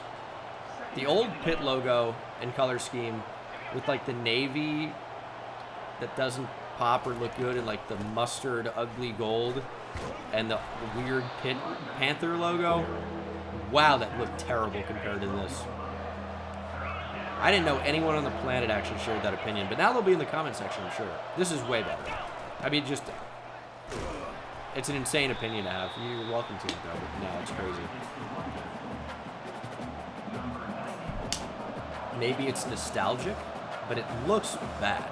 The old Pitt logo and color scheme with, like, the navy that doesn't pop or look good and, like, the mustard ugly gold and the weird Pitt Panther logo. Wow, that looked terrible compared to this. I didn't know anyone on the planet actually shared that opinion, but now they'll be in the comment section, I'm sure. This is way better. I mean, just... It's an insane opinion to have. You're welcome to it, though. No, it's crazy. Maybe it's nostalgic, but it looks bad.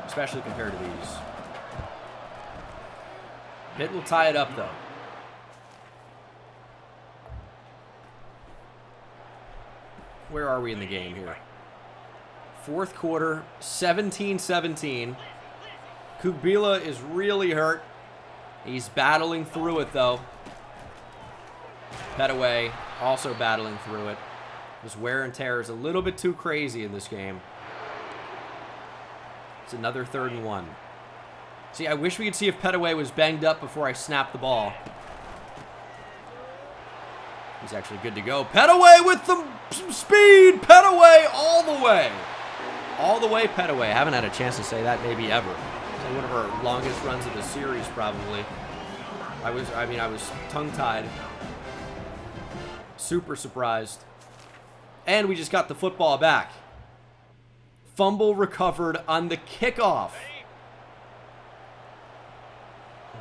Especially compared to these. Pitt will tie it up, though. Where are we in the game here? Fourth quarter, 17-17. Kubila is really hurt. He's battling through it, though. Petaway also battling through it. His wear and tear is a little bit too crazy in this game. It's another 3rd and 1. See, I wish we could see if Petaway was banged up before I snapped the ball. He's actually good to go. Petaway with some speed. Petaway all the way. All the way, Petaway. I haven't had a chance to say that maybe ever. It's one of our longest runs of the series, probably. I was tongue-tied. Super surprised. And we just got the football back. Fumble recovered on the kickoff.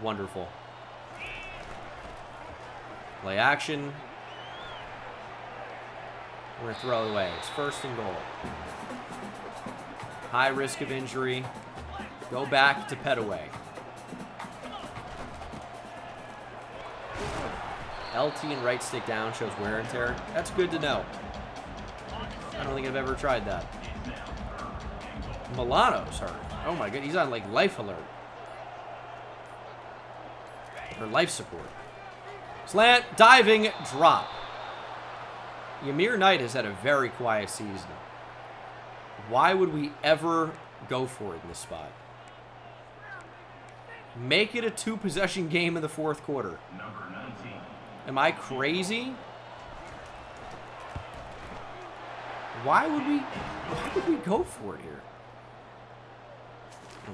Wonderful. Play action. We're going to throw it away. It's 1st and goal. High risk of injury. Go back to Petaway. LT and right stick down shows wear and tear. That's good to know. I don't think I've ever tried that. Milano's hurt. Oh my god, he's on like life alert. Or life support. Slant, diving, drop. Ymir Knight has had a very quiet season. Why would we ever go for it in this spot? Make it a 2-possession game in the 4th quarter. Am I crazy? Why would we go for it here?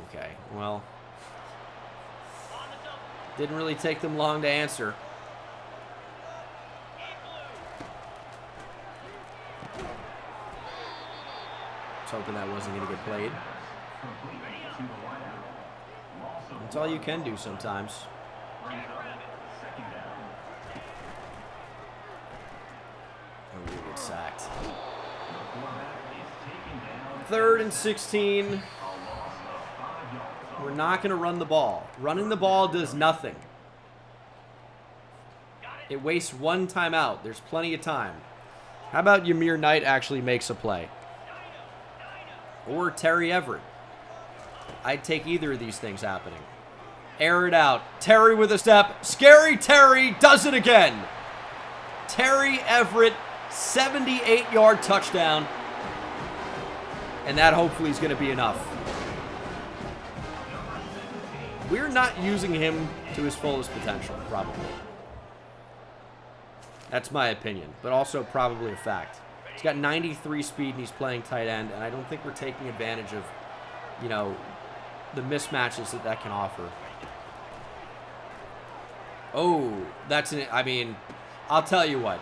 Okay, well. Didn't really take them long to answer. I was hoping that wasn't going to get played. That's all you can do sometimes. Oh, we get sacked. 3rd and 16. We're not going to run the ball. Running the ball does nothing. It wastes 1 timeout. There's plenty of time. How about Ymir Knight actually makes a play? Or Terry Everett. I'd take either of these things happening. Air it out. Terry with a step. Scary Terry does it again. Terry Everett, 78-yard touchdown. And that hopefully is going to be enough. We're not using him to his fullest potential, probably. That's my opinion, but also probably a fact. He's got 93 speed and he's playing tight end, and I don't think we're taking advantage of, you know, the mismatches that can offer. Oh, I mean, I'll tell you what.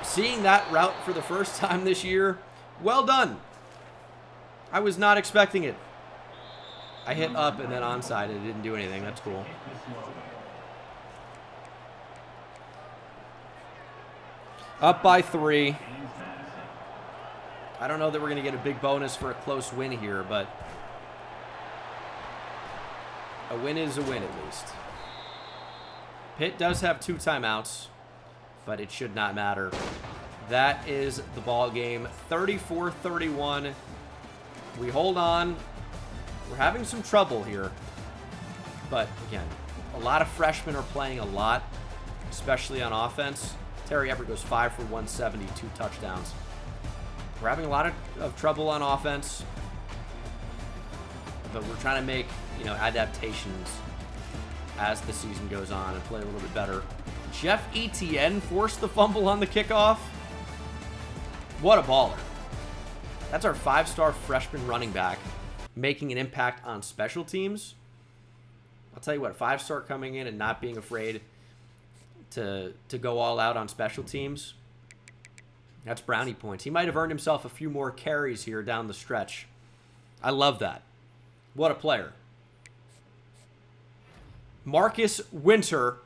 Seeing that route for the first time this year, well done. I was not expecting it. I hit up and then onside and it didn't do anything. That's cool. Up by 3. I don't know that we're going to get a big bonus for a close win here, but a win is a win at least. Pitt does have 2 timeouts, but it should not matter. That is the ball game. 34-31. We hold on. We're having some trouble here. But, again, a lot of freshmen are playing a lot, especially on offense. Terry Everett goes 5 for 170, 2 touchdowns. We're having a lot of trouble on offense. But we're trying to make, adaptations as the season goes on and play a little bit better. Jeff Etienne forced the fumble on the kickoff. What a baller. That's our 5-star freshman running back making an impact on special teams. I'll tell you what, 5-star coming in and not being afraid to go all out on special teams. That's brownie points. He might have earned himself a few more carries here down the stretch. I love that. What a player. Marcus Winter,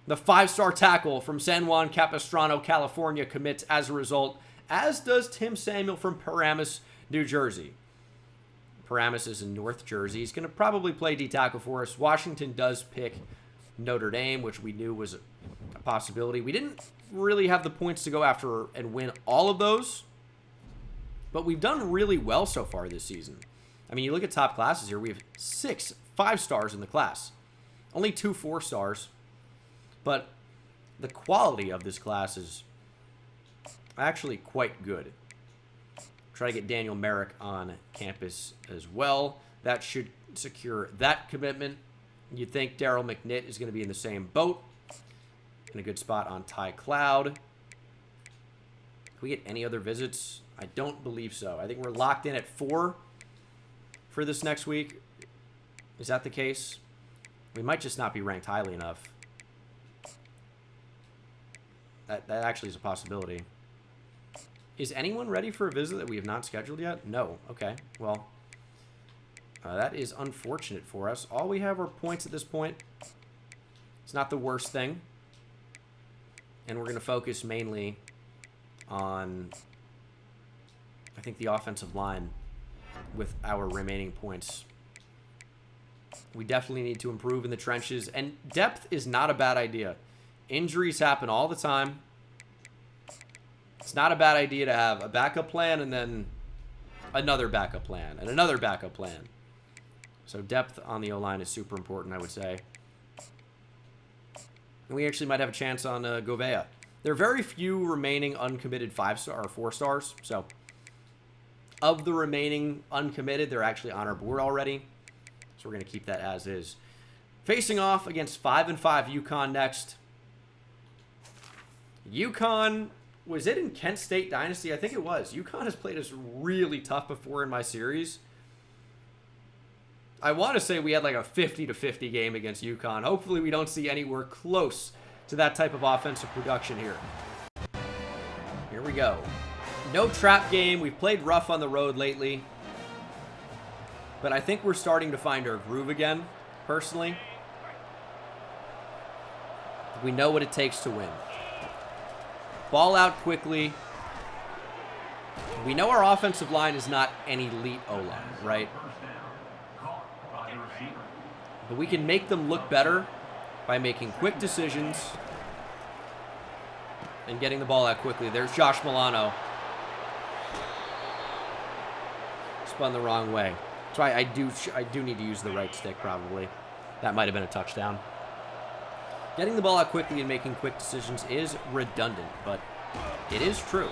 the 5-star tackle from San Juan Capistrano, California, commits as a result, as does Tim Samuel from Paramus, New Jersey. Paramus is in North Jersey. He's going to probably play D-tackle for us. Washington does pick Notre Dame, which we knew was a possibility. We didn't really have the points to go after and win all of those, but we've done really well so far this season. I mean, you look at top classes here. We have 6 5-stars in the class. Only 2 4-stars. But the quality of this class is actually quite good. Try to get Daniel Merrick on campus as well. That should secure that commitment. You'd think Daryl McNitt is going to be in the same boat. In a good spot on Ty Cloud. Can we get any other visits? I don't believe so. I think we're locked in at 4 for this next week. Is that the case? We might just not be ranked highly enough. That actually is a possibility. Is anyone ready for a visit that we have not scheduled yet? No. Okay. Well, that is unfortunate for us. All we have are points at this point. It's not the worst thing. And we're going to focus mainly on, I think, the offensive line with our remaining points. We definitely need to improve in the trenches. And depth is not a bad idea. Injuries happen all the time. It's not a bad idea to have a backup plan and then another backup plan and another backup plan. So depth on the O-line is super important, I would say. And we actually might have a chance on Govea. There are very few remaining uncommitted 5-star or 4-stars. So of the remaining uncommitted, they're actually on our board already. So we're going to keep that as is. Facing off against 5-5 UConn next. UConn, was it in Kent State Dynasty? I think it was. UConn has played us really tough before in my series. I want to say we had like a 50-50 game against UConn. Hopefully we don't see anywhere close to that type of offensive production here. Here we go. No trap game. We've played rough on the road lately. But I think we're starting to find our groove again, personally. We know what it takes to win. Ball out quickly. We know our offensive line is not an elite O-line, right? But we can make them look better by making quick decisions and getting the ball out quickly. There's Josh Milano. Spun the wrong way. That's why I do need to use the right stick, probably. That might have been a touchdown. Getting the ball out quickly and making quick decisions is redundant, but it is true.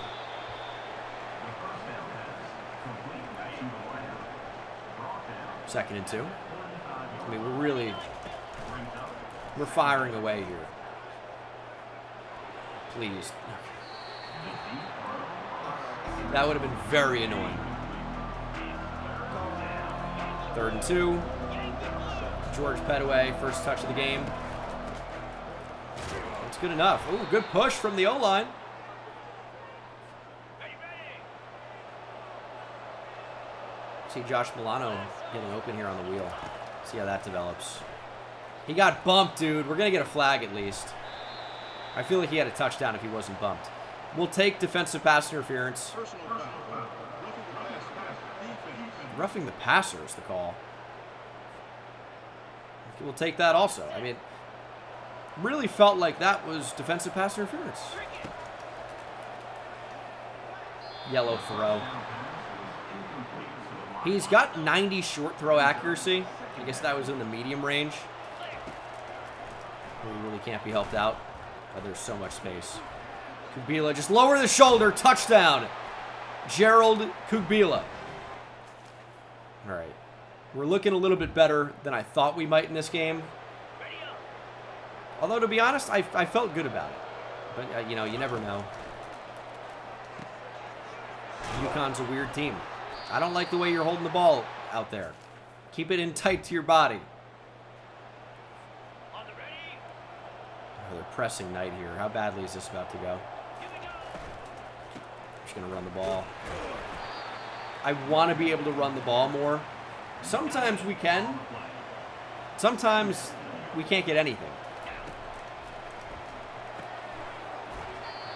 Second and 2. I mean, we're firing away here. Please. That would have been very annoying. Third and 2. George Petaway, first touch of the game. That's good enough. Ooh, good push from the O-line. See Josh Milano getting open here on the wheel. See how that develops. He got bumped, dude. We're going to get a flag at least. I feel like he had a touchdown if he wasn't bumped. We'll take defensive pass interference. Roughing the passer is the call. We'll take that also. I mean, really felt like that was defensive pass interference. Yellow throw. He's got 90 short throw accuracy. I guess that was in the medium range. He really can't be helped out. Oh, there's so much space. Kugbila just lower the shoulder. Touchdown. Gerald Kugbila. All right. We're looking a little bit better than I thought we might in this game. Although, to be honest, I felt good about it. But, you know, you never know. UConn's a weird team. I don't like the way you're holding the ball out there. Keep it in tight to your body. Oh, they're pressing Knight here. How badly is this about to go? Just going to run the ball. I want to be able to run the ball more. Sometimes we can. Sometimes we can't get anything.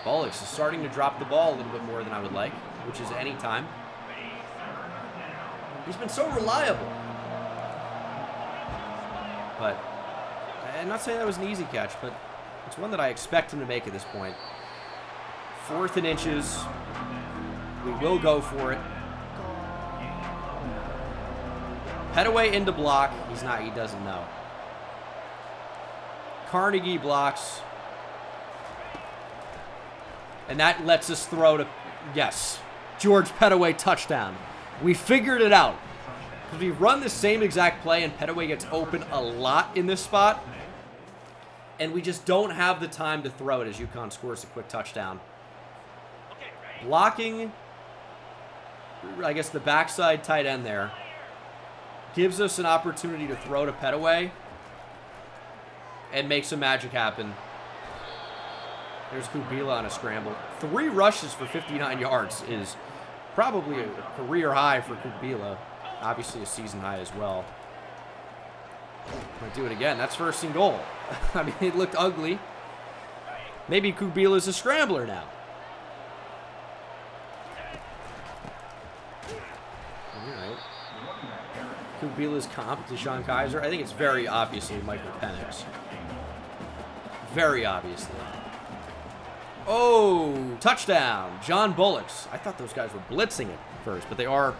Bullocks is starting to drop the ball a little bit more than I would like, which is any time. He's been so reliable. But I'm not saying that was an easy catch, but it's one that I expect him to make at this point. 4th and inches. We will go for it. Petaway into block. He's not, he doesn't know. Carnegie blocks. And that lets us throw to, yes, George Petaway touchdown. We figured it out. Because we run the same exact play and Petaway gets open a lot in this spot. And we just don't have the time to throw it as UConn scores a quick touchdown. Blocking, I guess the backside tight end there, gives us an opportunity to throw to Petaway and make some magic happen. There's Kugbila on a scramble. 3 rushes for 59 yards is probably a career high for Kugbila. Obviously a season high as well. Might do it again. That's 1st and goal. I mean, it looked ugly. Maybe Kugbila's a scrambler now. All right. Kugbila's comp to Sean Kaiser. I think it's very obviously Michael Penix. Very obviously. Oh, touchdown. John Bullocks. I thought those guys were blitzing it first, but they are,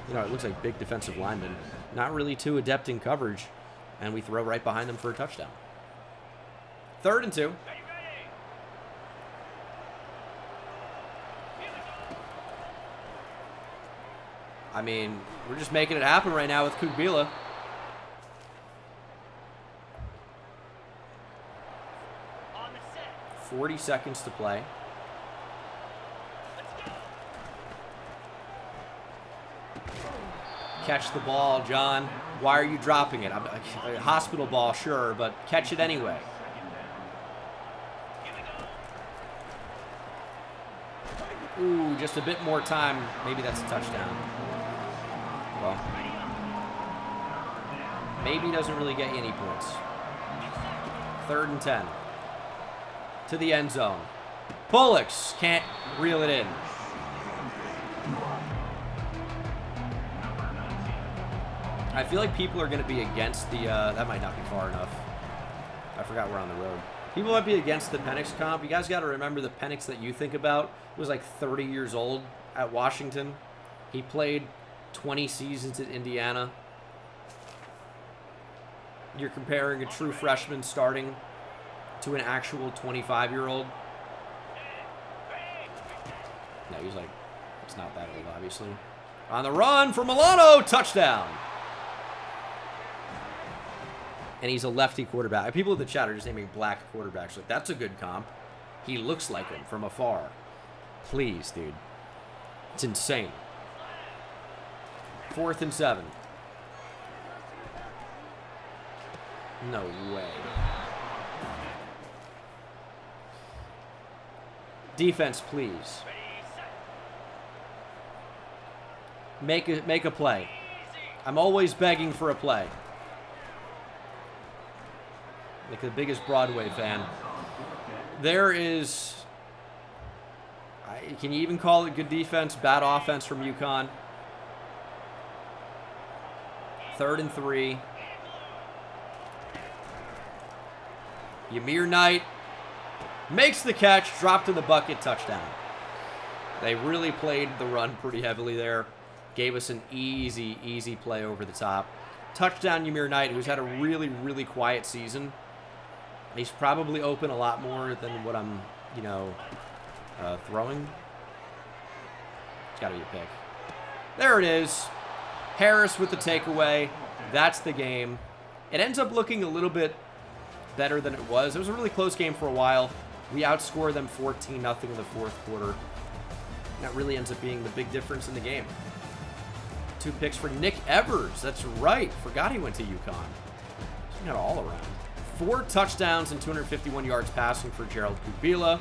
you know, it looks like big defensive linemen. Not really too adept in coverage, and we throw right behind them for a touchdown. 3rd and 2. I mean, we're just making it happen right now with Kugbila. On the set. 40 seconds to play. Catch the ball, John. Why are you dropping it? A hospital ball, sure, but catch it anyway. Ooh, just a bit more time. Maybe that's a touchdown. Well, maybe doesn't really get you any points. 3rd and 10. To the end zone. Bullocks can't reel it in. I feel like people are going to be against the, that might not be far enough. I forgot we're on the road. People might be against the Penix comp. You guys got to remember the Penix that you think about was like 30 years old at Washington. He played 20 seasons at Indiana. You're comparing a true freshman starting to an actual 25-year-old. No, he's like, it's not that old, obviously. On the run for Milano, touchdown. And he's a lefty quarterback. People in the chat are just naming black quarterbacks. Like, that's a good comp. He looks like him from afar. Please, dude. It's insane. 4th and 7. No way. Defense, please. Make a play. I'm always begging for a play. Like the biggest Broadway fan. There is... Can you even call it good defense, bad offense from UConn? 3rd and 3. Ymir Knight makes the catch, dropped in the bucket, touchdown. They really played the run pretty heavily there. Gave us an easy, easy play over the top. Touchdown, Ymir Knight, who's had a really, really quiet season. He's probably open a lot more than what I'm, you know, throwing. It's got to be a pick. There it is. Harris with the takeaway. That's the game. It ends up looking a little bit better than it was. It was a really close game for a while. We outscored them 14-0 in the fourth quarter. That really ends up being the big difference in the game. 2 picks for Nick Evers. That's right. Forgot he went to UConn. He got all around. 4 touchdowns and 251 yards passing for Gerald Kubila.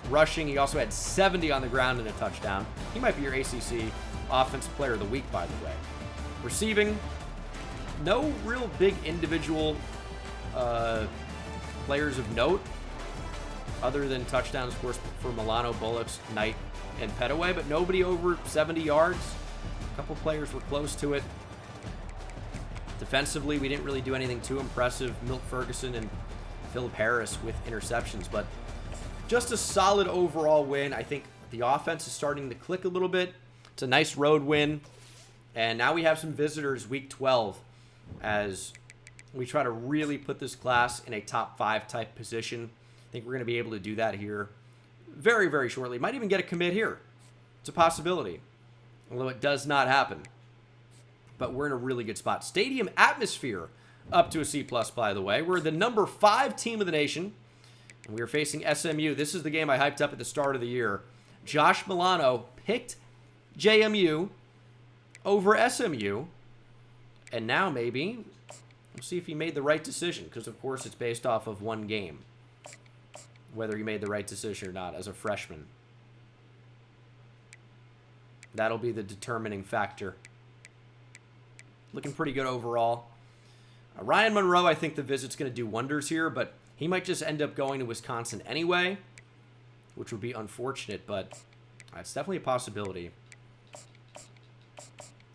Rushing, he also had 70 on the ground and a touchdown. He might be your ACC Offensive Player of the Week, by the way. Receiving, no real big individual players of note, other than touchdowns, of course, for Milano, Bullocks, Knight, and Petaway, but nobody over 70 yards. A couple players were close to it. Defensively, we didn't really do anything too impressive. Milt Ferguson and Philip Harris with interceptions, but just a solid overall win. I think the offense is starting to click a little bit. It's a nice road win. And now we have some visitors week 12 as we try to really put this class in a top 5 type position. I think we're going to be able to do that here very, very shortly. Might even get a commit here. It's a possibility, although it does not happen. But we're in a really good spot. Stadium atmosphere up to a C+, by the way. We're the number 5 team of the nation, and we are facing SMU. This is the game I hyped up at the start of the year. Josh Milano picked JMU over SMU, and now maybe we'll see if he made the right decision, because of course it's based off of one game, whether he made the right decision or not as a freshman. That'll be the determining factor. Looking pretty good overall. Ryan Monroe, I think the visit's going to do wonders here, but he might just end up going to Wisconsin anyway, which would be unfortunate, but it's definitely a possibility.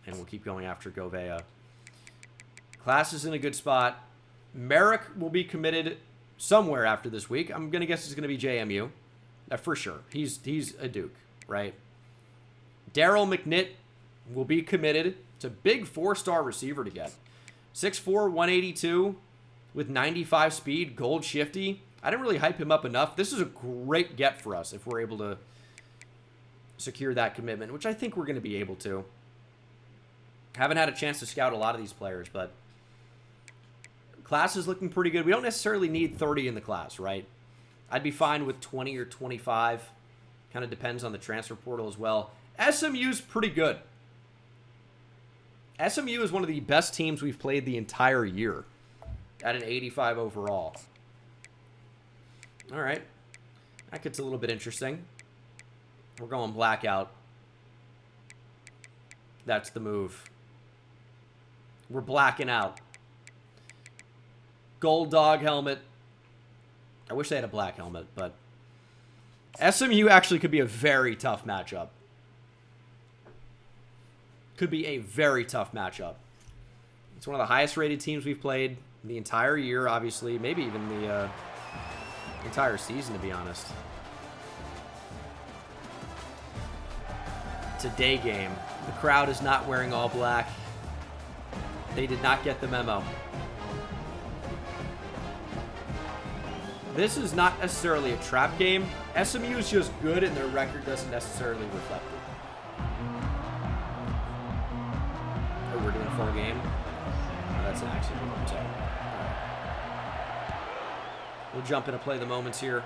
And we'll keep going after Govea. Class is in a good spot. Merrick will be committed somewhere after this week. I'm going to guess it's going to be JMU. For sure. He's a Duke, right? Daryl McNitt will be committed. It's a big 4-star receiver to get. 6'4", 182 with 95 speed, gold shifty. I didn't really hype him up enough. This is a great get for us if we're able to secure that commitment, which I think we're going to be able to. Haven't had a chance to scout a lot of these players, but class is looking pretty good. We don't necessarily need 30 in the class, right? I'd be fine with 20 or 25. Kind of depends on the transfer portal as well. SMU's pretty good. SMU is one of the best teams we've played the entire year at an 85 overall. All right. That gets a little bit interesting. We're going blackout. That's the move. We're blacking out. Gold dog helmet. I wish they had a black helmet, but SMU actually could be a very tough matchup. Could be a very tough matchup. It's one of the highest rated teams we've played the entire year, obviously. Maybe even the entire season, to be honest. It's a day game. The crowd is not wearing all black. They did not get the memo. This is not necessarily a trap game. SMU is just good, and their record doesn't necessarily reflect it. Oh, we're doing a full game? Oh, that's an accident. So, we'll jump in and play the moments here.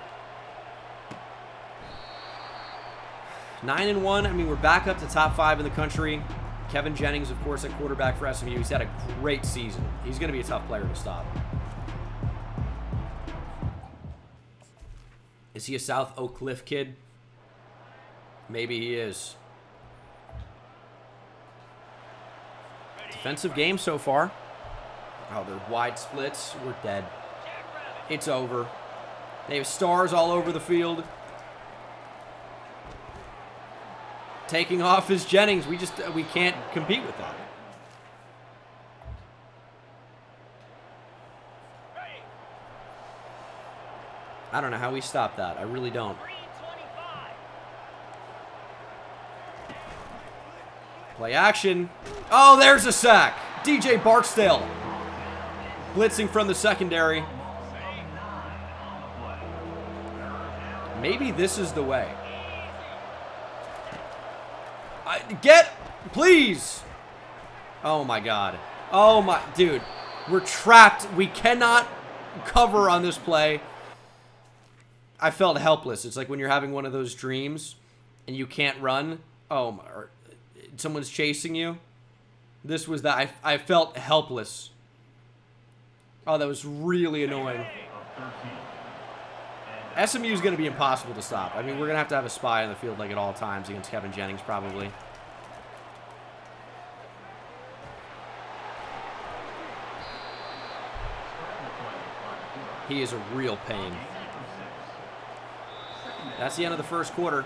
9-1. I mean, we're back up to top 5 in the country. Kevin Jennings, of course, at quarterback for SMU. He's had a great season. He's going to be a tough player to stop. Is he a South Oak Cliff kid? Maybe he is. Defensive game so far. Oh, they're wide splits. We're dead. It's over. They have stars all over the field. Taking off is Jennings. We can't compete with that. I don't know how we stop that. I really don't. Play action. Oh, there's a sack. DJ Barksdale blitzing from the secondary. Maybe this is the way. Please. Oh my God. Oh my, dude. We're trapped. We cannot cover on this play. I felt helpless. It's like when you're having one of those dreams and you can't run. Oh my, or someone's chasing you. This was that. I felt helpless. Oh, that was really annoying. SMU is going to be impossible to stop. I mean, we're going to have a spy on the field like at all times against Kevin Jennings probably. He is a real pain. That's the end of the first quarter.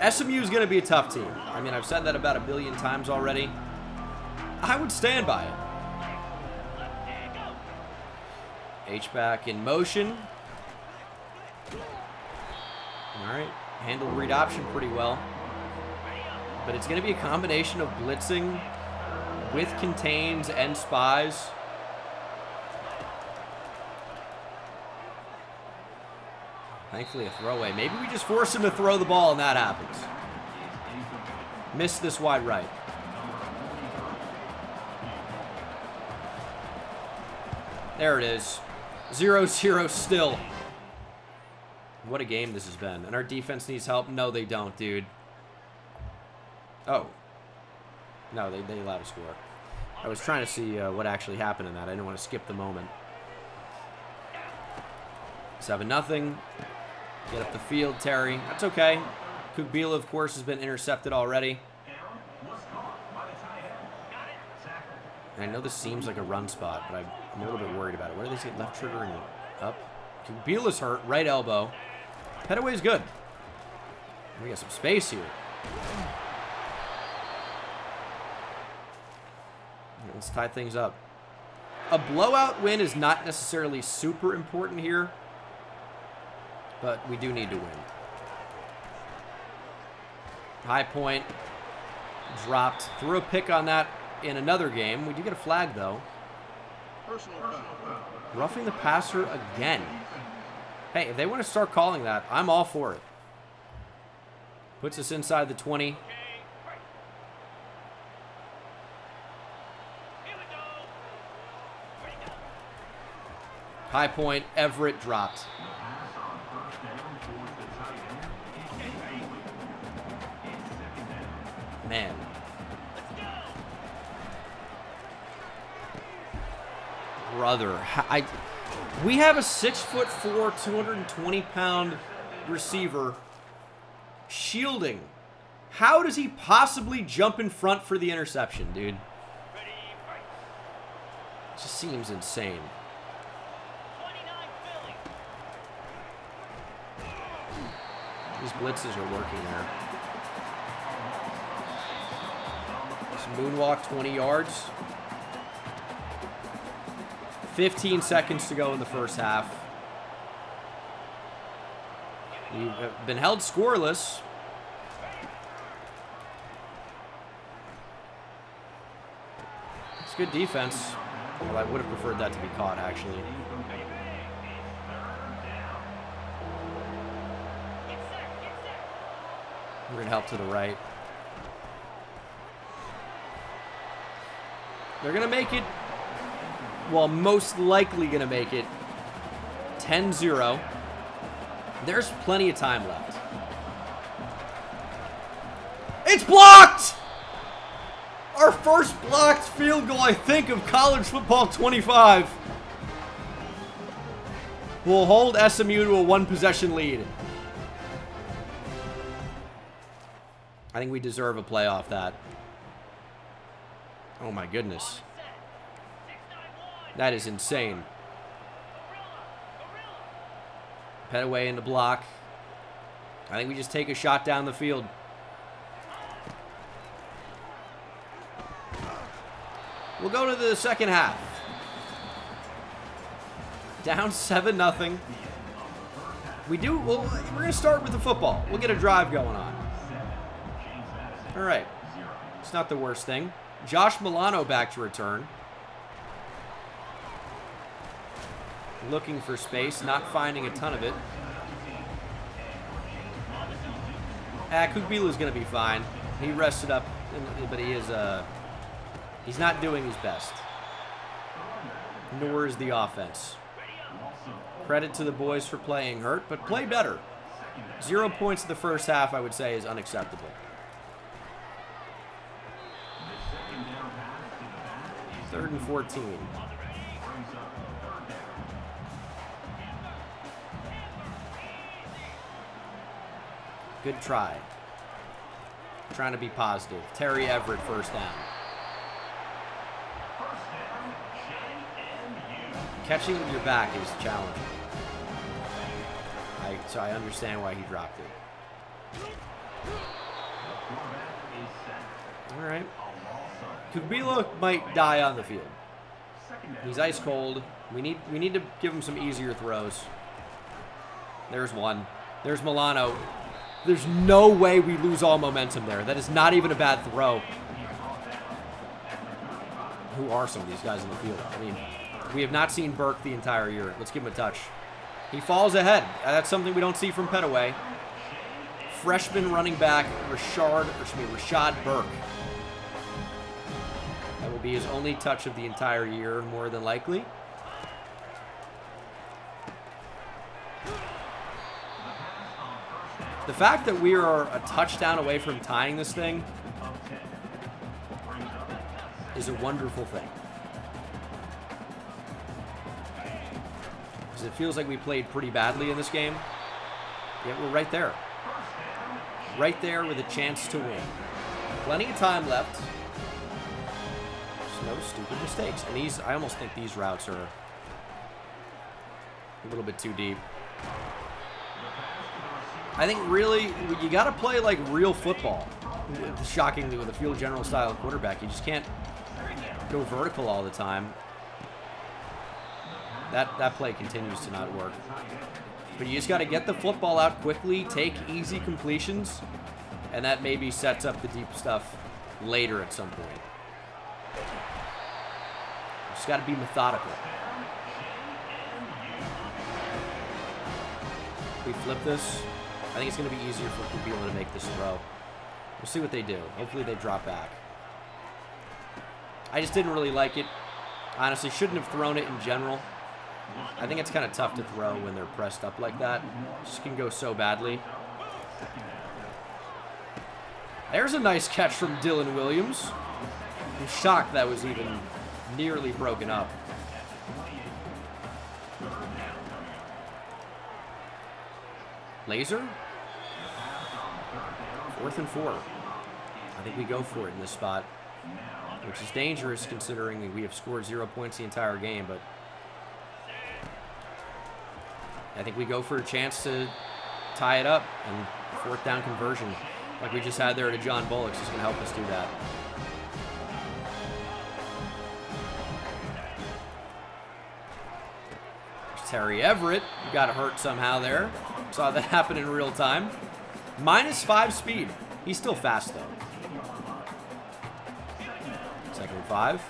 SMU is going to be a tough team. I mean, I've said that about 1 billion times already. I would stand by it. H-back in motion. All right. Handled read option pretty well. But it's going to be a combination of blitzing with contains and spies. Thankfully a throwaway. Maybe we just force him to throw the ball and that happens. Miss this wide right. There it is. 0-0 still. What a game this has been. And our defense needs help. No, they don't, dude. Oh. No, they allowed a score. I was trying to see what actually happened in that. I didn't want to skip the moment. 7-0. Get up the field, Terry. That's okay. Kugbila, of course, has been intercepted already. And I know this seems like a run spot, but I'm a little bit worried about it. Where do they say left trigger and up? Kubila's hurt. Right elbow. Petaway's good. We got some space here. Let's tie things up. A blowout win is not necessarily super important here, but we do need to win. High point. Dropped. Threw a pick on that in another game. We do get a flag, though. Roughing the passer again. Hey, if they want to start calling that, I'm all for it. Puts us inside the 20. High point, Everett dropped. Man. Brother, we have a 6'4", 220-pound receiver shielding. How does he possibly jump in front for the interception, dude? It just seems insane. These blitzes are working there. This moonwalk, 20 yards. 15 seconds to go in the first half. We've been held scoreless. It's good defense. Well, I would have preferred that to be caught, actually. We're going to help to the right. They're going to make it, well, most likely going to make it 10-0. There's plenty of time left. It's blocked! Our first blocked field goal, I think, of college football 25. We'll hold SMU to a one-possession lead. I think we deserve a play off that. Oh my goodness. That is insane. Petaway in the block. I think we just take a shot down the field. We'll go to the second half. Down 7-0. We do. Well, we're going to start with the football. We'll get a drive going on. All right. It's not the worst thing. Josh Milano back to return. Looking for space, not finding a ton of it. Kugbilu's going to be fine. He rested up, but he's not doing his best. Nor is the offense. Credit to the boys for playing hurt, but play better. 0 points in the first half, I would say, is unacceptable. Third and 14. Good try. Trying to be positive. Terry Everett, first down. Catching with your back is challenging. So I understand why he dropped it. All right. Kugbilu might die on the field. He's ice cold. We need to give him some easier throws. There's one. There's Milano. There's no way we lose all momentum there. That is not even a bad throw. Who are some of these guys in the field? I mean, we have not seen Burke the entire year. Let's give him a touch. He falls ahead. That's something we don't see from Petaway. Freshman running back Rashad Burke. That will be his only touch of the entire year, more than likely. The fact that we are a touchdown away from tying this thing is a wonderful thing. Because it feels like we played pretty badly in this game. Yet we're right there. Right there with a chance to win. Plenty of time left. There's no stupid mistakes. And I almost think these routes are a little bit too deep. I think really, you got to play like real football. Shockingly, with a field general style quarterback, you just can't go vertical all the time. That play continues to not work. But you just got to get the football out quickly, take easy completions, and that maybe sets up the deep stuff later at some point. Just got to be methodical. We flip this. I think it's going to be easier for Kugbilu to make this throw. We'll see what they do. Hopefully they drop back. I just didn't really like it. Honestly, shouldn't have thrown it in general. I think it's kind of tough to throw when they're pressed up like that. Just can go so badly. There's a nice catch from Dylan Williams. I'm shocked that was even nearly broken up. Laser? 4th and 4. I think we go for it in this spot, which is dangerous considering we have scored 0 points the entire game, but I think we go for a chance to tie it up, and 4th down conversion like we just had there to John Bullock's is going to help us do that. There's Terry Everett. Got hurt somehow there. Saw that happen in real time. -5 speed. He's still fast, though. 2nd and 5.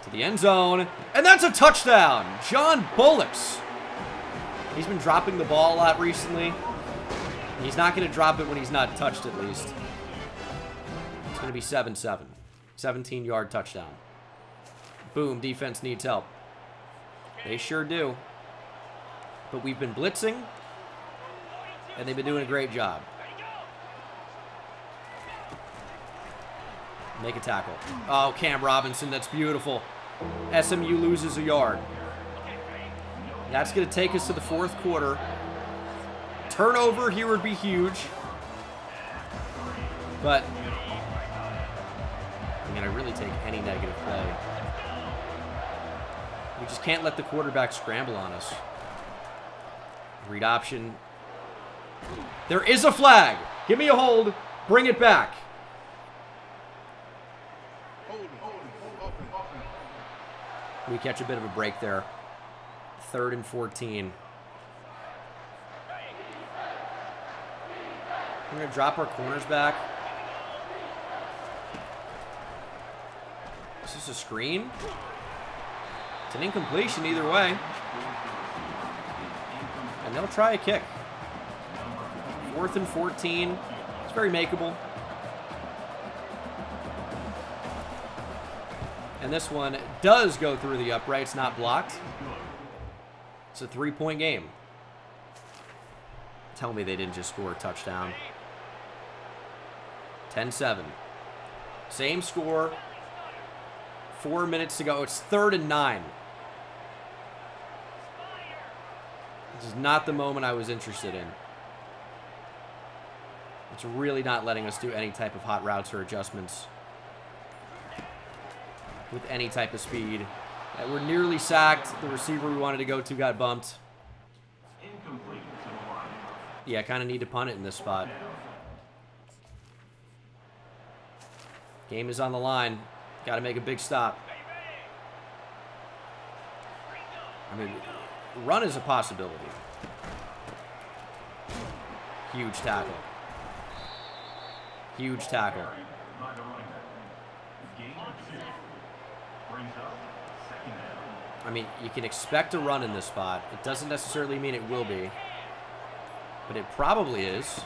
To the end zone. And that's a touchdown. John Bullock's. He's been dropping the ball a lot recently. He's not going to drop it when he's not touched, at least. It's going to be 7-7. 17-yard touchdown. Boom, defense needs help. They sure do. But we've been blitzing, and they've been doing a great job. Make a tackle. Oh, Cam Robinson, that's beautiful. SMU loses a yard. That's going to take us to the 4th quarter. Turnover here would be huge. But, I mean, I really take any negative play. We just can't let the quarterback scramble on us. Read option. There is a flag. Give me a hold. Bring it back. We catch a bit of a break there. 3rd and 14. We're going to drop our corners back. Is this a screen? It's an incompletion either way. And they'll try a kick. 4th and 14. It's very makeable. And this one does go through the upright. It's not blocked. It's a 3-point game. Tell me they didn't just score a touchdown. 10-7. Same score. 4 minutes to go. It's 3rd and 9. This is not the moment I was interested in. It's really not letting us do any type of hot routes or adjustments with any type of speed. We're nearly sacked. The receiver we wanted to go to got bumped. Yeah, I kind of need to punt it in this spot. Game is on the line. Got to make a big stop. I mean, run is a possibility. Huge tackle. Huge tackle. I mean, you can expect a run in this spot. It doesn't necessarily mean it will be. But it probably is.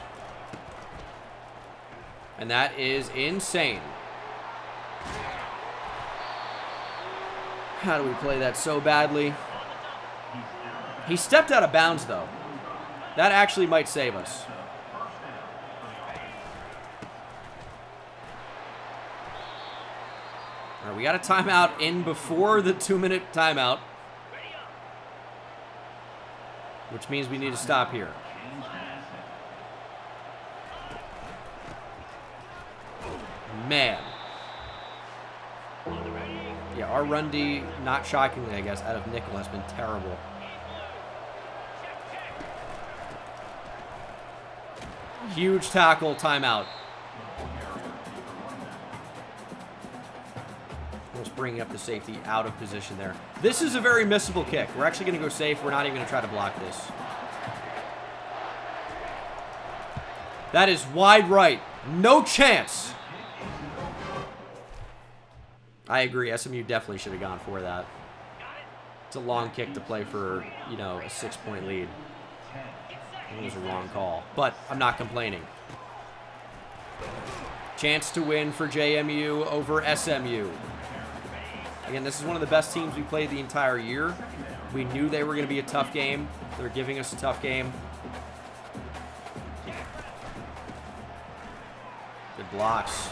And that is insane. How do we play that so badly? He stepped out of bounds, though. That actually might save us. All right, we got a timeout in before the 2-minute timeout, which means we need to stop here. Man. Yeah, our run D, not shockingly, I guess, out of nickel has been terrible. Huge tackle, timeout. Almost bringing up the safety out of position there. This is a very missable kick. We're actually going to go safe. We're not even going to try to block this. That is wide right. No chance. I agree. SMU definitely should have gone for that. It's a long kick to play for, you know, a 6-point lead. It was a wrong call, but I'm not complaining. Chance to win for JMU over SMU. Again, this is one of the best teams we played the entire year. We knew they were going to be a tough game. They're giving us a tough game. Good blocks.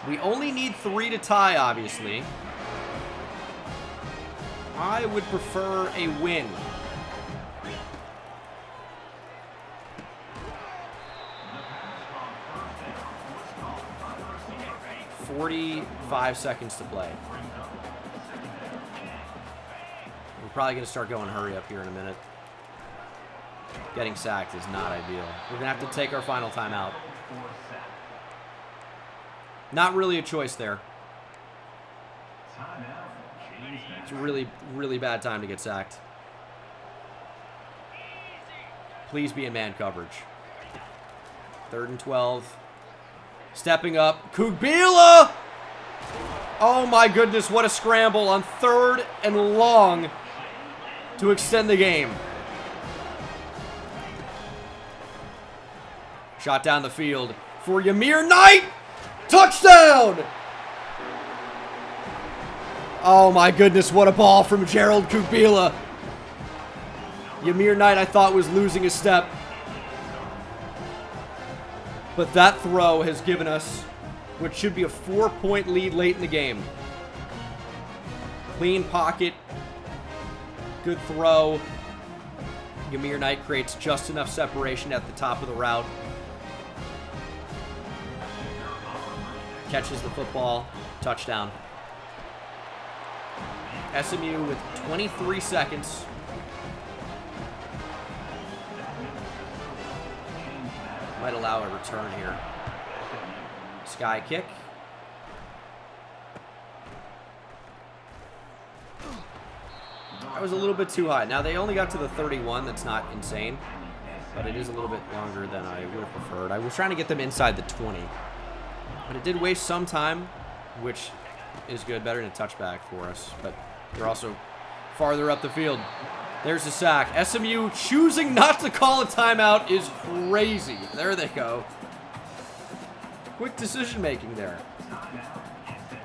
We only need 3 to tie, obviously. I would prefer a win. 45 seconds to play. We're probably going to start going hurry up here in a minute. Getting sacked is not ideal. We're going to have to take our final timeout. Not really a choice there. It's a really, really bad time to get sacked. Please be in man coverage. 3rd and 12. Stepping up. Kubila! Oh my goodness, what a scramble on 3rd and long to extend the game. Shot down the field for Yamir Knight. Touchdown! Oh my goodness, what a ball from Gerald Kubila. Yamir Knight, I thought, was losing a step. But that throw has given us what should be a 4-point lead late in the game. Clean pocket. Good throw. Yamir Knight creates just enough separation at the top of the route. Catches the football. Touchdown. SMU with 23 seconds. Might allow a return here. Sky kick. That was a little bit too high. Now they only got to the 31. That's not insane. but it is a little bit longer than I would have preferred. I was trying to get them inside the 20, but it did waste some time, which is good, better than a touchback for us, but they're also farther up the field. There's the sack. SMU choosing not to call a timeout is crazy. There they go. Quick decision making there.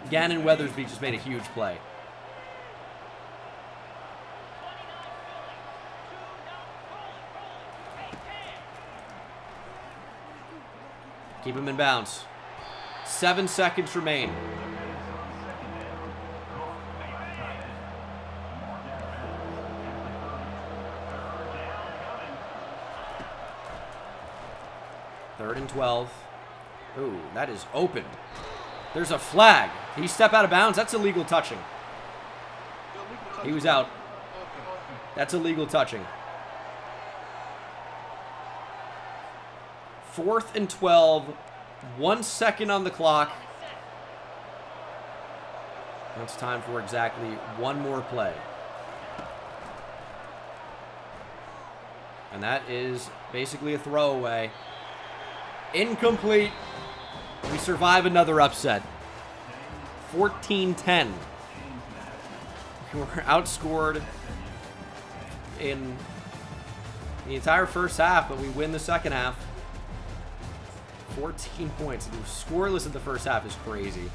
Gannon Weathersby just made a huge play. Keep him in bounds. 7 seconds remain. Third and 12. Ooh, that is open. There's a flag. Did he step out of bounds? That's illegal touching. He was out. That's illegal touching. 4th and 12. 1 second on the clock. Now it's time for exactly one more play. And that is basically a throwaway. Incomplete. We survive another upset. 14-10. We're outscored in the entire first half, but we win the second half. 14 points. Scoreless in the first half is crazy.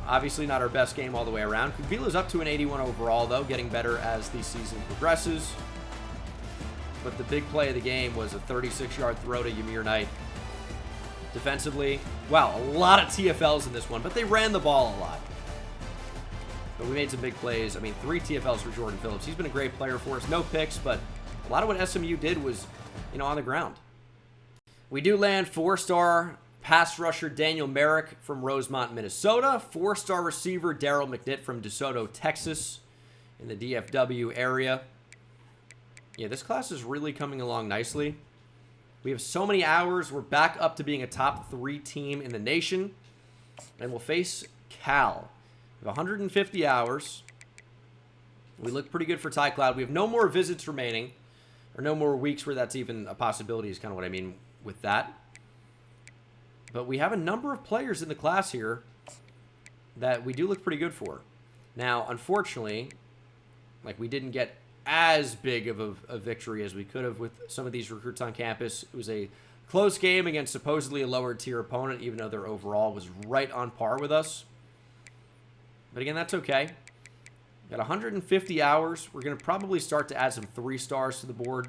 Obviously not our best game all the way around. Kuvila's up to an 81 overall, though, getting better as the season progresses. But the big play of the game was a 36-yard throw to Ymir Knight. Defensively, wow, a lot of TFLs in this one, but they ran the ball a lot. But we made some big plays. I mean, 3 TFLs for Jordan Phillips. He's been a great player for us. No picks, but a lot of what SMU did was, on the ground. We do land 4-star pass rusher Daniel Merrick from Rosemont, Minnesota. 4-star receiver Daryl McNitt from DeSoto, Texas, in the DFW area. Yeah, this class is really coming along nicely. We have so many hours. We're back up to being a top 3 team in the nation. And we'll face Cal. We have 150 hours. We look pretty good for Ty Cloud. We have no more visits remaining. Or no more weeks where that's even a possibility is kind of what I mean with that. But we have a number of players in the class here that we do look pretty good for. Now, unfortunately, we didn't get as big of a victory as we could have with some of these recruits on campus. It was a close game against supposedly a lower tier opponent, even though their overall was right on par with us. But again, that's okay. Got 150 hours. We're going to probably start to add some 3 stars to the board.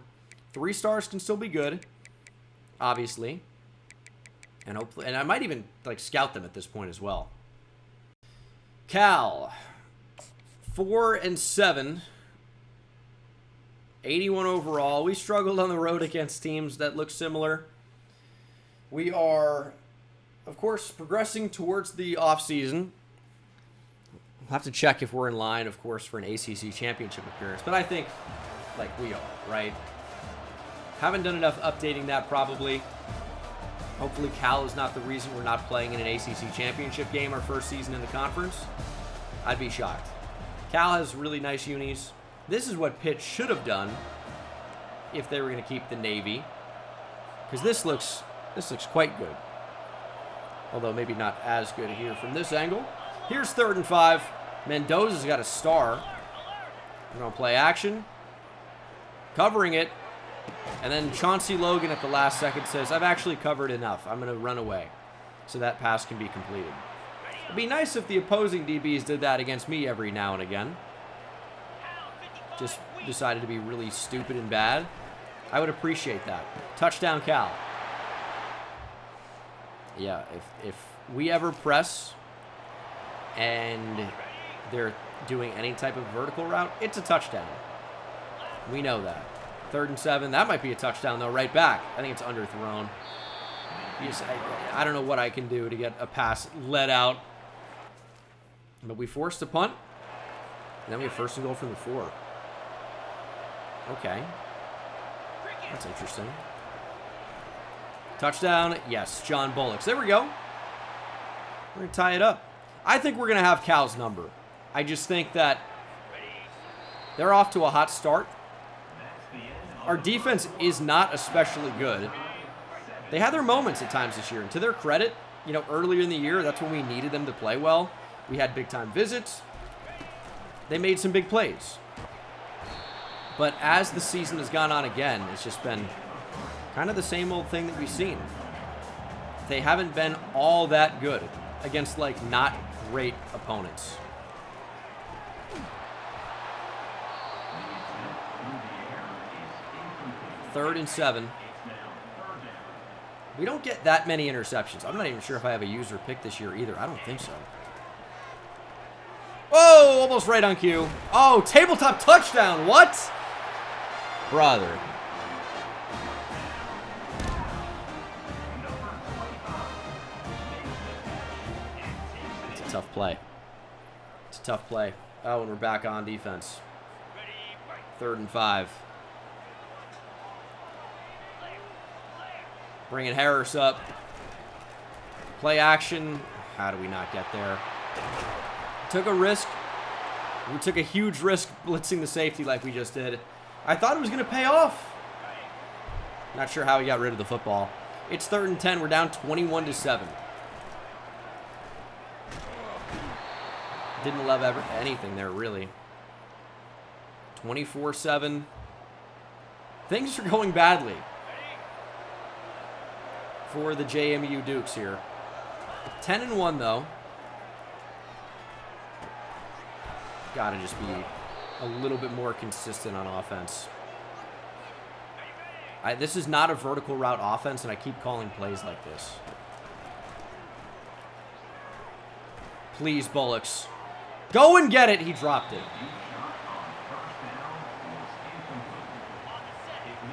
3 stars can still be good, obviously. And hopefully, and I might even scout them at this point as well. Cal, 4-7. 81 overall. We struggled on the road against teams that look similar. We are, of course, progressing towards the offseason. We'll have to check if we're in line, of course, for an ACC championship appearance. But I think, we are, right? Haven't done enough updating that, probably. Hopefully Cal is not the reason we're not playing in an ACC championship game our first season in the conference. I'd be shocked. Cal has really nice unis. This is what Pitt should have done if they were going to keep the Navy, because this looks quite good. Although maybe not as good here from this angle. Here's 3rd and 5. Mendoza's got a star. We're going to play action. Covering it. And then Chauncey Logan at the last second says, I've actually covered enough. I'm going to run away. So that pass can be completed. It'd be nice if the opposing DBs did that against me every now and again. Just decided to be really stupid and bad. I would appreciate that. Touchdown, Cal. Yeah, if we ever press and they're doing any type of vertical route, it's a touchdown. We know that. 3rd and 7. That might be a touchdown, though, right back. I think it's underthrown. I don't know what I can do to get a pass let out. But we forced a punt. And then we have 1st and goal from the 4. Okay. That's interesting. Touchdown. Yes, John Bullocks. There we go. We're going to tie it up. I think we're going to have Cal's number. I just think that they're off to a hot start. our defense is not especially good. They had their moments at times this year. And to their credit, you know, earlier in the year, that's when we needed them to play well. We had big-time visits. They made some big plays. But as the season has gone on again, it's just been kind of the same old thing that we've seen. They haven't been all that good against, like, not great opponents. Third and 7. We don't get that many interceptions. I'm not even sure if I have a user pick this year either. I don't think so. Oh, almost right on cue. Oh, tabletop touchdown. What? Brother. It's a tough play. It's a tough play. Oh, and we're back on defense. Third and 5. Bringing Harris up. Play action. How do we not get there? Took a risk. We took a huge risk blitzing the safety like we just did. I thought it was going to pay off. Not sure how he got rid of the football. It's third and 10. We're down 21-7. Didn't love anything there, really. 24-7. Things are going badly for the JMU Dukes here. 10-1 though. Gotta just be a little bit more consistent on offense. This is not a vertical route offense, and I keep calling plays like this. Please, Bullocks. Go and get it. He dropped it.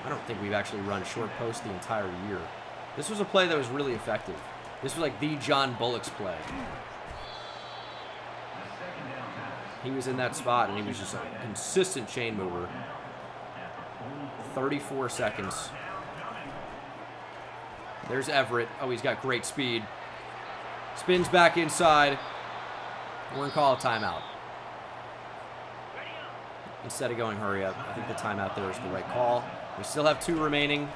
I don't think we've actually run short post the entire year. This was a play that was really effective. This was like the John Bullocks play. He was in that spot, and he was just a consistent chain mover. 34 seconds. There's Everett. Oh, he's got great speed. Spins back inside. We're going to call a timeout. Instead of going hurry up, I think the timeout there is the right call. We still have 2 remaining.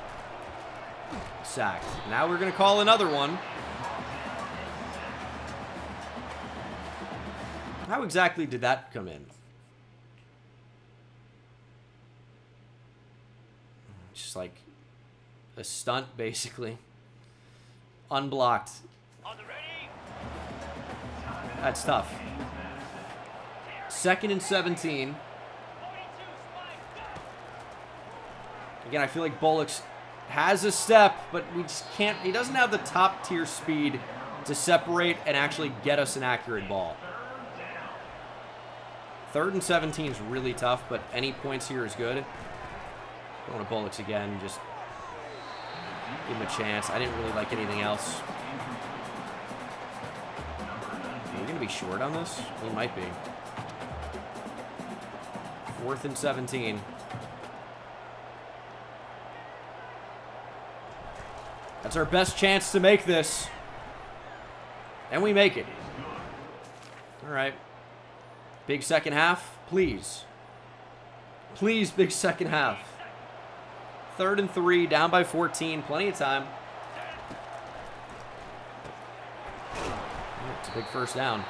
Sacked. Now we're going to call another one. How exactly did that come in? Just like a stunt, basically. Unblocked. That's tough. 2nd and 17. Again, I feel like Bullocks has a step, but we just can't. He doesn't have the top tier speed to separate and actually get us an accurate ball. 3rd and 17 is really tough, but any points here is good. Going to Bullocks again, just give him a chance. I didn't really like anything else. Are we going to be short on this? We might be. 4th and 17. That's our best chance to make this. And we make it. All right. Big second half, please. Please, big second half. 3rd and 3, down by 14. Plenty of time. It's a big first down.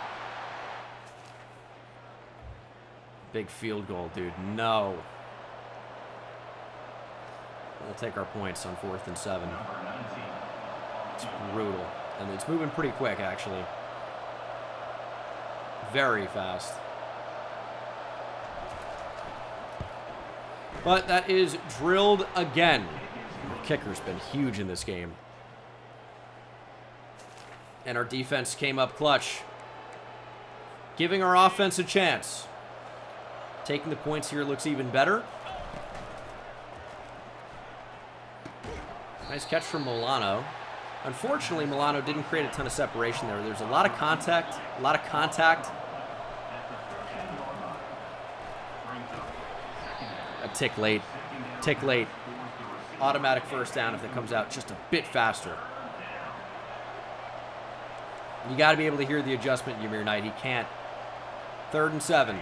Big field goal, dude. No. We'll take our points on 4th and 7. It's brutal. And it's moving pretty quick, actually. Very fast. But that is drilled again. Our kicker's been huge in this game. And our defense came up clutch. Giving our offense a chance. Taking the points here looks even better. Nice catch from Milano. Unfortunately, Milano didn't create a ton of separation there. There's a lot of contact. A tick late. Automatic first down if it comes out just a bit faster. You got to be able to hear the adjustment, Ymir Knight. He can't. 3rd and 7.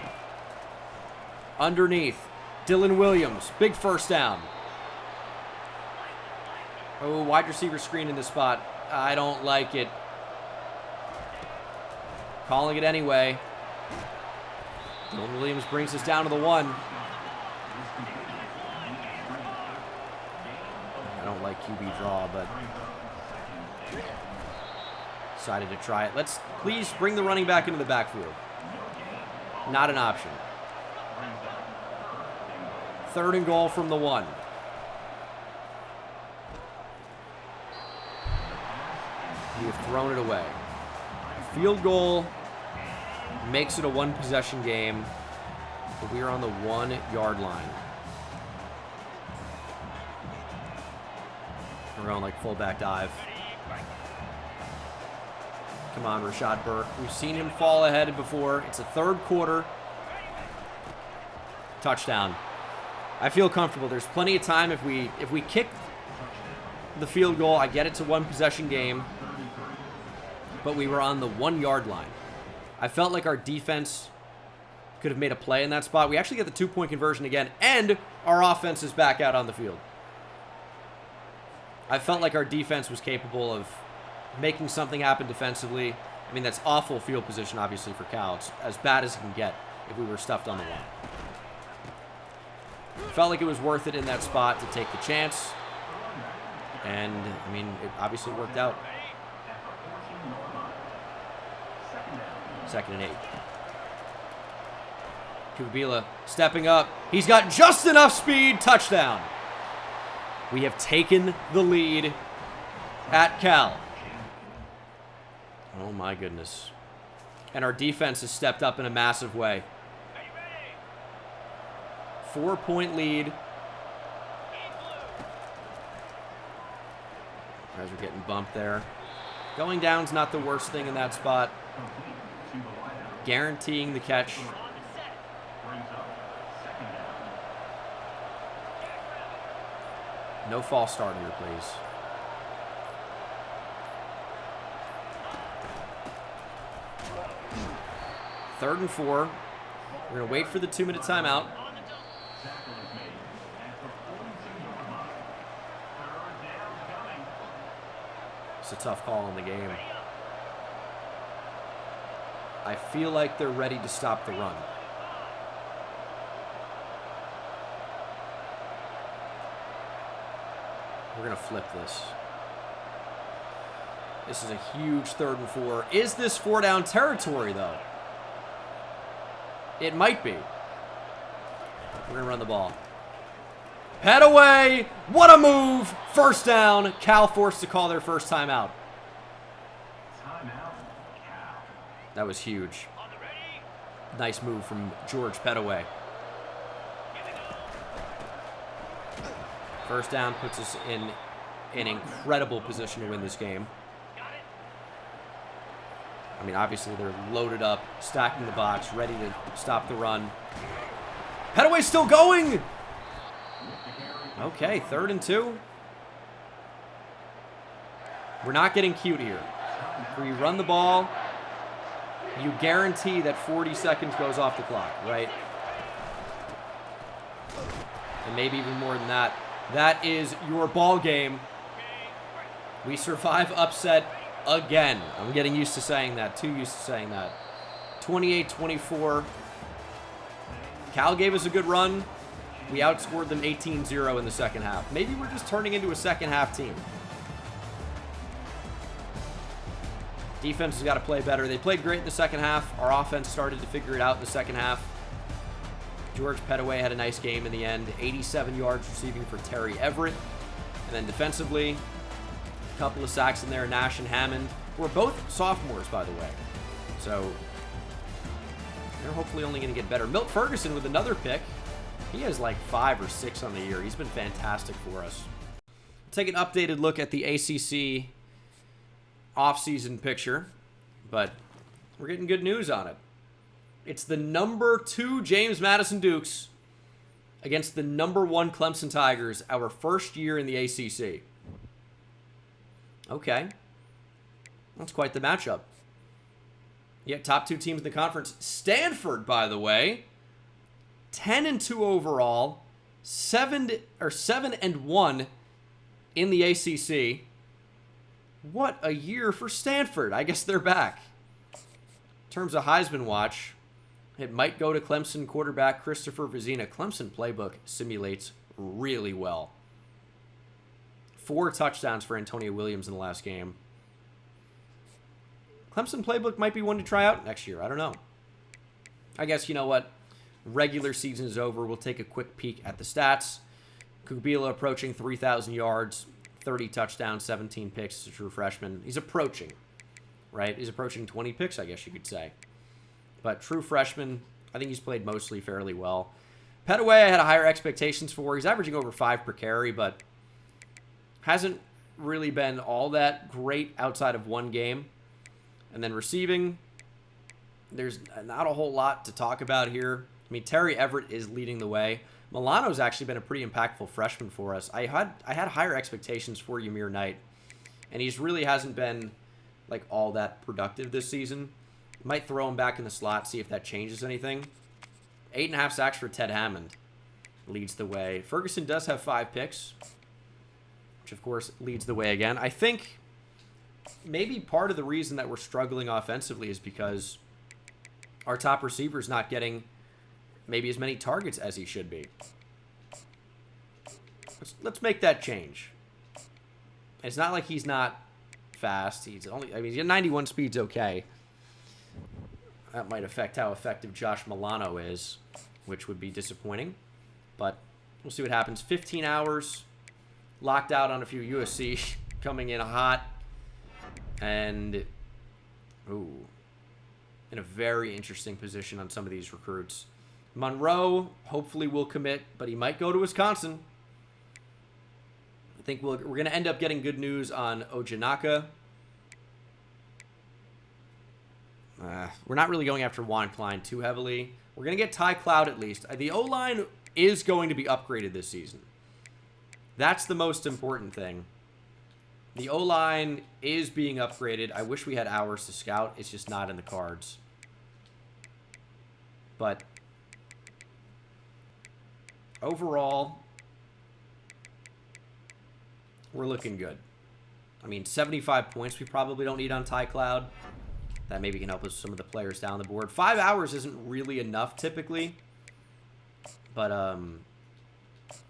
Underneath. Dylan Williams. Big first down. Oh, wide receiver screen in this spot. I don't like it. Calling it anyway. Dylan Williams brings us down to the 1. I don't like QB draw, but decided to try it. Let's please bring the running back into the backfield. Not an option. 3rd and goal from the 1. We have thrown it away. Field goal makes it a 1-possession game, but we are on the 1-yard line. We're going like fullback dive. Come on, Rashad Burke. We've seen him fall ahead before. It's a 3rd quarter. Touchdown. I feel comfortable. There's plenty of time. If we kick the field goal, I get it's a 1-possession game, but we were on the 1-yard line. I felt like our defense could have made a play in that spot. We actually get the 2-point conversion again, and our offense is back out on the field. I felt like our defense was capable of making something happen defensively. I mean, that's awful field position, obviously, for Cal. It's as bad as it can get if we were stuffed on the line. Felt like it was worth it in that spot to take the chance. And, I mean, it obviously worked out. 2nd and 8. Kubila stepping up. He's got just enough speed. Touchdown. We have taken the lead at Cal. Oh, my goodness. And our defense has stepped up in a massive way. 4-point lead. Guys are getting bumped there. Going down's not the worst thing in that spot. Guaranteeing the catch. No false start here, please. Third and 4. We're going to wait for the 2-minute timeout. It's a tough call in the game. I feel like they're ready to stop the run. We're going to flip this. This is a huge 3rd and 4. Is this 4-down territory, though? It might be. We're going to run the ball. Head away. What a move. 1st down. Cal forced to call their first timeout. That was huge. Nice move from George Pettaway. 1st down puts us in an incredible position to win this game. I mean, obviously they're loaded up, stacking the box, ready to stop the run. Pettaway's still going! Okay, 3rd and 2. We're not getting cute here. Where you run the ball, you guarantee that 40 seconds goes off the clock, right? And maybe even more than that. That is your ball game. We survive upset again. I'm getting used to saying that. Too used to saying that. 28-24. Cal gave us a good run. We outscored them 18-0 in the second half. Maybe we're just turning into a second half team. Defense has got to play better. They played great in the second half. Our offense started to figure it out in the second half. George Pettaway had a nice game in the end. 87 yards receiving for Terry Everett. And then defensively, a couple of sacks in there. Nash and Hammond, who are both sophomores, by the way. So they're hopefully only going to get better. Milt Ferguson with another pick. He has like 5 or 6 on the year. He's been fantastic for us. Take an updated look at the ACC off-season picture, but we're getting good news on it. It's the number 2 James Madison Dukes against the number 1 Clemson Tigers, our first year in the ACC. Okay. That's quite the matchup. Yeah, top 2 teams in the conference. Stanford, by the way, 10-2 overall, 7-1 in the ACC. What a year for Stanford. I guess they're back. In terms of Heisman watch, it might go to Clemson quarterback Christopher Vizina. Clemson playbook simulates really well. 4 touchdowns for Antonio Williams in the last game. Clemson playbook might be one to try out next year. I don't know. I guess, you know what? Regular season is over. We'll take a quick peek at the stats. Kubila approaching 3,000 yards, 30 touchdowns, 17 picks as a true freshman. He's approaching, right? He's approaching 20 picks, I guess you could say. But true freshman, I think he's played mostly fairly well. Petaway, I had higher expectations for. He's averaging over 5 per carry, but hasn't really been all that great outside of one game. And then receiving, there's not a whole lot to talk about here. I mean, Terry Everett is leading the way. Milano's actually been a pretty impactful freshman for us. I had higher expectations for Ymir Knight, and he's really hasn't been like all that productive this season. Might throw him back in the slot, see if that changes anything. 8.5 sacks for Ted Hammond leads the way. Ferguson does have 5 picks, which of course leads the way again. I think maybe part of the reason that we're struggling offensively is because our top receiver is not getting maybe as many targets as he should be. Let's make that change. It's not like he's not fast. He's 91 speed's okay. That might affect how effective Josh Milano is, which would be disappointing. But we'll see what happens. 15 hours, locked out on a few USC, coming in hot. And, in a very interesting position on some of these recruits. Monroe hopefully will commit, but he might go to Wisconsin. I think we're going to end up getting good news on Ojanaka. We're not really going after Juan Klein too heavily. We're going to get Ty Cloud at least. The O-line is going to be upgraded this season. That's the most important thing. The O-line is being upgraded. I wish we had hours to scout. It's just not in the cards. But overall, we're looking good. I mean, 75 points we probably don't need on Ty Cloud. That maybe can help us some of the players down the board. 5 hours isn't really enough typically. But,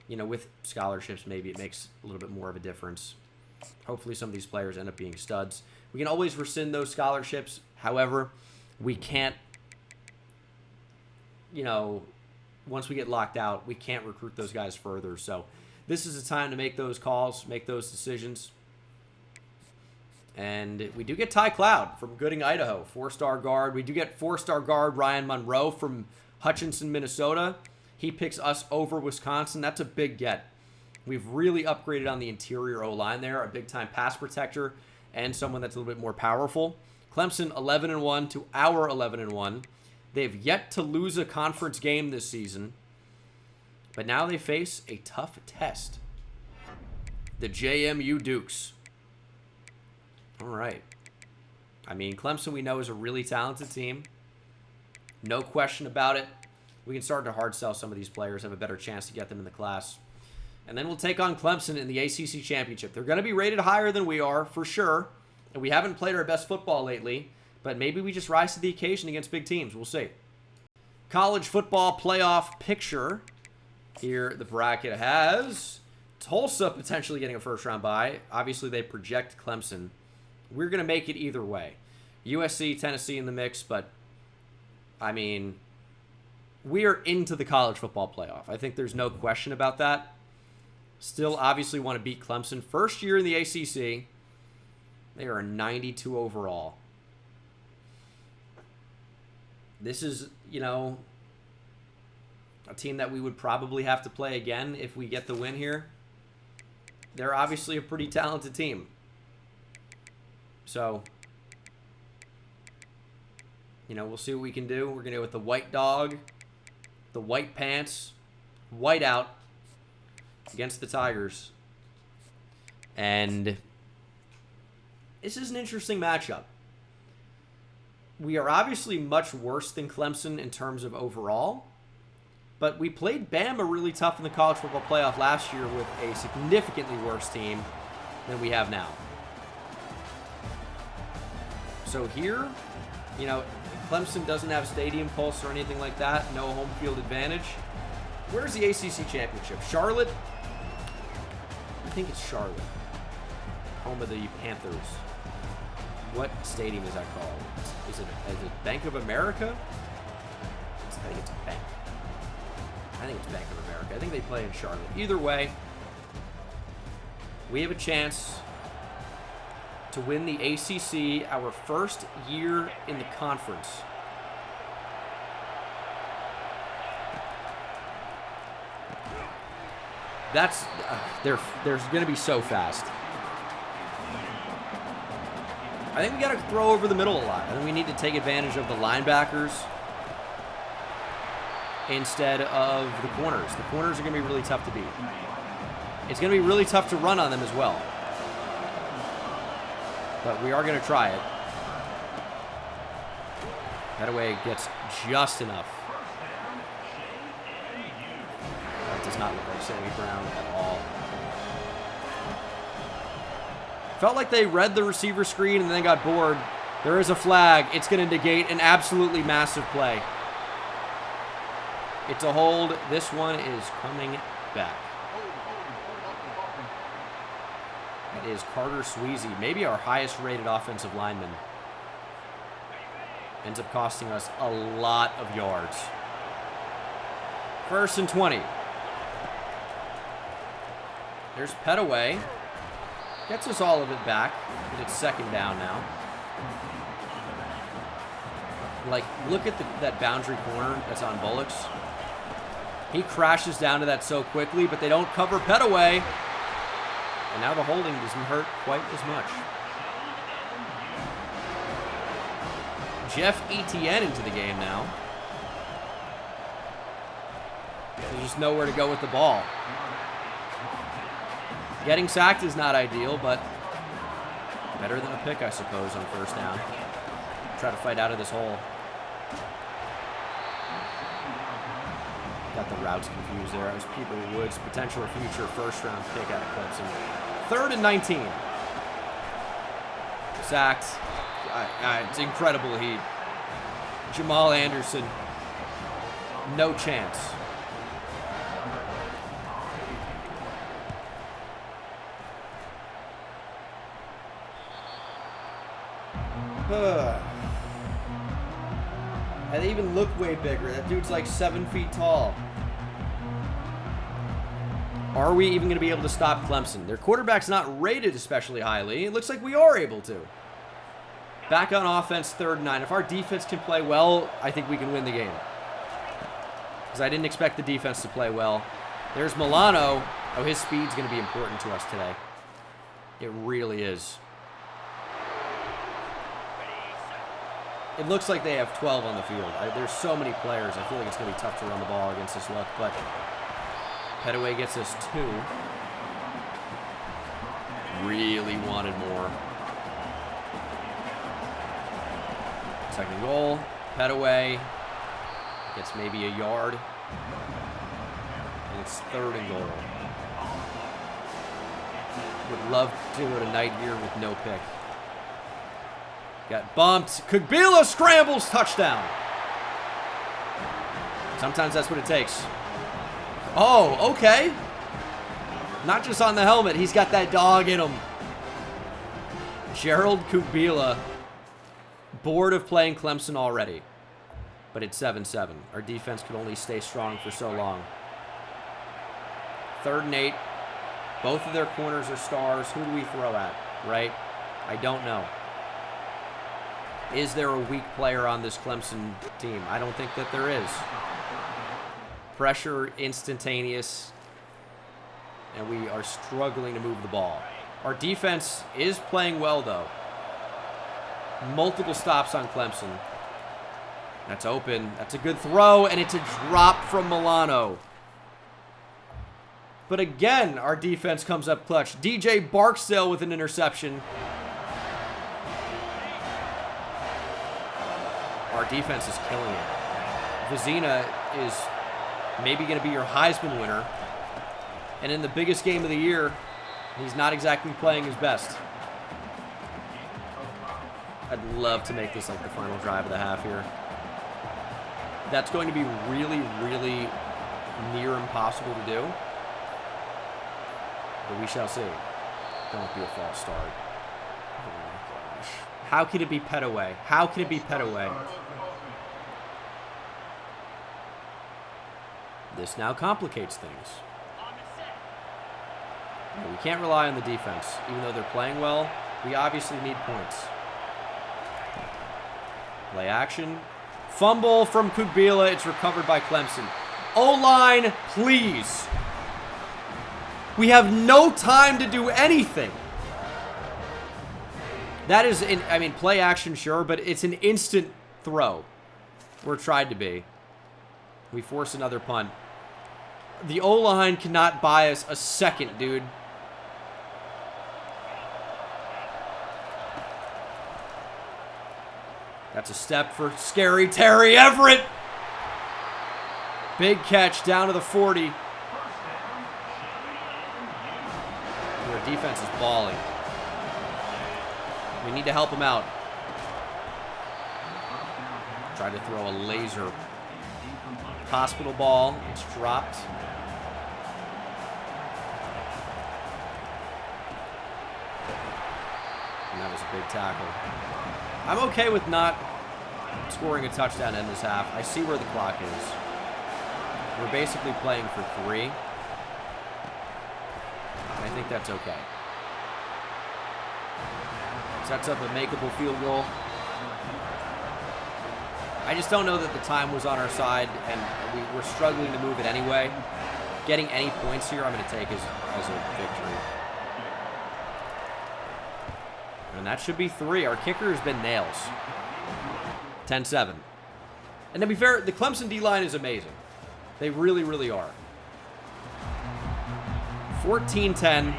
with scholarships, maybe it makes a little bit more of a difference. Hopefully some of these players end up being studs. We can always rescind those scholarships. However, we can't, once we get locked out, we can't recruit those guys further. So this is a time to make those calls, make those decisions. And we do get Ty Cloud from Gooding, Idaho, 4-star guard. We do get 4-star guard Ryan Monroe from Hutchinson, Minnesota. He picks us over Wisconsin. That's a big get. We've really upgraded on the interior O-line there, a big-time pass protector, and someone that's a little bit more powerful. Clemson 11-1 to our 11-1. They've yet to lose a conference game this season, but now they face a tough test. The JMU Dukes. All right. I mean, Clemson we know is a really talented team. No question about it. We can start to hard sell some of these players, have a better chance to get them in the class. And then we'll take on Clemson in the ACC Championship. They're going to be rated higher than we are, for sure. And we haven't played our best football lately, but maybe we just rise to the occasion against big teams. We'll see. College football playoff picture. Here the bracket has Tulsa potentially getting a first-round bye. Obviously, they project Clemson. We're going to make it either way. USC, Tennessee in the mix, but, I mean, we are into the college football playoff. I think there's no question about that. Still, obviously, want to beat Clemson. First year in the ACC. They are a 92 overall. This is, a team that we would probably have to play again if we get the win here. They're obviously a pretty talented team. So, we'll see what we can do. We're going to go with the white dog, the white pants, white out against the Tigers. And this is an interesting matchup. We are obviously much worse than Clemson in terms of overall, But we played Bama really tough in the college football playoff last year with a significantly worse team than we have now. So here, you know, Clemson doesn't have stadium pulse or anything like that. No home field advantage. Where's the ACC championship? Charlotte? I think it's Charlotte. Home of the Panthers. What stadium is that called? Is it Bank of America? I think it's a bank. I think it's Bank of America. I think they play in Charlotte. Either way, we have a chance to win the ACC, our first year in the conference. That's they're going to be so fast. I think we got to throw over the middle a lot. I think we need to take advantage of the linebackers instead of the corners. The corners are going to be really tough to beat. It's going to be really tough to run on them as well. But we are going to try it. Petaway gets just enough. That does not look like Sammy Brown at all. Felt like they read the receiver screen and then got bored. There is a flag. It's going to negate an absolutely massive play. It's a hold. This one is coming back. It is Carter Sweezy, maybe our highest rated offensive lineman. Ends up costing us a lot of yards. 1st and 20. There's Petaway. Gets us all of it back, but it's 2nd down now. Like, look at that boundary corner that's on Bullocks. He crashes down to that so quickly, but they don't cover Petaway. And now the holding doesn't hurt quite as much. Jeff Etienne into the game now. There's just nowhere to go with the ball. Getting sacked is not ideal, but better than a pick, I suppose, on 1st down. Try to fight out of this hole. Got the routes confused there. That was Peter Woods, potential future 1st-round pick out of Clemson. 3rd and 19. Sacked. It's incredible heat. Jamal Anderson. No chance. And they even look way bigger. That dude's like 7 feet tall. Are we even going to be able to stop Clemson? Their quarterback's not rated especially highly. It looks like we are able to. Back on offense, 3rd and 9. If our defense can play well, I think we can win the game. Because I didn't expect the defense to play well. There's Milano. Oh, his speed's going to be important to us today. It really is. It looks like they have 12 on the field. There's so many players. I feel like it's going to be tough to run the ball against this look, but Petaway gets us 2. Really wanted more. 2nd goal. Petaway gets maybe a yard. And it's 3rd and goal. Would love to do it a night here with no pick. Got bumped. Kugbila scrambles. Touchdown. Sometimes that's what it takes. Oh, okay. Not just on the helmet. He's got that dog in him. Gerald Kugbila. Bored of playing Clemson already. But it's 7-7. Our defense could only stay strong for so long. 3rd and 8. Both of their corners are stars. Who do we throw at, right? I don't know. Is there a weak player on this Clemson team? I don't think that there is. Pressure instantaneous, and we are struggling to move the ball. Our defense is playing well, though. Multiple stops on Clemson. That's open. That's a good throw, and it's a drop from Milano. But again, our defense comes up clutch. DJ Barksdale with an interception. Our defense is killing it. Vizina is maybe going to be your Heisman winner. And in the biggest game of the year, he's not exactly playing his best. I'd love to make this like the final drive of the half here. That's going to be really, really near impossible to do. But we shall see. Don't be a false start. Oh my gosh. How can it be pet away? How can it be pet away? This now complicates things. Yeah, we can't rely on the defense. Even though they're playing well, we obviously need points. Play action. Fumble from Kubila. It's recovered by Clemson. O-line, please. We have no time to do anything. That is, I mean, play action, sure, but it's an instant throw. Or tried to be. We force another punt. The O-line cannot buy us a second, dude. That's a step for scary Terry Everett. Big catch down to the 40. Our defense is balling. We need to help him out. Try to throw a laser. Hospital ball. It's dropped. And that was a big tackle. I'm okay with not scoring a touchdown in this half. I see where the clock is. We're basically playing for 3. I think that's okay. Sets up a makeable field goal. I just don't know that the time was on our side, and we're struggling to move it anyway. Getting any points here, I'm going to take as a victory. And that should be 3. Our kicker has been nails. 10-7. And to be fair, the Clemson D-line is amazing. They really, really are. 14-10.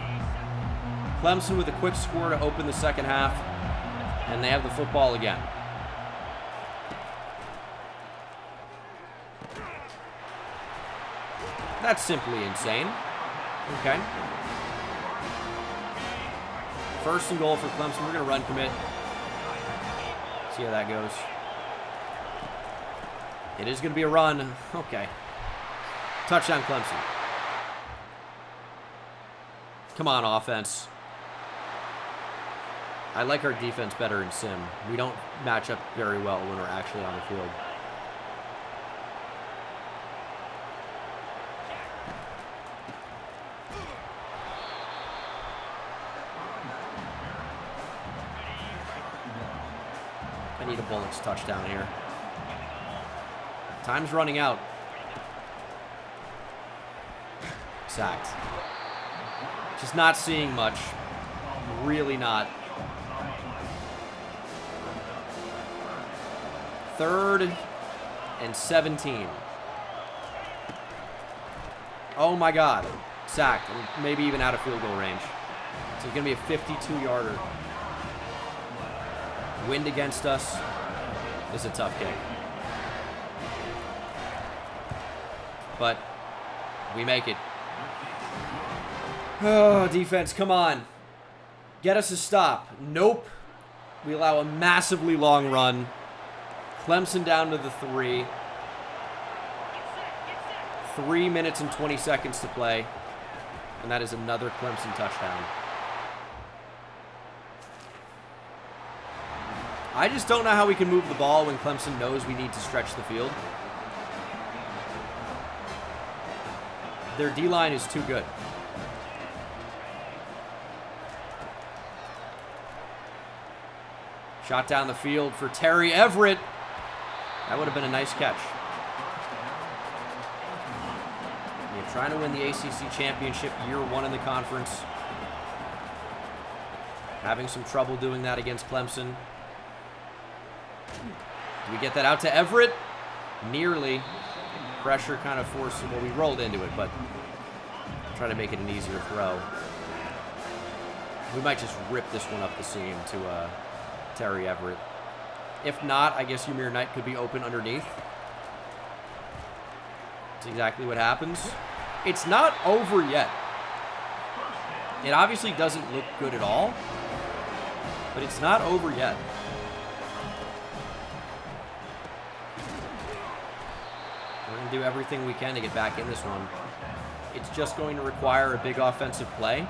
Clemson with a quick score to open the second half. And they have the football again. That's simply insane. Okay. First and goal for Clemson. We're going to run commit. See how that goes. It is going to be a run. Okay. Touchdown, Clemson. Come on, offense. I like our defense better in sim. We don't match up very well when we're actually on the field. I need a Bullets touchdown here. Time's running out. Sacked. Just not seeing much. Really not. 3rd and 17. Oh my God. Sacked. And maybe even out of field goal range. So it's going to be a 52-yarder. Wind against us. This is a tough kick. But we make it. Oh, defense, come on. Get us a stop. Nope. We allow a massively long run. Clemson down to the 3. 3 minutes and 20 seconds to play. And that is another Clemson touchdown. I just don't know how we can move the ball when Clemson knows we need to stretch the field. Their D-line is too good. Shot down the field for Terry Everett. That would have been a nice catch. You're trying to win the ACC championship, year 1 in the conference. Having some trouble doing that against Clemson. Do we get that out to Everett? Nearly. Pressure kind of forced, well, we rolled into it, but try to make it an easier throw. We might just rip this one up the seam to Terry Everett. If not, I guess Ymir Knight could be open underneath. That's exactly what happens. It's not over yet. It obviously doesn't look good at all, but it's not over yet. We're going to do everything we can to get back in this one. It's just going to require a big offensive play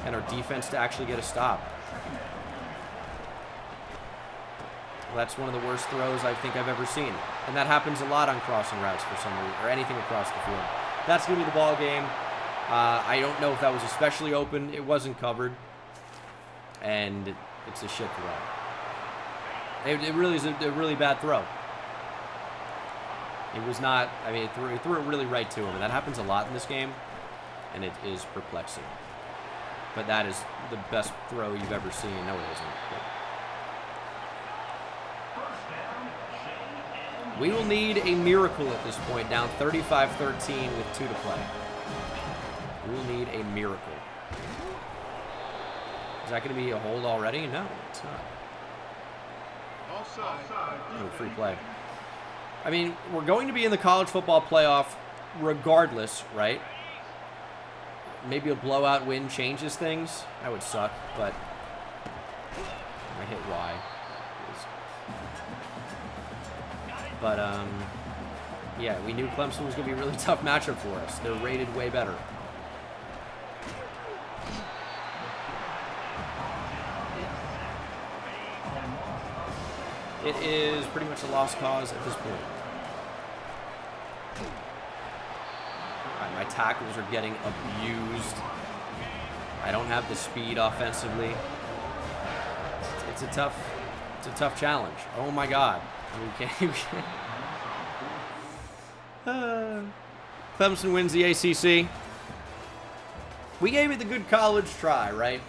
and our defense to actually get a stop. That's one of the worst throws I think I've ever seen. And that happens a lot on crossing routes for some reason, or anything across the field. That's going to be the ball game. I don't know if that was especially open. It wasn't covered. And it's a shit throw. It really is a really bad throw. It was not, I mean, it threw it really right to him. And that happens a lot in this game. And it is perplexing. But that is the best throw you've ever seen. No, it isn't. But we will need a miracle at this point, down 35-13 with 2 to play. We will need a miracle. Is that going to be a hold already? No, it's not. Oh, free play. I mean, we're going to be in the college football playoff regardless, right? Maybe a blowout win changes things. That would suck, but I hit Y. But, yeah, we knew Clemson was going to be a really tough matchup for us. They're rated way better. It is pretty much a lost cause at this point. All right, my tackles are getting abused. I don't have the speed offensively. It's a tough challenge. Oh my God. We can't. Clemson wins the ACC. We gave it the good college try, right?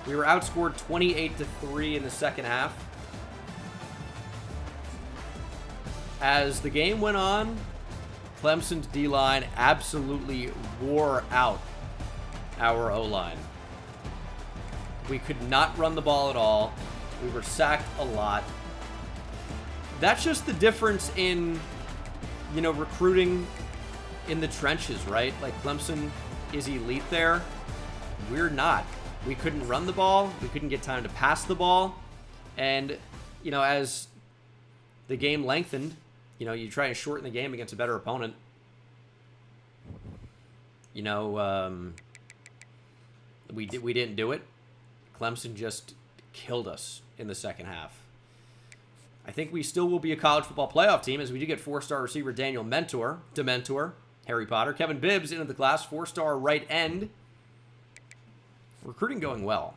We were outscored 28-3 in the second half. As the game went on, Clemson's D-line absolutely wore out our O-line. We could not run the ball at all. We were sacked a lot. That's just the difference in, you know, recruiting in the trenches, right? Like, Clemson is elite there. We're not. We couldn't run the ball. We couldn't get time to pass the ball. And, you know, as the game lengthened, you know, you try and shorten the game against a better opponent. You know, we didn't do it. Clemson just killed us in the second half. I think we still will be a college football playoff team, as we do get 4-star receiver Daniel Dementor, Harry Potter. Kevin Bibbs into the class, 4-star right end. Recruiting going well.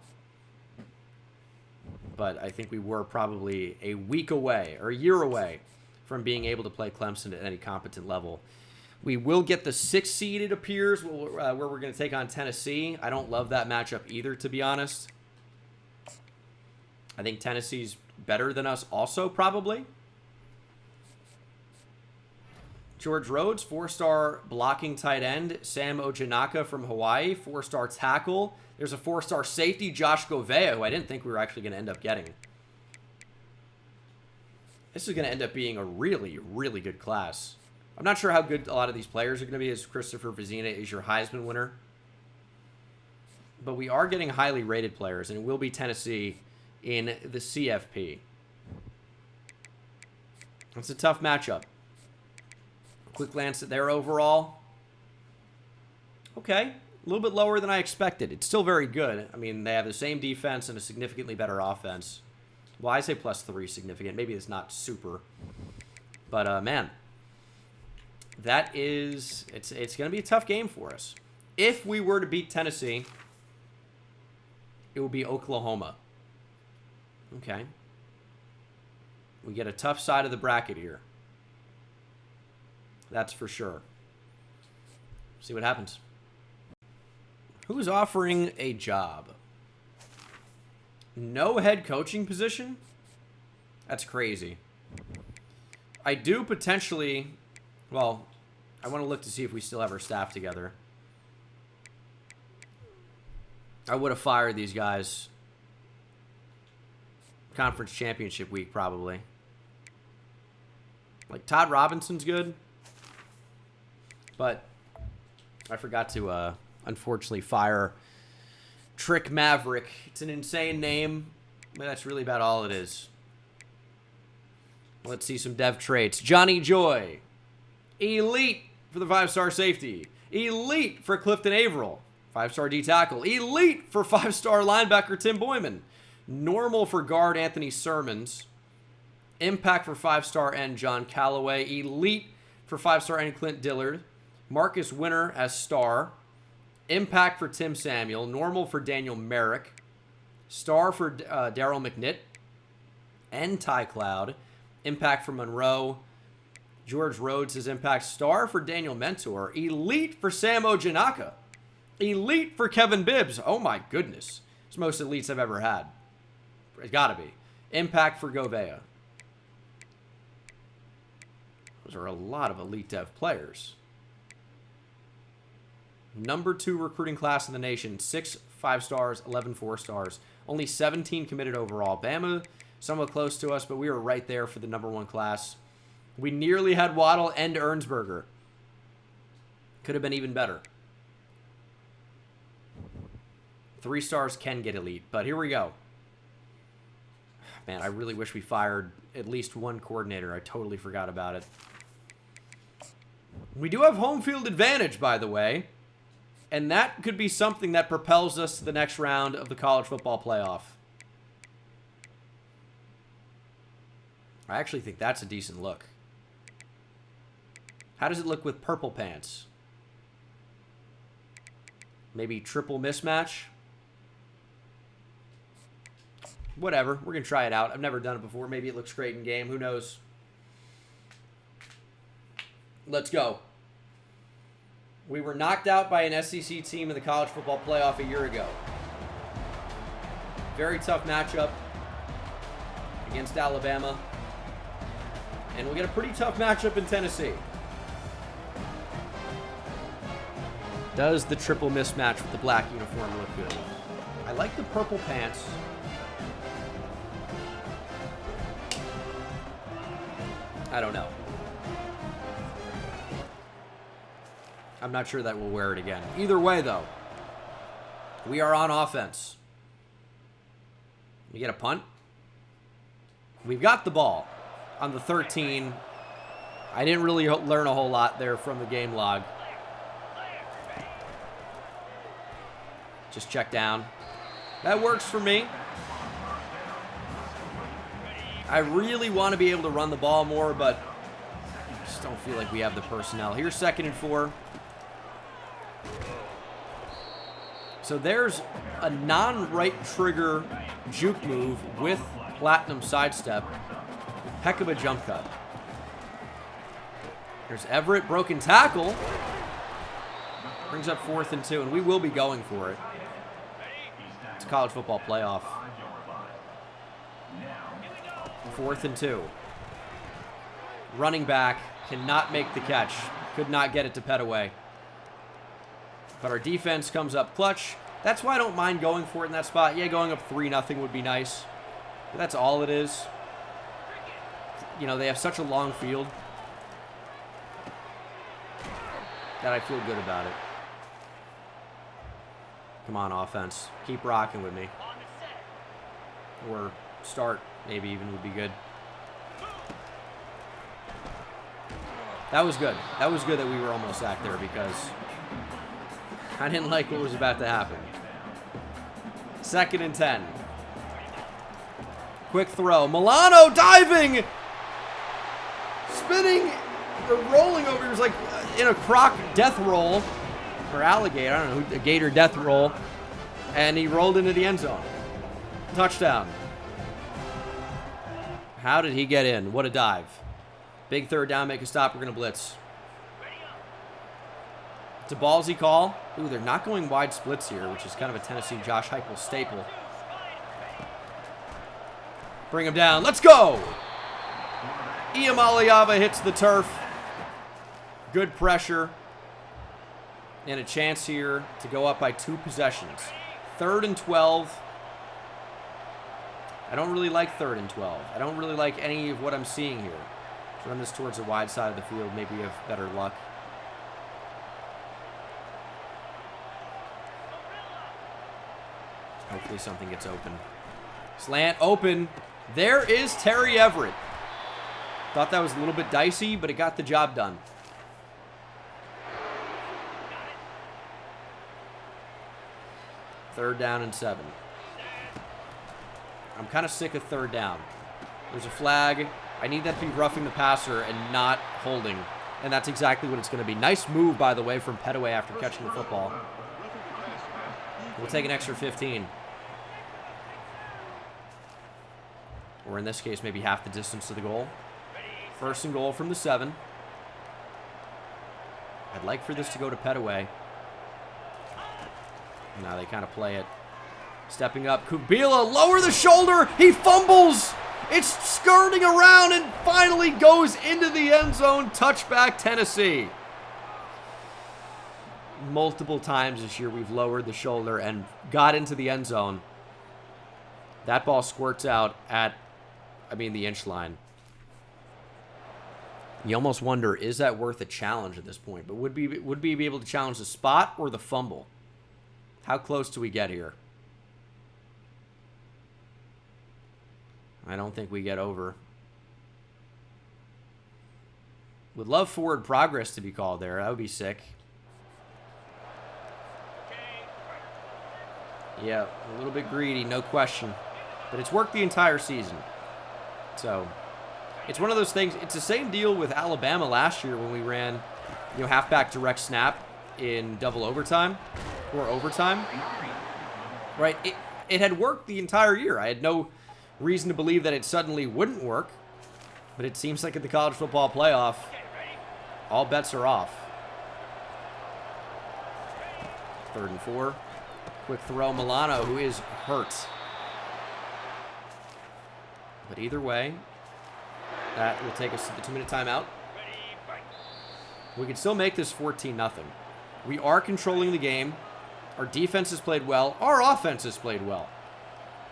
But I think we were probably a week away, or a year away, from being able to play Clemson at any competent level. We will get the 6th seed, it appears, where we're going to take on Tennessee. I don't love that matchup either, to be honest. I think Tennessee's better than us also, probably. George Rhodes, 4-star blocking tight end. Sam Ojinaka from Hawaii, 4-star tackle. There's a 4-star safety, Josh Govea, who I didn't think we were actually going to end up getting. This is going to end up being a really, really good class. I'm not sure how good a lot of these players are going to be, as Christopher Vizina is your Heisman winner. But we are getting highly rated players, and it will be Tennessee in the CFP. It's a tough matchup. Quick glance at their overall. Okay, a little bit lower than I expected. It's still very good. I mean, they have the same defense and a significantly better offense. Well, I say +3 significant. Maybe it's not super. But, man, that is, it's going to be a tough game for us. If we were to beat Tennessee, it would be Oklahoma. Okay. We get a tough side of the bracket here. That's for sure. See what happens. Who's offering a job? No head coaching position? That's crazy. I do potentially... Well, I want to look to see if we still have our staff together. I would have fired these guys conference championship week, probably. Like, Todd Robinson's good. But I forgot to, unfortunately, fire Trick Maverick. It's an insane name, but that's really about all it is. Let's see some dev traits. Johnny Joy. Elite for the 5-star safety. Elite for Clifton Averill. 5-star D-tackle. Elite for 5-star linebacker Tim Boyman. Normal for guard Anthony Sermons. Impact for 5-star end John Callaway. Elite for 5-star end Clint Dillard. Marcus Winter as star. Impact for Tim Samuel. Normal for Daniel Merrick. Star for Daryl McNitt. And Ty Cloud. Impact for Monroe. George Rhodes is impact. Star for Daniel Mentor. Elite for Sam Ojanaka. Elite for Kevin Bibbs. Oh my goodness. It's the most elites I've ever had. It's gotta be. Impact for Govea. Those are a lot of elite dev players. Number 2 recruiting class in the nation. 6 5-stars, 11 4-stars. Only 17 committed overall. Bama, somewhat close to us, but we were right there for the number 1 class. We nearly had Waddle and Ernsberger. Could have been even better. 3 stars can get elite, but here we go. Man, I really wish we fired at least one coordinator. I totally forgot about it. We do have home field advantage, by the way. And that could be something that propels us to the next round of the college football playoff. I actually think that's a decent look. How does it look with purple pants? Maybe triple mismatch? Whatever. We're going to try it out. I've never done it before. Maybe it looks great in game. Who knows? Let's go. We were knocked out by an SEC team in the college football playoff a year ago. Very tough matchup against Alabama. And we'll get a pretty tough matchup in Tennessee. Does the triple mismatch with the black uniform look good? I like the purple pants. I don't know. I'm not sure that we'll wear it again. Either way, though, we are on offense. We get a punt. We've got the ball on the 13. I didn't really learn a whole lot there from the game log. Just check down. That works for me. I really want to be able to run the ball more, but I just don't feel like we have the personnel. Here's 2nd and 4. So there's a non-right trigger juke move with platinum sidestep. Heck of a jump cut. There's Everett, broken tackle. Brings up 4th and 2, and we will be going for it. It's a college football playoff. 4th and 2. Running back cannot make the catch. Could not get it to Petaway. But our defense comes up clutch. That's why I don't mind going for it in that spot. Yeah, going up 3-0 would be nice. But that's all it is. You know, they have such a long field that I feel good about it. Come on, offense. Keep rocking with me. Or start, maybe even would be good. That was good. That was good that we were almost sacked there because I didn't like what was about to happen. 2nd and 10. Quick throw. Milano diving! Spinning or rolling over. He was like in a croc death roll. Or alligator. I don't know. A gator death roll. And he rolled into the end zone. Touchdown. How did he get in? What a dive. Big 3rd down. Make a stop. We're going to blitz. It's a ballsy call. Ooh, they're not going wide splits here, which is kind of a Tennessee Josh Heupel staple. Bring him down. Let's go! Iamaliava hits the turf. Good pressure. And a chance here to go up by 2 possessions. 3rd and 12. I don't really like 3rd and 12. I don't really like any of what I'm seeing here. Let's run this towards the wide side of the field. Maybe have better luck. Hopefully something gets open. Slant open. There is Terry Everett. Thought that was a little bit dicey, but it got the job done. Third down and 7. I'm kind of sick of third down. There's a flag. I need that to be roughing the passer and not holding. And that's exactly what it's going to be. Nice move, by the way, from Petaway after catching the football. We'll take an extra 15. Or in this case, maybe half the distance to the goal. First and goal from the 7. I'd like for this to go to Petaway. Now they kind of play it. Stepping up, Kubila, lower the shoulder. He fumbles. It's skirting around and finally goes into the end zone. Touchback, Tennessee. Multiple times this year we've lowered the shoulder and got into the end zone. That ball squirts out at, the inch line. You almost wonder, is that worth a challenge at this point? But would we be able to challenge the spot or the fumble? How close do we get here? I don't think we get over. Would love forward progress to be called there. That would be sick. Yeah, a little bit greedy, no question. But it's worked the entire season. So, it's one of those things. It's the same deal with Alabama last year when we ran, halfback direct snap in double overtime or overtime. Right? It had worked the entire year. I had no reason to believe that it suddenly wouldn't work. But it seems like at the college football playoff, all bets are off. 3rd and 4. Quick throw, Milano, who is hurt. But either way, that will take us to the 2-minute timeout. We can still make this 14-0. We are controlling the game. Our defense has played well. Our offense has played well.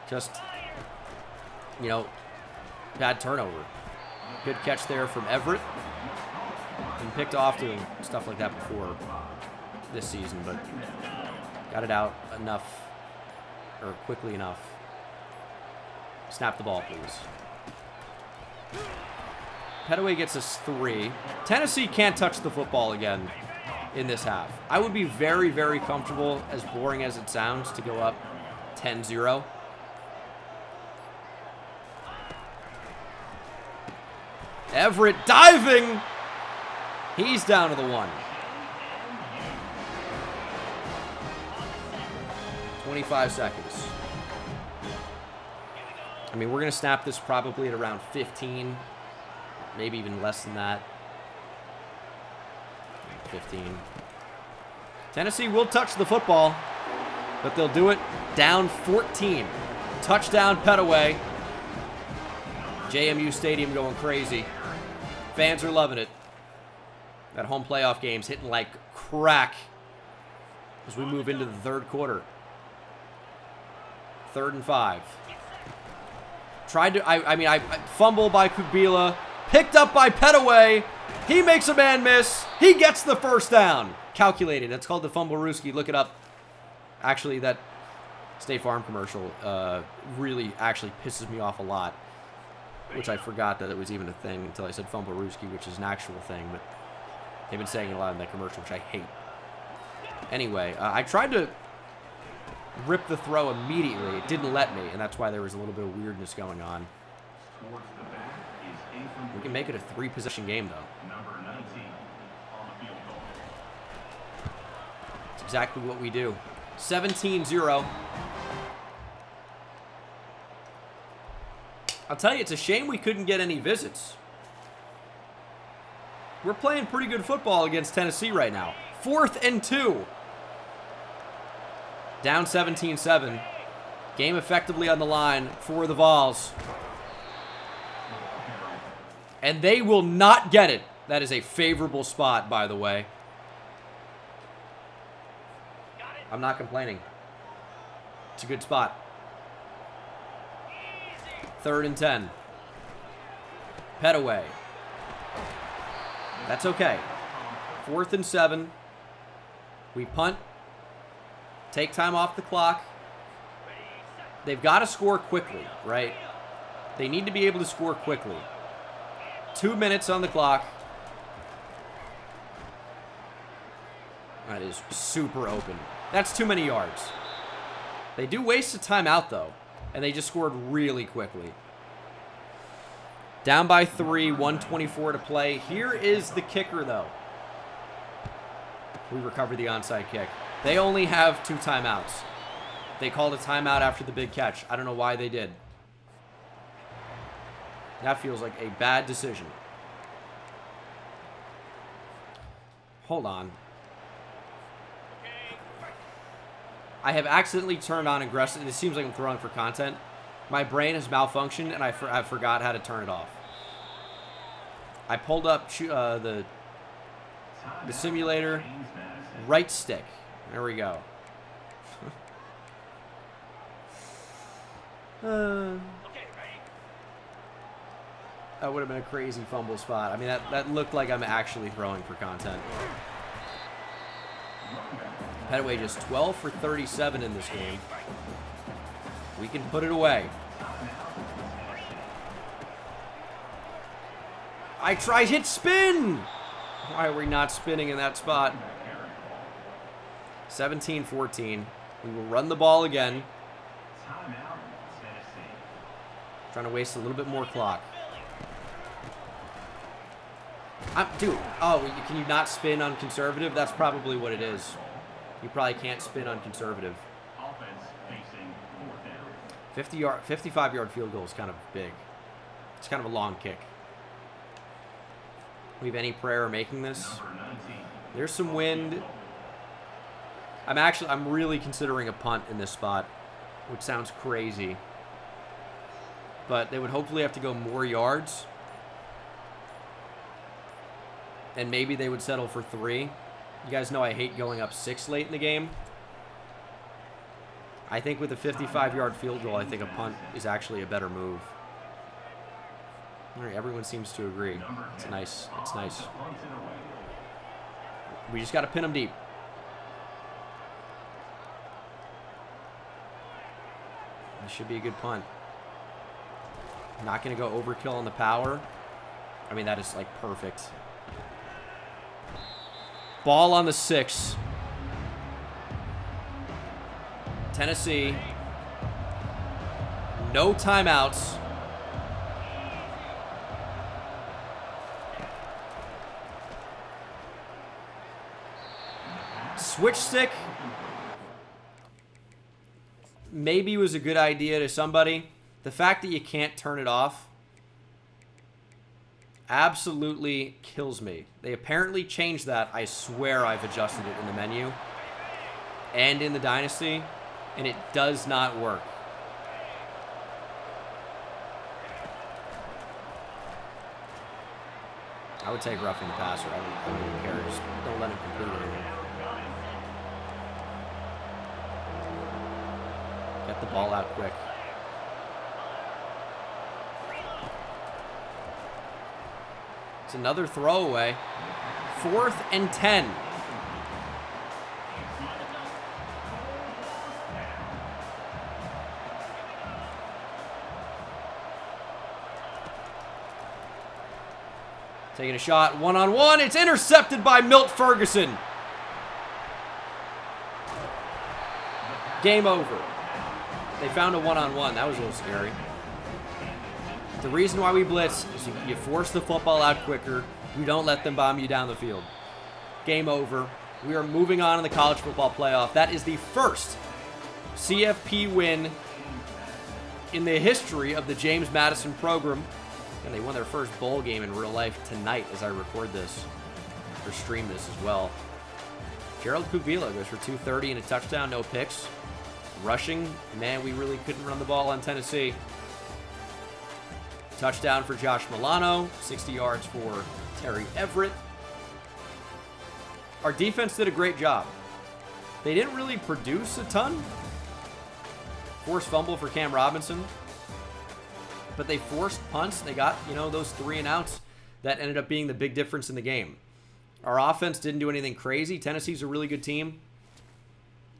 Just, bad turnover. Good catch there from Everett. Been picked off doing stuff like that before this season, but got it out enough, or quickly enough. Snap the ball, please. Petaway gets us 3. Tennessee can't touch the football again in this half. I would be very, very comfortable, as boring as it sounds, to go up 10-0. Everett diving. He's down to the 1. 25 seconds. We're going to snap this probably at around 15. Maybe even less than that. 15. Tennessee will touch the football, but they'll do it down 14. Touchdown, Petaway. JMU Stadium going crazy. Fans are loving it. That home playoff game's hitting like crack as we move into the 3rd quarter. 3rd and 5. Tried to, I fumble by Kubila. Picked up by Petaway. He makes a man miss. He gets the first down. Calculated. That's called the fumble-rooski. Look it up. Actually, that State Farm commercial really actually pisses me off a lot. Which I forgot that it was even a thing until I said fumble-rooski, which is an actual thing. But they've been saying it a lot in that commercial, which I hate. Anyway, I tried to rip the throw immediately. It didn't let me, and that's why there was a little bit of weirdness going on. We can make it a 3-possession game, though. It's exactly what we do. 17-0. I'll tell you, it's a shame we couldn't get any visits. We're playing pretty good football against Tennessee right now. 4th and 2. Down 17-7. Game effectively on the line for the Vols. And they will not get it. That is a favorable spot, by the way. I'm not complaining. It's a good spot. 3rd and 10. Petaway. That's okay. 4th and 7. We punt. Take time off the clock. they've got to score quickly, right? They need to be able to score quickly. 2 minutes on the clock. That is super open. That's too many yards. They do waste a timeout, though, and they just scored really quickly. Down by 3, 1:24 to play. Here is the kicker, though. We recover the onside kick. They only have 2 timeouts. They called a timeout after the big catch. I don't know why they did. That feels like a bad decision. Hold on. I have accidentally turned on aggressive. It seems like I'm throwing for content. My brain has malfunctioned, and I forgot how to turn it off. I pulled up the simulator. Right stick. There we go. That would have been a crazy fumble spot. I mean, that looked like I'm actually throwing for content. Petaway just 12 for 37 in this game. We can put it away. I tried hit spin! Why are we not spinning in that spot? 17-14. We will run the ball again. Trying to waste a little bit more clock. Dude, can you not spin on conservative? That's probably what it is. You probably can't spin on conservative. 55-yard field goal is kind of big. It's kind of a long kick. We have any prayer making this? There's some wind. I'm really considering a punt in this spot, which sounds crazy. But they would hopefully have to go more yards. And maybe they would settle for 3. You guys know I hate going up 6 late in the game. I think with a 55-yard field goal, I think a punt is actually a better move. All right, everyone seems to agree. It's nice. It's nice. We just got to pin them deep. This should be a good punt. Not going to go overkill on the power. I mean, that is, like, perfect. Ball on the 6. Tennessee. No timeouts. Switch stick maybe was a good idea to somebody. The fact that you can't turn it off absolutely kills me. They apparently changed that. I swear I've adjusted it in the menu and in the Dynasty, and it does not work. I would take roughing the passer. I don't even care. Just don't let him complete anything. Get the ball out quick. It's another throwaway. 4th and 10. Taking a shot, one-on-one. It's intercepted by Milt Ferguson. Game over. They found a one-on-one. That was a little scary. The reason why we blitz is you force the football out quicker. You don't let them bomb you down the field. Game over. We are moving on in the college football playoff. That is the first CFP win in the history of the James Madison program. And they won their first bowl game in real life tonight as I record this, or stream this as well. Gerald Kuvila goes for 230 and a touchdown, no picks. Rushing, man, we really couldn't run the ball on Tennessee. Touchdown for Josh Milano, 60 yards for Terry Everett. Our defense did a great job. They didn't really produce a ton. Forced fumble for Cam Robinson. But they forced punts. They got, those 3 and outs that ended up being the big difference in the game. Our offense didn't do anything crazy. Tennessee's a really good team.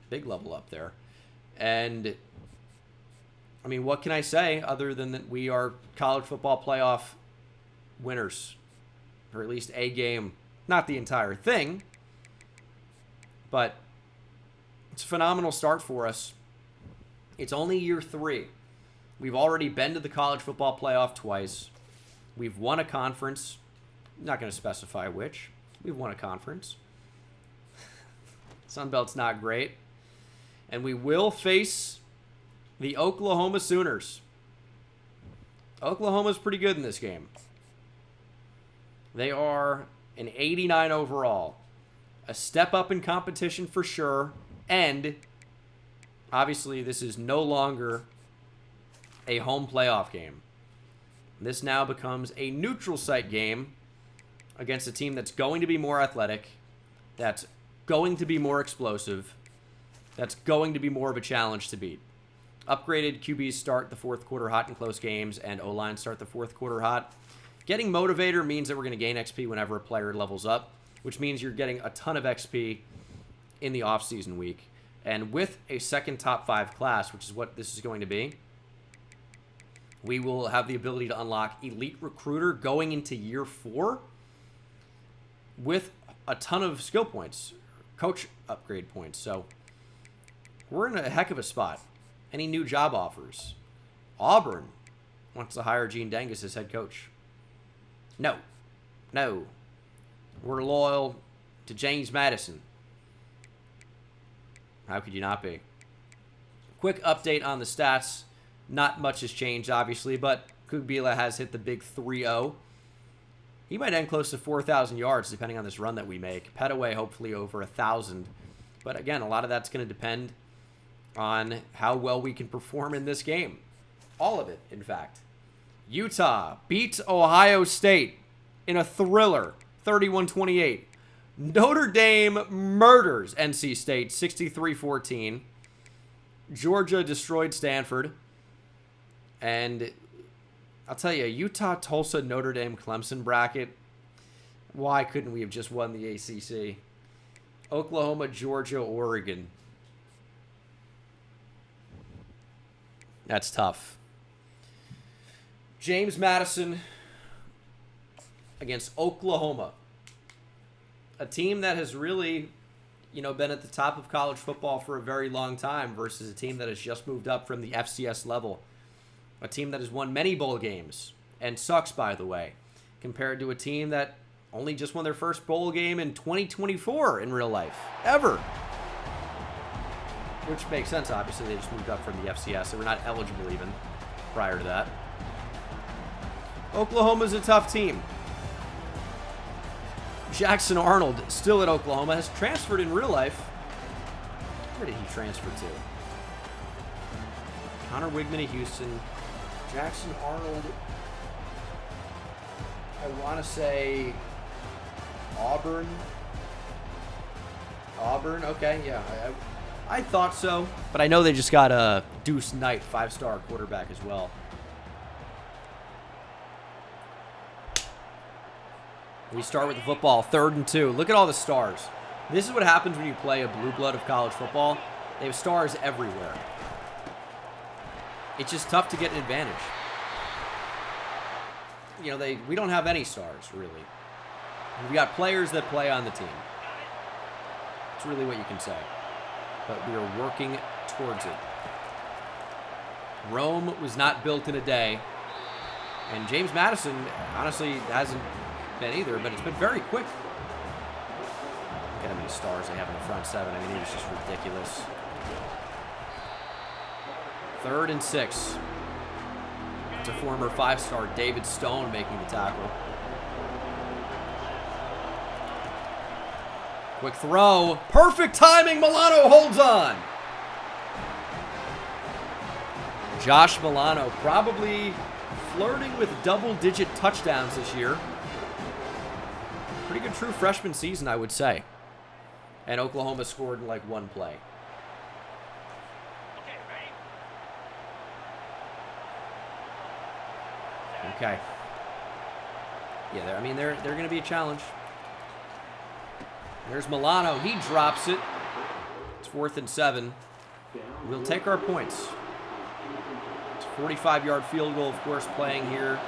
Big level up there. And I mean, what can I say other than that we are college football playoff winners, or at least a game, not the entire thing, but it's a phenomenal start for us. It's only year 3. We've already been to the college football playoff twice. We've won a conference. I'm not going to specify which. We've won a conference. Sun Belt's not great. And we will face the Oklahoma Sooners. Oklahoma's pretty good in this game. They are an 89 overall. A step up in competition for sure. And obviously this is no longer a home playoff game. This now becomes a neutral site game against a team that's going to be more athletic, that's going to be more explosive, that's going to be more of a challenge to beat. Upgraded QBs start the fourth quarter hot in close games, and O-line start the fourth quarter hot. Getting Motivator means that we're going to gain XP whenever a player levels up, which means you're getting a ton of XP in the offseason week. And with a second top 5 class, which is what this is going to be, we will have the ability to unlock Elite Recruiter going into year 4 with a ton of skill points, coach upgrade points. So we're in a heck of a spot. Any new job offers? Auburn wants to hire Gene Dengus as head coach. No. We're loyal to James Madison. How could you not be? Quick update on the stats. Not much has changed, obviously, but Kugbila has hit the big 3-0. He might end close to 4,000 yards, depending on this run that we make. Petaway, hopefully, over 1,000. But again, a lot of that's going to depend on how well we can perform in this game. All of it, in fact. Utah beats Ohio State in a thriller, 31-28. Notre Dame murders NC State, 63-14. Georgia destroyed Stanford. And I'll tell you, Utah, Tulsa, Notre Dame, Clemson bracket. Why couldn't we have just won the ACC? Oklahoma, Georgia, Oregon. That's tough. James Madison against Oklahoma. A team that has really, been at the top of college football for a very long time versus a team that has just moved up from the FCS level. A team that has won many bowl games and sucks, by the way, compared to a team that only just won their first bowl game in 2024 in real life, ever. Which makes sense, obviously. They just moved up from the FCS. They were not eligible even prior to that. Oklahoma's a tough team. Jackson Arnold, still at Oklahoma, has transferred in real life. Where did he transfer to? Connor Wigman of Houston. Jackson Arnold, I want to say Auburn. Okay, yeah. I thought so, but I know they just got a Deuce Knight, 5-star quarterback as well. We start with the football, 3rd and 2. Look at all the stars. This is what happens when you play a blue blood of college football. They have stars everywhere. It's just tough to get an advantage. We don't have any stars, really. We've got players that play on the team. It's really what you can say. But we are working towards it. Rome was not built in a day. And James Madison, honestly, hasn't been either, but it's been very quick. Look at how many stars they have in the front 7. I mean, it's just ridiculous. 3rd and 6. It's a former 5-star David Stone making the tackle. Quick throw. Perfect timing. Milano holds on. Josh Milano probably flirting with double-digit touchdowns this year. Pretty good true freshman season, I would say. And Oklahoma scored in like one play. Okay. Yeah, they're going to be a challenge. There's Milano. He drops it. It's 4th and 7. We'll take our points. 45-yard field goal, of course, playing here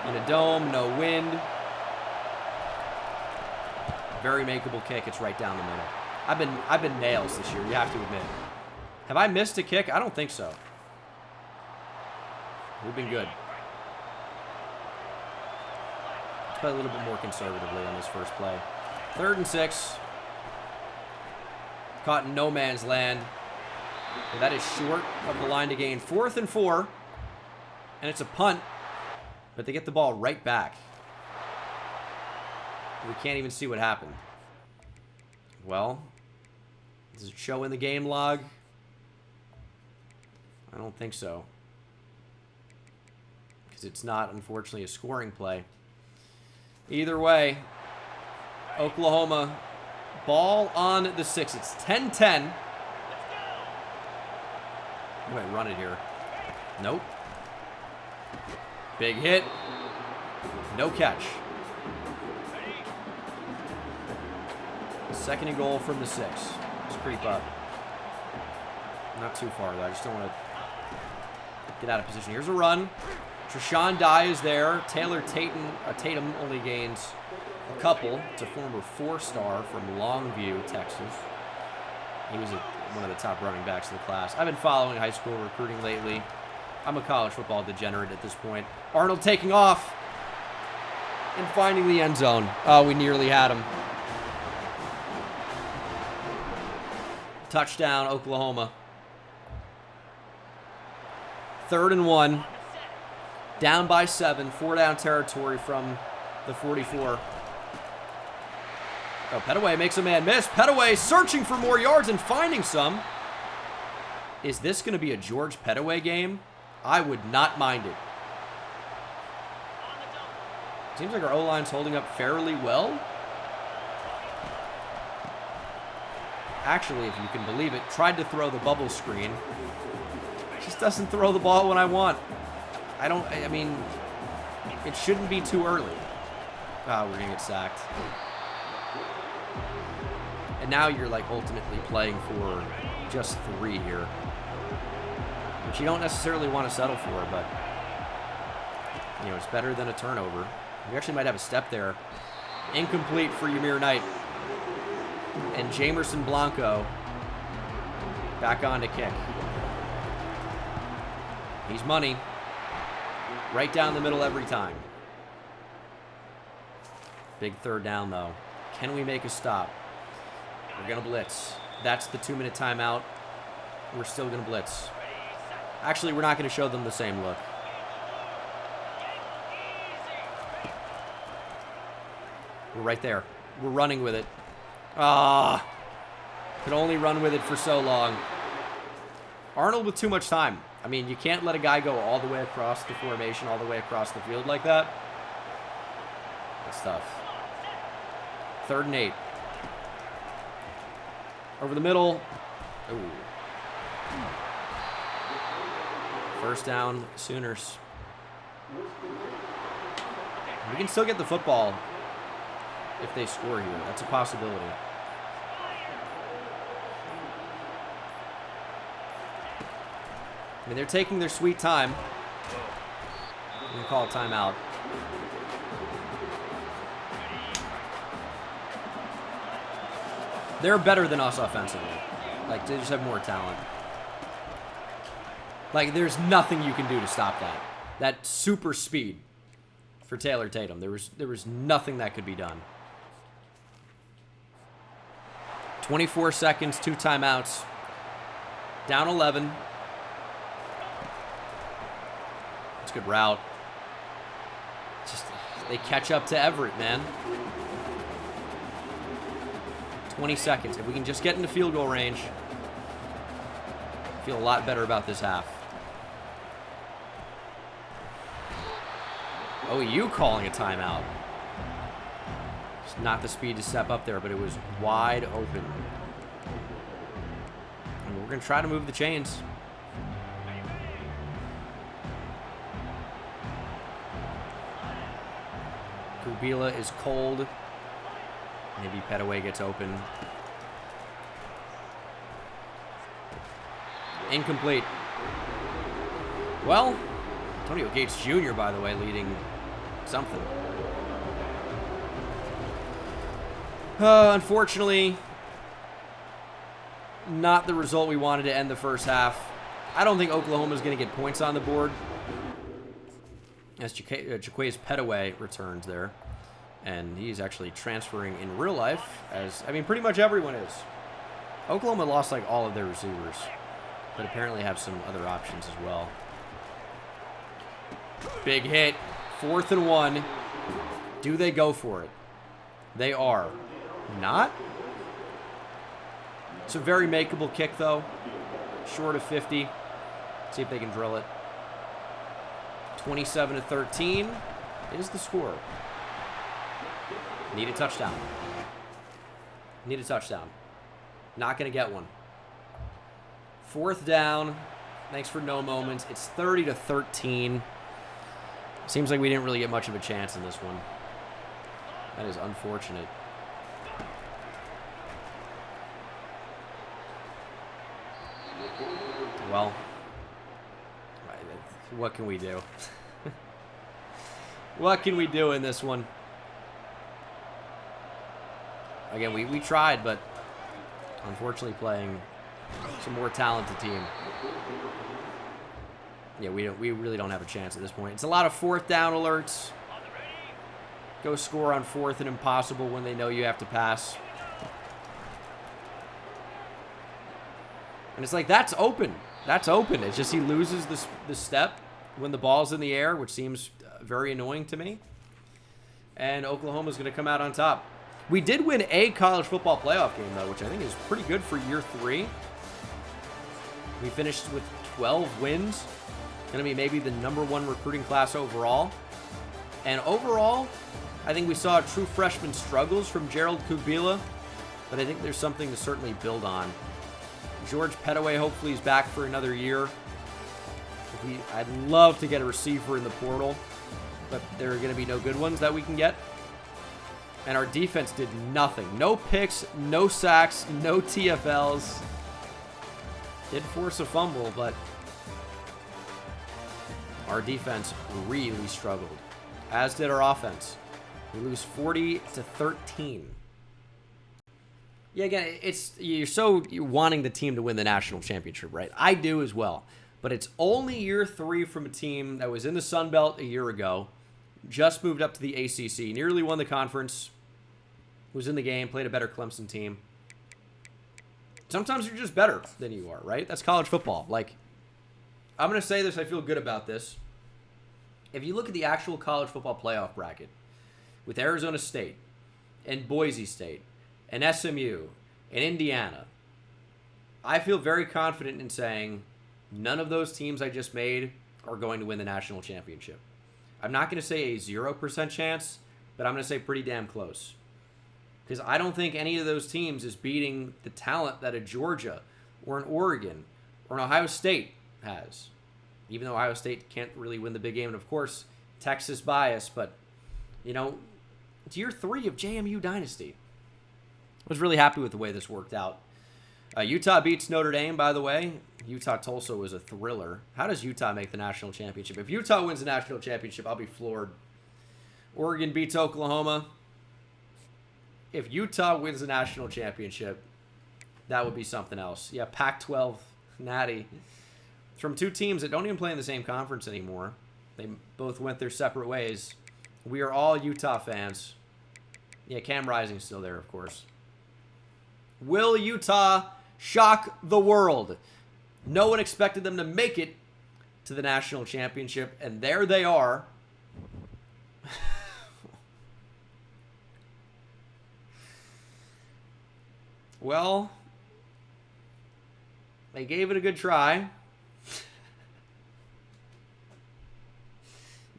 in a dome, no wind. Very makeable kick. It's right down the middle. I've been nails this year, you have to admit. Have I missed a kick? I don't think so. We've been good. Let's play a little bit more conservatively on this first play. 3rd and 6. Caught in no man's land. And that is short of the line to gain. 4th and 4. And it's a punt. But they get the ball right back. We can't even see what happened. Well, does it show in the game log? I don't think so. Because it's not, unfortunately, a scoring play. Either way, Oklahoma, ball on the 6. It's 10-10. I might run it here. Nope. Big hit. No catch. 2nd and goal from the 6. Let's creep up. Not too far, though. I just don't want to get out of position. Here's a run. Treshawn Dye is there. Taylor Tatum only gains a couple. It's a former 4-star from Longview, Texas. He was one of the top running backs of the class. I've been following high school recruiting lately. I'm a college football degenerate at this point. Arnold taking off and finding the end zone. Oh, we nearly had him. Touchdown, Oklahoma. 3rd and 1. Down by 7. 4-down territory from the 44. Oh, Pettaway makes a man miss. Pettaway searching for more yards and finding some. Is this going to be a George Pettaway game? I would not mind it. Seems like our O-line's holding up fairly well. Actually, if you can believe it, tried to throw the bubble screen. Just doesn't throw the ball when I want. I mean, it shouldn't be too early. Ah, we're going to get sacked. And now you're like ultimately playing for just 3 here. Which you don't necessarily want to settle for, but you know, it's better than a turnover. We actually might have a step there. Incomplete for Ymir Knight. And Jamerson Blanco back on to kick. He's money. Right down the middle every time. Big 3rd down, though. Can we make a stop? We're going to blitz. That's the 2-minute timeout. We're still going to blitz. Actually, we're not going to show them the same look. We're right there. We're running with it. Ah, could only run with it for so long. Arnold with too much time. I mean, you can't let a guy go all the way across the formation, all the way across the field like that. That's tough. 3rd and 8. Over the middle. Ooh. 1st down, Sooners. We can still get the football if they score here. That's a possibility. I mean, they're taking their sweet time. I'm going to call a timeout. They're better than us offensively. Like, they just have more talent. Like, there's nothing you can do to stop that. That super speed for Taylor Tatum. There was nothing that could be done. 24 seconds, 2 timeouts. Down 11. It's a good route. Just, they catch up to Everett, man. 20 seconds. If we can just get into field goal range, I feel a lot better about this half. OU calling a timeout. It's not the speed to step up there, but it was wide open. And we're going to try to move the chains. Kubila is cold. Maybe Pettaway gets open. Incomplete. Well, Antonio Gates Jr., by the way, leading something. Unfortunately, not the result we wanted to end the first half. I don't think Oklahoma's going to get points on the board. As Jaquays Petaway returns there. And he's actually transferring in real life, as, I mean, pretty much everyone is. Oklahoma lost, like, all of their receivers, but apparently have some other options as well. Big hit. 4th and 1. Do they go for it? They are. Not? It's a very makeable kick, though. Short of 50. See if they can drill it. 27-13 is the score. Need a touchdown. Need a touchdown. Not going to get one. 4th down. Thanks for no moments. It's 30-13. Seems like we didn't really get much of a chance in this one. That is unfortunate. Well, what can we do? What can we do in this one? Again, we tried, but unfortunately playing some more talented team. Yeah, we really don't have a chance at this point. It's a lot of 4th down alerts. Go score on 4th and impossible when they know you have to pass. And it's like, that's open. That's open. It's just he loses the step when the ball's in the air, which seems very annoying to me. And Oklahoma's going to come out on top. We did win a college football playoff game, though, which I think is pretty good for year 3. We finished with 12 wins. Going to be maybe the #1 recruiting class overall. And overall, I think we saw true freshman struggles from Gerald Kubila, but I think there's something to certainly build on. George Petaway hopefully is back for another year. I'd love to get a receiver in the portal, but there are going to be no good ones that we can get. And our defense did nothing. No picks, no sacks, no TFLs. Did force a fumble, but our defense really struggled, as did our offense. We lose 40-13. Yeah, again, you're wanting the team to win the national championship, right? I do as well. But it's only year 3 from a team that was in the Sun Belt a year ago, just moved up to the ACC, nearly won the conference, was in the game, played a better Clemson team. Sometimes you're just better than you are, right? That's college football. Like, I'm going to say this, I feel good about this. If you look at the actual college football playoff bracket, with Arizona State, and Boise State, and SMU, and Indiana, I feel very confident in saying none of those teams I just made are going to win the national championship. I'm not going to say a 0% chance, but I'm going to say pretty damn close. Because I don't think any of those teams is beating the talent that a Georgia or an Oregon or an Ohio State has. Even though Ohio State can't really win the big game. And, of course, Texas bias. But, you know, it's year 3 of JMU Dynasty. I was really happy with the way this worked out. Utah beats Notre Dame, by the way. Utah-Tulsa was a thriller. How does Utah make the national championship? If Utah wins the national championship, I'll be floored. Oregon beats Oklahoma. If Utah wins the national championship, that would be something else. Yeah, Pac-12, Natty. From 2 teams that don't even play in the same conference anymore. They both went their separate ways. We are all Utah fans. Yeah, Cam Rising's still there, of course. Will Utah shock the world? No one expected them to make it to the national championship, and there they are. Well, they gave it a good try.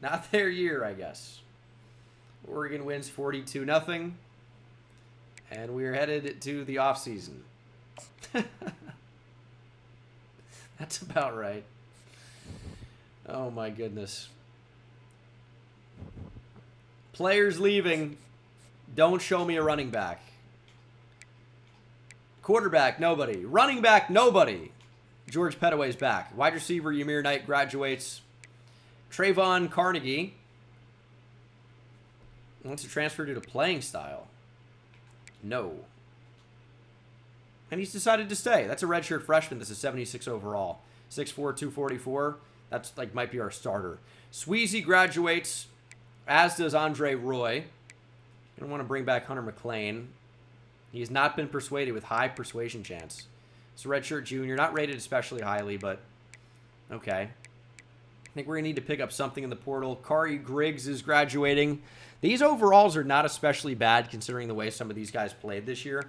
Not their year, I guess. Oregon wins 42-0. And we're headed to the offseason. That's about right. Oh, my goodness. Players leaving. Don't show me a running back. Quarterback, nobody. Running back, nobody. George Pettaway's back. Wide receiver Ymir Knight graduates. Trayvon Carnegie wants to transfer due to playing style. No. And he's decided to stay. That's a redshirt freshman. This is 76 overall. 6'4", 244. That's like might be our starter. Sweezy graduates, as does Andre Roy. I don't want to bring back Hunter McLean. He's not been persuaded with high persuasion chance. It's a redshirt junior, not rated especially highly, but okay. I think we're going to need to pick up something in the portal. Kari Griggs is graduating. These overalls are not especially bad considering the way some of these guys played this year.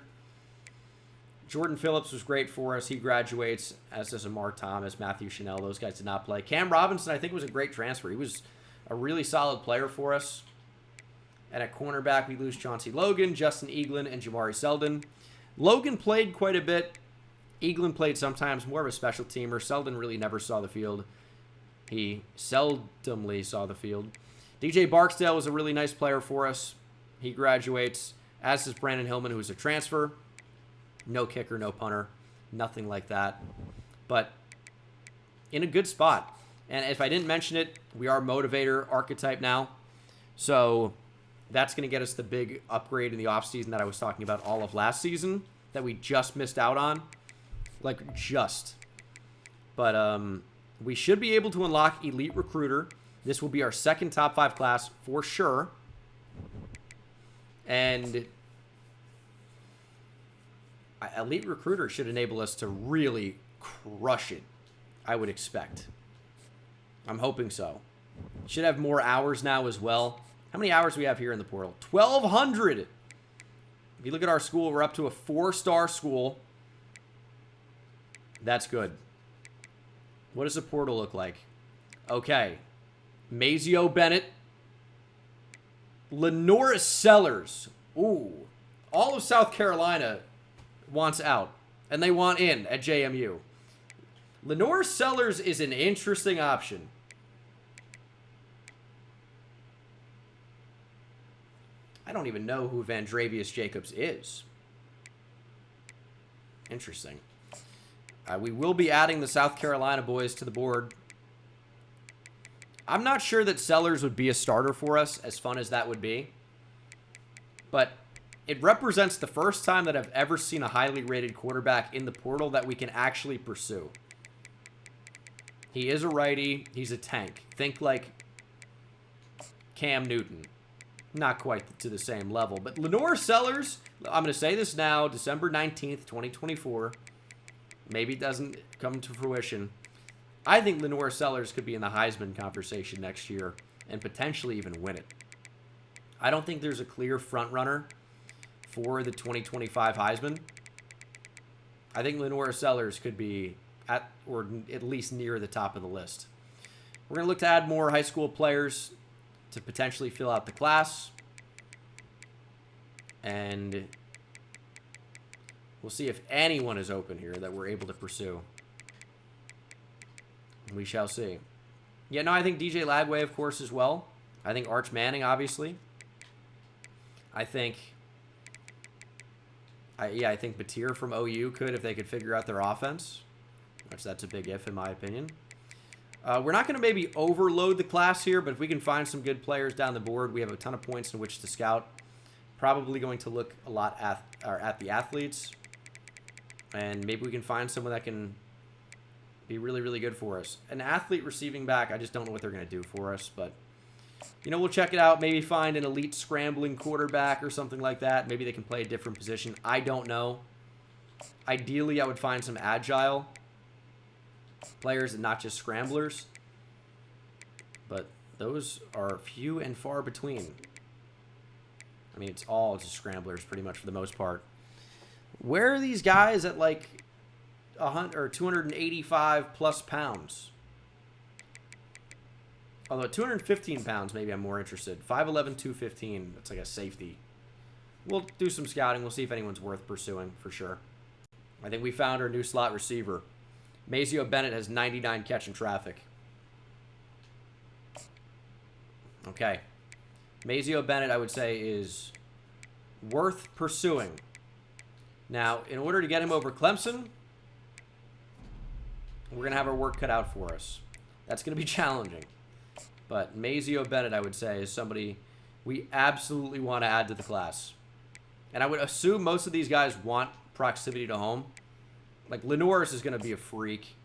Jordan Phillips was great for us. He graduates, as does Amar Thomas, Matthew Chanel. Those guys did not play. Cam Robinson, I think, was a great transfer. He was a really solid player for us. And at cornerback, we lose Chauncey Logan, Justin Eaglin, and Jamari Selden. Logan played quite a bit. Eaglin played sometimes, more of a special teamer. Selden really never saw the field. He seldomly saw the field. DJ Barksdale was a really nice player for us. He graduates, as does Brandon Hillman, who was a transfer. No kicker, no punter, nothing like that. But in a good spot. And if I didn't mention it, we are motivator archetype now. So that's going to get us the big upgrade in the offseason that I was talking about all of last season that we just missed out on. Like, just. But we should be able to unlock Elite Recruiter. This will be our second top 5 class for sure. And Elite Recruiter should enable us to really crush it, I would expect. I'm hoping so. Should have more hours now as well. How many hours do we have here in the portal? 1,200! If you look at our school, we're up to a 4-star school. That's good. What does the portal look like? Okay. Mazio Bennett. Lenora Sellers. Ooh. All of South Carolina wants out. And they want in at JMU. Lenora Sellers is an interesting option. I don't even know who Vandravius Jacobs is. Interesting. We will be adding the South Carolina boys to the board. I'm not sure that Sellers would be a starter for us, as fun as that would be. But it represents the first time that I've ever seen a highly rated quarterback in the portal that we can actually pursue. He is a righty. He's a tank. Think like Cam Newton. Not quite to the same level. But Lenore Sellers, I'm going to say this now, December 19th, 2024. Maybe it doesn't come to fruition. I think Lenore Sellers could be in the Heisman conversation next year and potentially even win it. I don't think there's a clear front runner for the 2025 Heisman. I think Lenore Sellers could be at or at least near the top of the list. We're going to look to add more high school players to potentially fill out the class. And we'll see if anyone is open here that we're able to pursue. We shall see. Yeah, no, I think DJ Lagway, of course, as well. I think Arch Manning, obviously. I think Batir from OU could if they could figure out their offense. Which that's a big if, in my opinion. We're not going to maybe overload the class here, but if we can find some good players down the board, we have a ton of points in which to scout. Probably going to look a lot at the athletes. And maybe we can find someone that can be really, really good for us. An athlete receiving back, I just don't know what they're going to do for us. But, you know, we'll check it out. Maybe find an elite scrambling quarterback or something like that. Maybe they can play a different position. I don't know. Ideally, I would find some agile players and not just scramblers. But those are few and far between. I mean, it's all just scramblers pretty much for the most part. Where are these guys at like 100 or 285 plus pounds? Although at 215 pounds, maybe I'm more interested. 5'11", 215. That's like a safety. We'll do some scouting. We'll see if anyone's worth pursuing for sure. I think we found our new slot receiver. Mazio Bennett has 99 catch in traffic. Okay. Mazio Bennett, I would say, is worth pursuing. Now, in order to get him over Clemson, we're going to have our work cut out for us. That's going to be challenging. But Mazio Bennett, I would say, is somebody we absolutely want to add to the class. And I would assume most of these guys want proximity to home. Like, Lenoris is going to be a freak.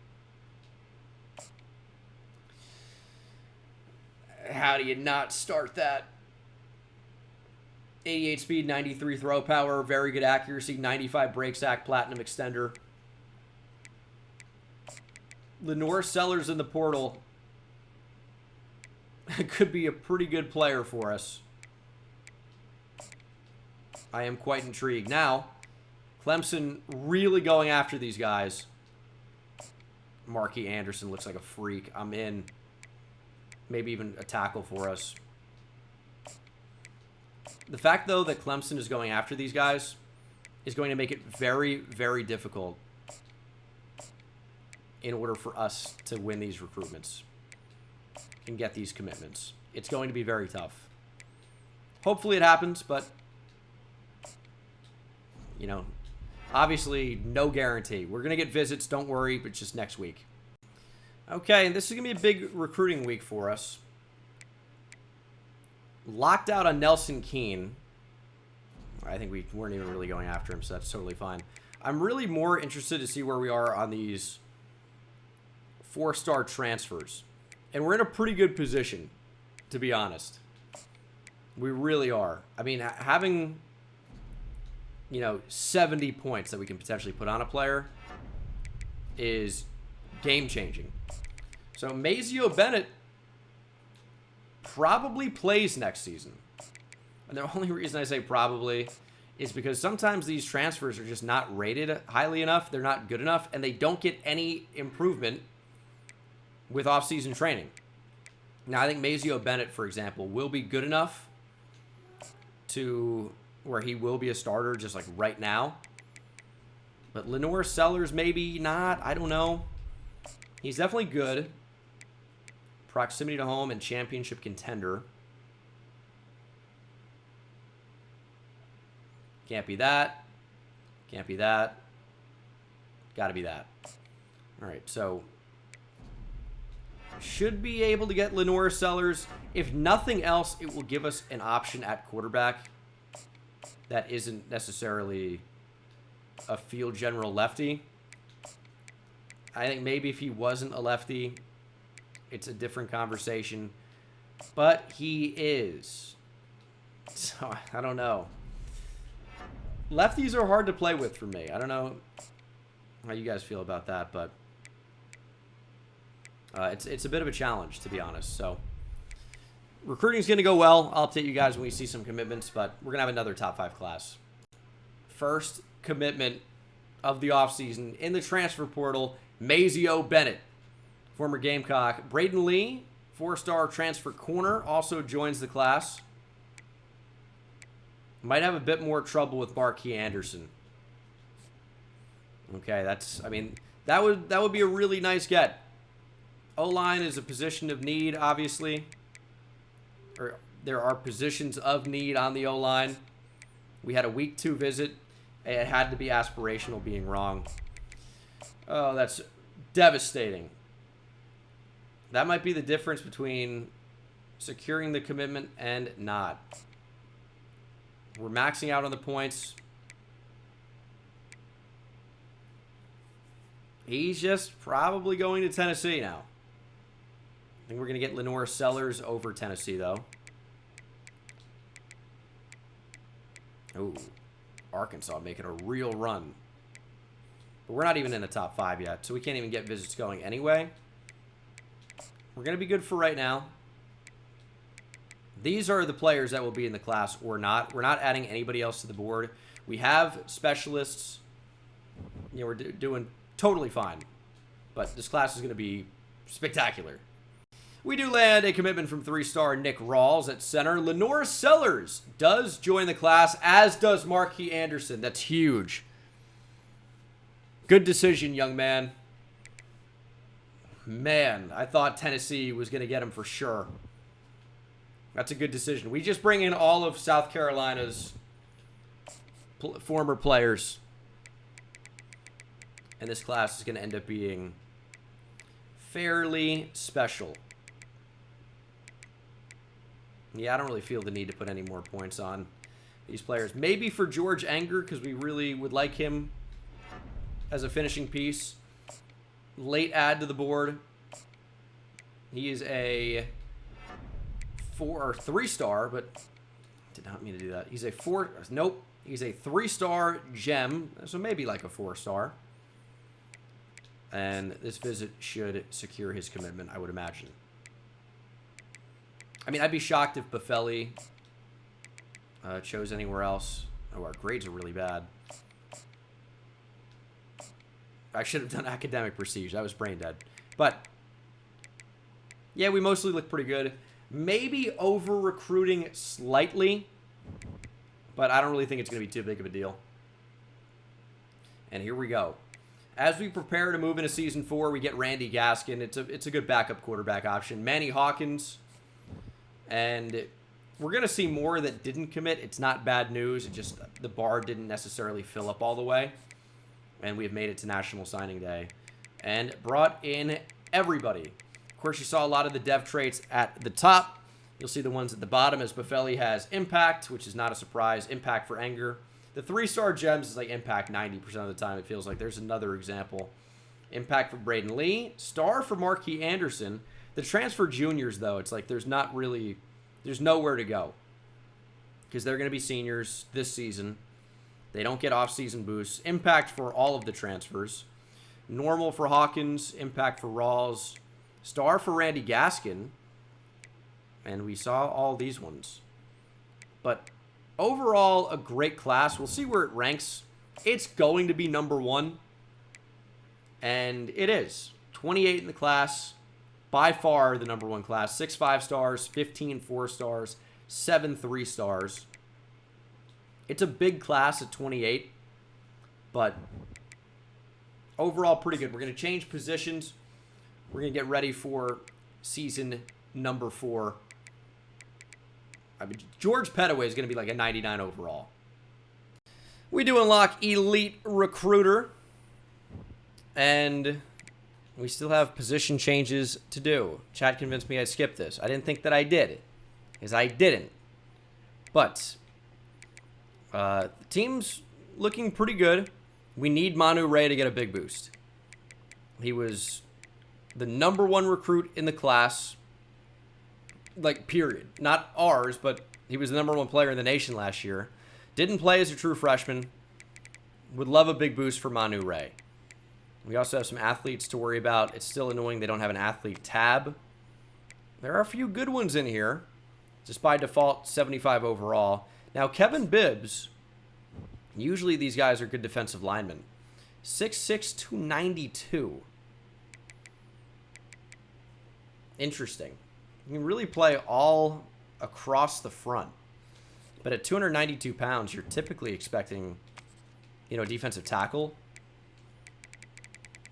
How do you not start that? 88 speed, 93 throw power, very good accuracy, 95 break sack, platinum extender. Lenore Sellers in the portal could be a pretty good player for us. I am quite intrigued. Now, Clemson really going after these guys. Marquis Anderson looks like a freak. I'm in. Maybe even a tackle for us. The fact, though, that Clemson is going after these guys is going to make it very, very difficult in order for us to win these recruitments and get these commitments. It's going to be very tough. Hopefully it happens, but, you know, obviously no guarantee. We're going to get visits, don't worry, but just next week. Okay, and this is going to be a big recruiting week for us. Locked out on Nelson Keene. I think we weren't even really going after him, so that's totally fine. I'm really more interested to see where we are on these 4-star transfers. And we're in a pretty good position, to be honest. We really are. I mean, having, 70 points that we can potentially put on a player is game-changing. So Mazio Bennett probably plays next season. And the only reason I say probably is because sometimes these transfers are just not rated highly enough. They're not good enough, and they don't get any improvement with off-season training. Now, I think Mazio Bennett, for example, will be good enough to where he will be a starter just like right now. But Lenore Sellers, maybe not. I don't know. He's definitely good. Proximity to home and championship contender. Can't be that. Can't be that. Got to be that. All right, so should be able to get Lenore Sellers. If nothing else, it will give us an option at quarterback that isn't necessarily a field general lefty. I think maybe if he wasn't a lefty, it's a different conversation. But he is. So, I don't know. Lefties are hard to play with for me. I don't know how you guys feel about that, but it's a bit of a challenge, to be honest. So, recruiting's going to go well. I'll update you guys when we see some commitments, but we're going to have another top 5 class. First commitment of the offseason in the transfer portal, Mazio Bennett, former Gamecock. Braden Lee, 4-star transfer corner, also joins the class. Might have a bit more trouble with Marquis Anderson. Okay, that would be a really nice get. O-line is a position of need, obviously. Or there are positions of need on the O-line. We had a week 2 visit. It had to be aspirational being wrong. Oh, that's devastating. That might be the difference between securing the commitment and not. We're maxing out on the points. He's just probably going to Tennessee now. I think we're going to get Lenore Sellers over Tennessee, though. Ooh, Arkansas making a real run. But we're not even in the top 5 yet, so we can't even get visits going anyway. We're going to be good for right now. These are the players that will be in the class or not. We're not adding anybody else to the board. We have specialists. We're doing totally fine. But this class is going to be spectacular. We do land a commitment from 3-star Nick Rawls at center. Lenore Sellers does join the class, as does Marquis Anderson. That's huge. Good decision, young man. Man, I thought Tennessee was going to get him for sure. That's a good decision. We just bring in all of South Carolina's former players. And this class is going to end up being fairly special. Yeah, I don't really feel the need to put any more points on these players. Maybe for George Anger, because we really would like him as a finishing piece. Late add to the board. He is a 4 or 3-star, but did not mean to do that. He's a 4. Nope. He's a 3-star gem, so maybe like a 4-star. And this visit should secure his commitment, I would imagine. I mean, I'd be shocked if Buffelli chose anywhere else. Oh, our grades are really bad. I should have done academic prestige. I was brain dead. But, yeah, we mostly look pretty good. Maybe over-recruiting slightly, but I don't really think it's going to be too big of a deal. And here we go. As we prepare to move into Season 4, we get Randy Gaskin. It's a good backup quarterback option. Manny Hawkins. And we're going to see more that didn't commit. It's not bad news. It just, the bar didn't necessarily fill up all the way. And we have made it to National Signing Day. And brought in everybody. Of course, you saw a lot of the dev traits at the top. You'll see the ones at the bottom as Buffelli has Impact, which is not a surprise. Impact for Anger. The 3-star gems is like Impact 90% of the time, it feels like. There's another example. Impact for Braden Lee. Star for Marquis Anderson. The transfer juniors, though, it's like there's nowhere to go. Because they're going to be seniors this season. They don't get off-season boosts. Impact for all of the transfers. Normal for Hawkins. Impact for Rawls. Star for Randy Gaskin. And we saw all these ones. But overall, a great class. We'll see where it ranks. It's going to be number 1. And it is. 28 in the class. By far the number 1 class. 6 5-stars, 15 4-stars, 7 3-stars. It's a big class at 28. But overall, pretty good. We're going to change positions. We're going to get ready for season number 4. I mean, George Pettaway is going to be like a 99 overall. We do unlock Elite Recruiter. And we still have position changes to do. Chat convinced me I skipped this. I didn't think that I did. Because I didn't. But the team's looking pretty good. We need Manu Ray to get a big boost. He was the number 1 recruit in the class. Like, period. Not ours, but he was the number 1 player in the nation last year. Didn't play as a true freshman. Would love a big boost for Manu Ray. We also have some athletes to worry about. It's still annoying they don't have an athlete tab. There are a few good ones in here. Just by default, 75 overall. Now, Kevin Bibbs. Usually these guys are good defensive linemen. 6'6", 292. Interesting. You can really play all across the front. But at 292 pounds, you're typically expecting, defensive tackle.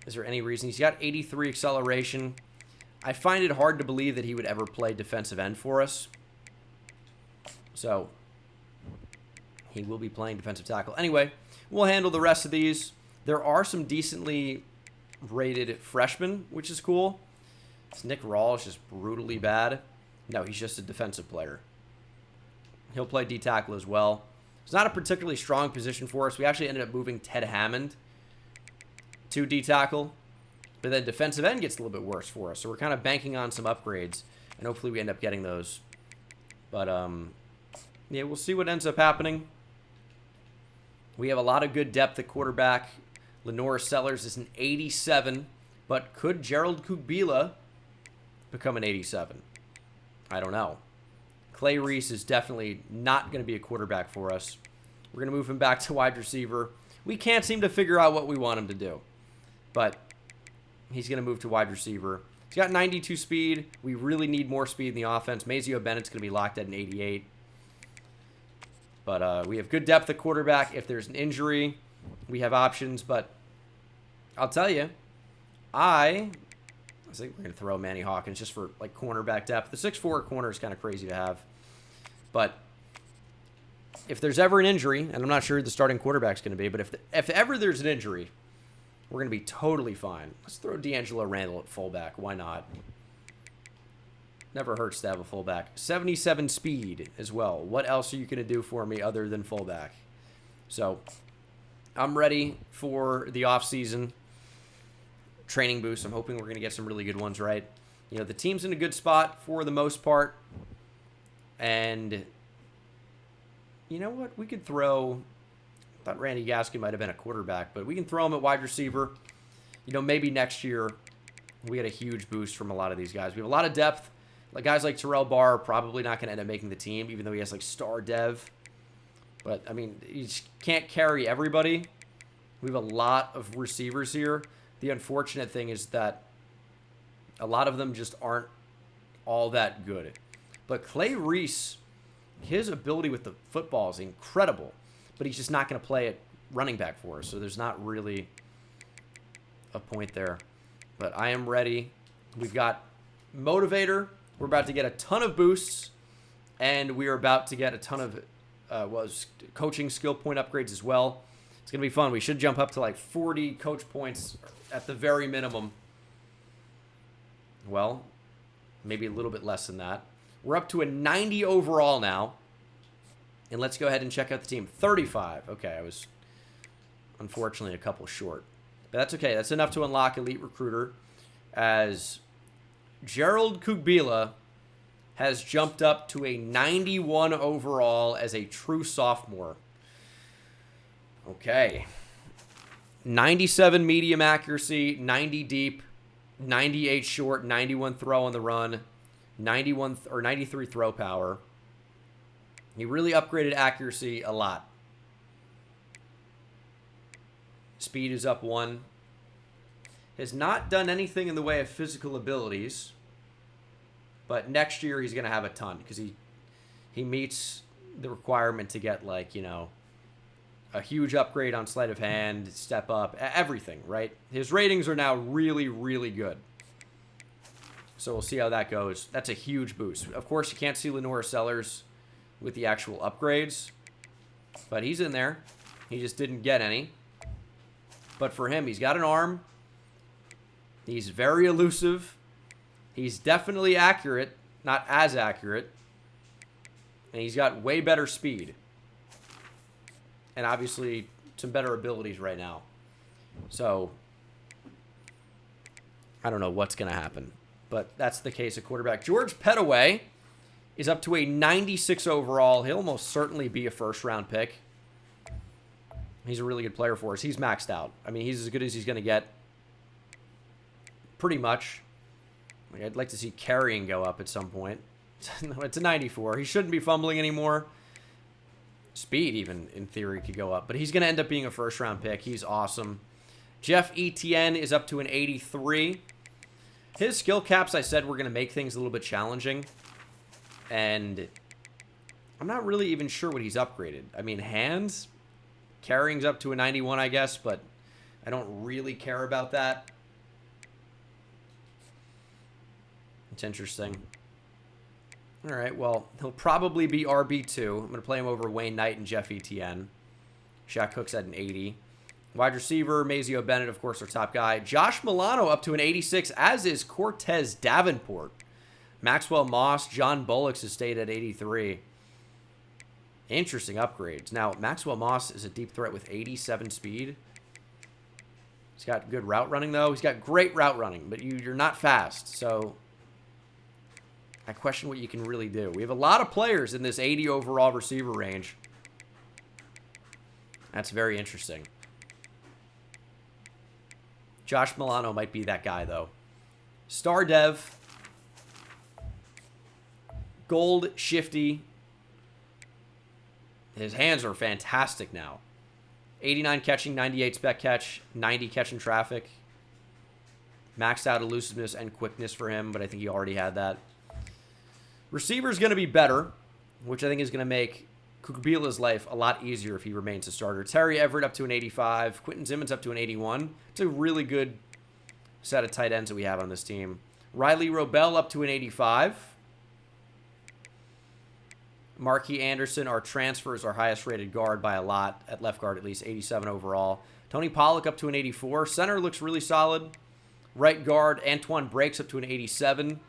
Is there any reason? He's got 83 acceleration. I find it hard to believe that he would ever play defensive end for us. So, he will be playing defensive tackle. Anyway, we'll handle the rest of these. There are some decently rated freshmen, which is cool. Nick Rawls is just brutally bad. No, he's just a defensive player. He'll play D-tackle as well. It's not a particularly strong position for us. We actually ended up moving Ted Hammond to D-tackle. But then defensive end gets a little bit worse for us. So we're kind of banking on some upgrades. And hopefully we end up getting those. But, yeah, we'll see what ends up happening. We have a lot of good depth at quarterback. Lenore Sellers is an 87. But could Gerald Kubila become an 87? I don't know. Clay Reese is definitely not going to be a quarterback for us. We're going to move him back to wide receiver. We can't seem to figure out what we want him to do. But he's going to move to wide receiver. He's got 92 speed. We really need more speed in the offense. Mazio Bennett's going to be locked at an 88. But we have good depth at quarterback. If there's an injury, we have options. But I'll tell you, I think we're going to throw Manny Hawkins just for, like, cornerback depth. The 6'4" corner is kind of crazy to have. But if there's ever an injury, and I'm not sure who the starting quarterback's going to be, but if ever there's an injury, we're going to be totally fine. Let's throw D'Angelo Randall at fullback. Why not? Never hurts to have a fullback. 77 speed as well. What else are you going to do for me other than fullback? So, I'm ready for the offseason training boost. I'm hoping we're going to get some really good ones, right? You know, the team's in a good spot for the most part. And you know what? We could throw... I thought Randy Gaskin might have been a quarterback, but we can throw him at wide receiver. You know, maybe next year we get a huge boost from a lot of these guys. We have a lot of depth. Like guys like Terrell Barr are probably not going to end up making the team, even though he has like star dev. But, I mean, you just can't carry everybody. We have a lot of receivers here. The unfortunate thing is that a lot of them just aren't all that good. But Clay Reese, his ability with the football is incredible. But he's just not going to play at running back for us. So there's not really a point there. But I am ready. We've got Motivator. We're about to get a ton of boosts. And we are about to get a ton of coaching skill point upgrades as well. It's going to be fun. We should jump up to like 40 coach points at the very minimum. Well, maybe a little bit less than that. We're up to a 90 overall now. And let's go ahead and check out the team. 35. Okay, I was unfortunately a couple short. But that's okay. That's enough to unlock Elite Recruiter, as Gerald Kugbila has jumped up to a 91 overall as a true sophomore. Okay. 97 medium accuracy, 90 deep, 98 short, 91 throw on the run, 93 throw power. He really upgraded accuracy a lot. Speed is up 1. Has not done anything in the way of physical abilities. But next year he's going to have a ton, because he meets the requirement to get, like, you know, a huge upgrade on sleight of hand, step up, everything, right? His ratings are now really, really good. So we'll see how that goes. That's a huge boost. Of course, you can't see Lenora Sellers with the actual upgrades, but he's in there. He just didn't get any. But for him, he's got an arm. He's very elusive. He's definitely accurate, not as accurate. And he's got way better speed. And obviously some better abilities right now. So I don't know what's going to happen, but that's the case at quarterback. George Pettaway is up to a 96 overall. He'll almost certainly be a first-round pick. He's a really good player for us. He's maxed out. I mean, he's as good as he's going to get. Pretty much. I'd like to see carrying go up at some point. It's a 94. He shouldn't be fumbling anymore. Speed, even, in theory, could go up. But he's going to end up being a first-round pick. He's awesome. Jeff Etienne is up to an 83. His skill caps, I said, were going to make things a little bit challenging. And I'm not really even sure what he's upgraded. I mean, hands, carrying's up to a 91, I guess, but I don't really care about that. It's interesting. All right, well, he'll probably be RB2. I'm going to play him over Wayne Knight and Jeff Etienne. Shaq Cook's at an 80. Wide receiver, Mazio Bennett, of course, our top guy. Josh Milano up to an 86, as is Cortez Davenport. Maxwell Moss, John Bullocks has stayed at 83. Interesting upgrades. Now, Maxwell Moss is a deep threat with 87 speed. He's got good route running, though. He's got great route running, but you're not fast, so I question what you can really do. We have a lot of players in this 80 overall receiver range. That's very interesting. Josh Milano might be that guy, though. Star Dev. Gold Shifty. His hands are fantastic now. 89 catching, 98 spec catch, 90 catching traffic. Maxed out elusiveness and quickness for him, but I think he already had that. Receiver's going to be better, which I think is going to make Kukubila's life a lot easier if he remains a starter. Terry Everett up to an 85. Quentin Simmons up to an 81. It's a really good set of tight ends that we have on this team. Riley Robel up to an 85. Marquis Anderson, our transfers, our highest rated guard by a lot. At left guard, at least 87 overall. Tony Pollock up to an 84. Center looks really solid. Right guard, Antoine Breaks up to an 87.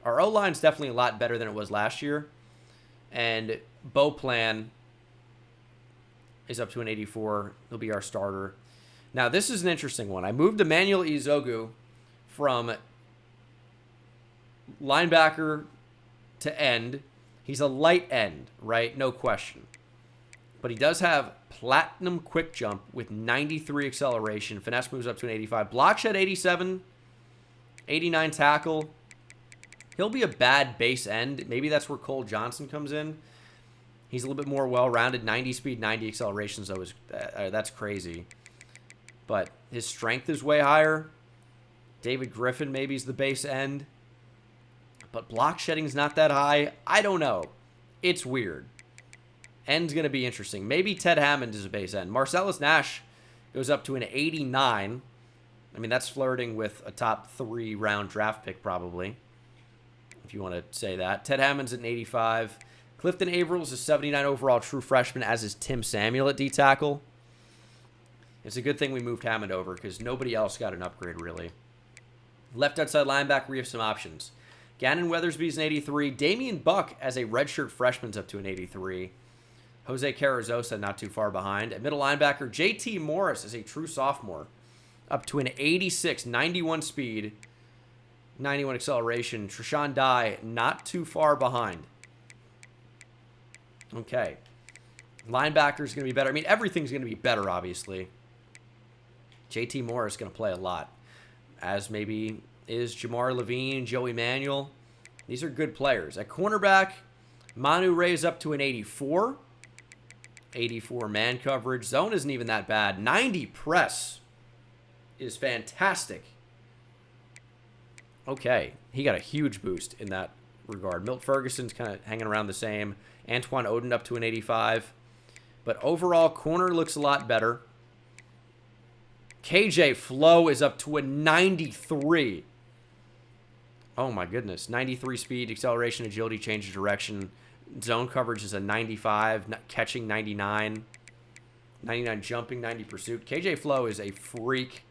Our O-line's definitely a lot better than it was last year. And Beauplan is up to an 84. He'll be our starter. Now, this is an interesting one. I moved Emmanuel Izogu from linebacker to end. He's a light end, right? No question. But he does have platinum quick jump with 93 acceleration. Finesse moves up to an 85. Block shed 87. 89 tackle. He'll be a bad base end. Maybe that's where Cole Johnson comes in. He's a little bit more well-rounded. 90 speed, 90 acceleration. So that's crazy. But his strength is way higher. David Griffin maybe is the base end. But block shedding is not that high. I don't know. It's weird. End's going to be interesting. Maybe Ted Hammond is a base end. Marcellus Nash goes up to an 89. I mean, that's flirting with a top 3 round draft pick probably, if you want to say that. Ted Hammond's at an 85. Clifton Avrils is 79 overall true freshman, as is Tim Samuel at D-tackle. It's a good thing we moved Hammond over because nobody else got an upgrade, really. Left outside linebacker, we have some options. Gannon Weathersby's an 83. Damian Buck as a redshirt freshman's up to an 83. Jose Carrizosa not too far behind. At middle linebacker, JT Morris is a true sophomore, up to an 86, 91 speed, 91 acceleration. Trishawn Dye not too far behind. Okay. Linebacker's going to be better. I mean, everything's going to be better, obviously. JT Morris is going to play a lot, as maybe is Jamar Levine, Joey Manuel. These are good players. At cornerback, Manu Ray's up to an 84. 84 man coverage. Zone isn't even that bad. 90 press is fantastic. Okay, he got a huge boost in that regard. Milt Ferguson's kind of hanging around the same. Antoine Oden up to an 85. But overall, corner looks a lot better. KJ Flo is up to a 93. Oh my goodness. 93 speed, acceleration, agility, change of direction. Zone coverage is a 95, catching 99. 99 jumping, 90 pursuit. KJ Flo is a freak.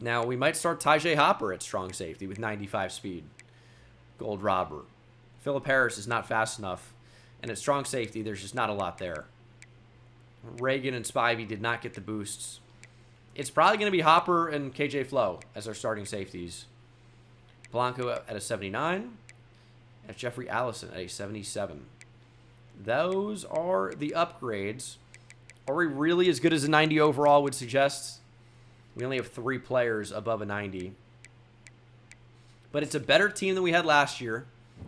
Now, we might start Tajay Hopper at strong safety with 95 speed. Gold robber. Philip Harris is not fast enough. And at strong safety, there's just not a lot there. Reagan and Spivey did not get the boosts. It's probably going to be Hopper and KJ Flo as our starting safeties. Blanco at a 79. And Jeffrey Allison at a 77. Those are the upgrades. Are we really as good as a 90 overall would suggest? We only have 3 players above a 90. But it's a better team than we had last year.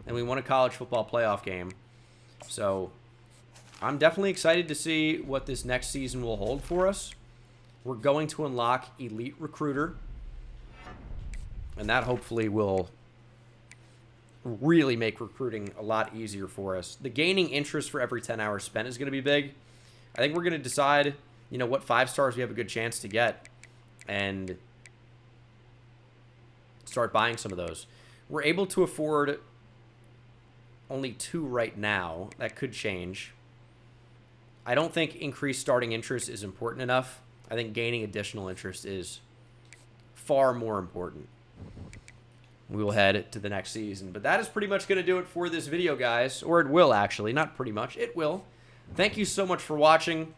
And we won a college football playoff game. So I'm definitely excited to see what this next season will hold for us. We're going to unlock Elite Recruiter. And that hopefully will really make recruiting a lot easier for us. The gaining interest for every 10 hours spent is going to be big. I think we're going to decide, what 5 stars we have a good chance to get and start buying some of those. We're able to afford only 2 right now. That could change. I don't think increased starting interest is important enough. I think gaining additional interest is far more important. We will head to the next season. But that is pretty much going to do it for this video, guys. Or it will, actually. Not pretty much. It will. Thank you so much for watching.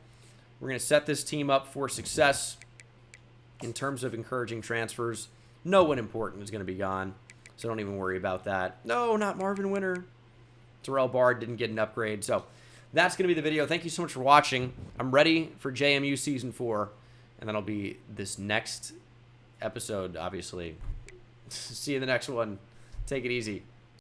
We're going to set this team up for success in terms of encouraging transfers. No one important is going to be gone, so don't even worry about that. No, not Marvin Winter. Terrell Bard didn't get an upgrade. So that's going to be the video. Thank you so much for watching. I'm ready for JMU Season 4, and that'll be this next episode, obviously. See you in the next one. Take it easy.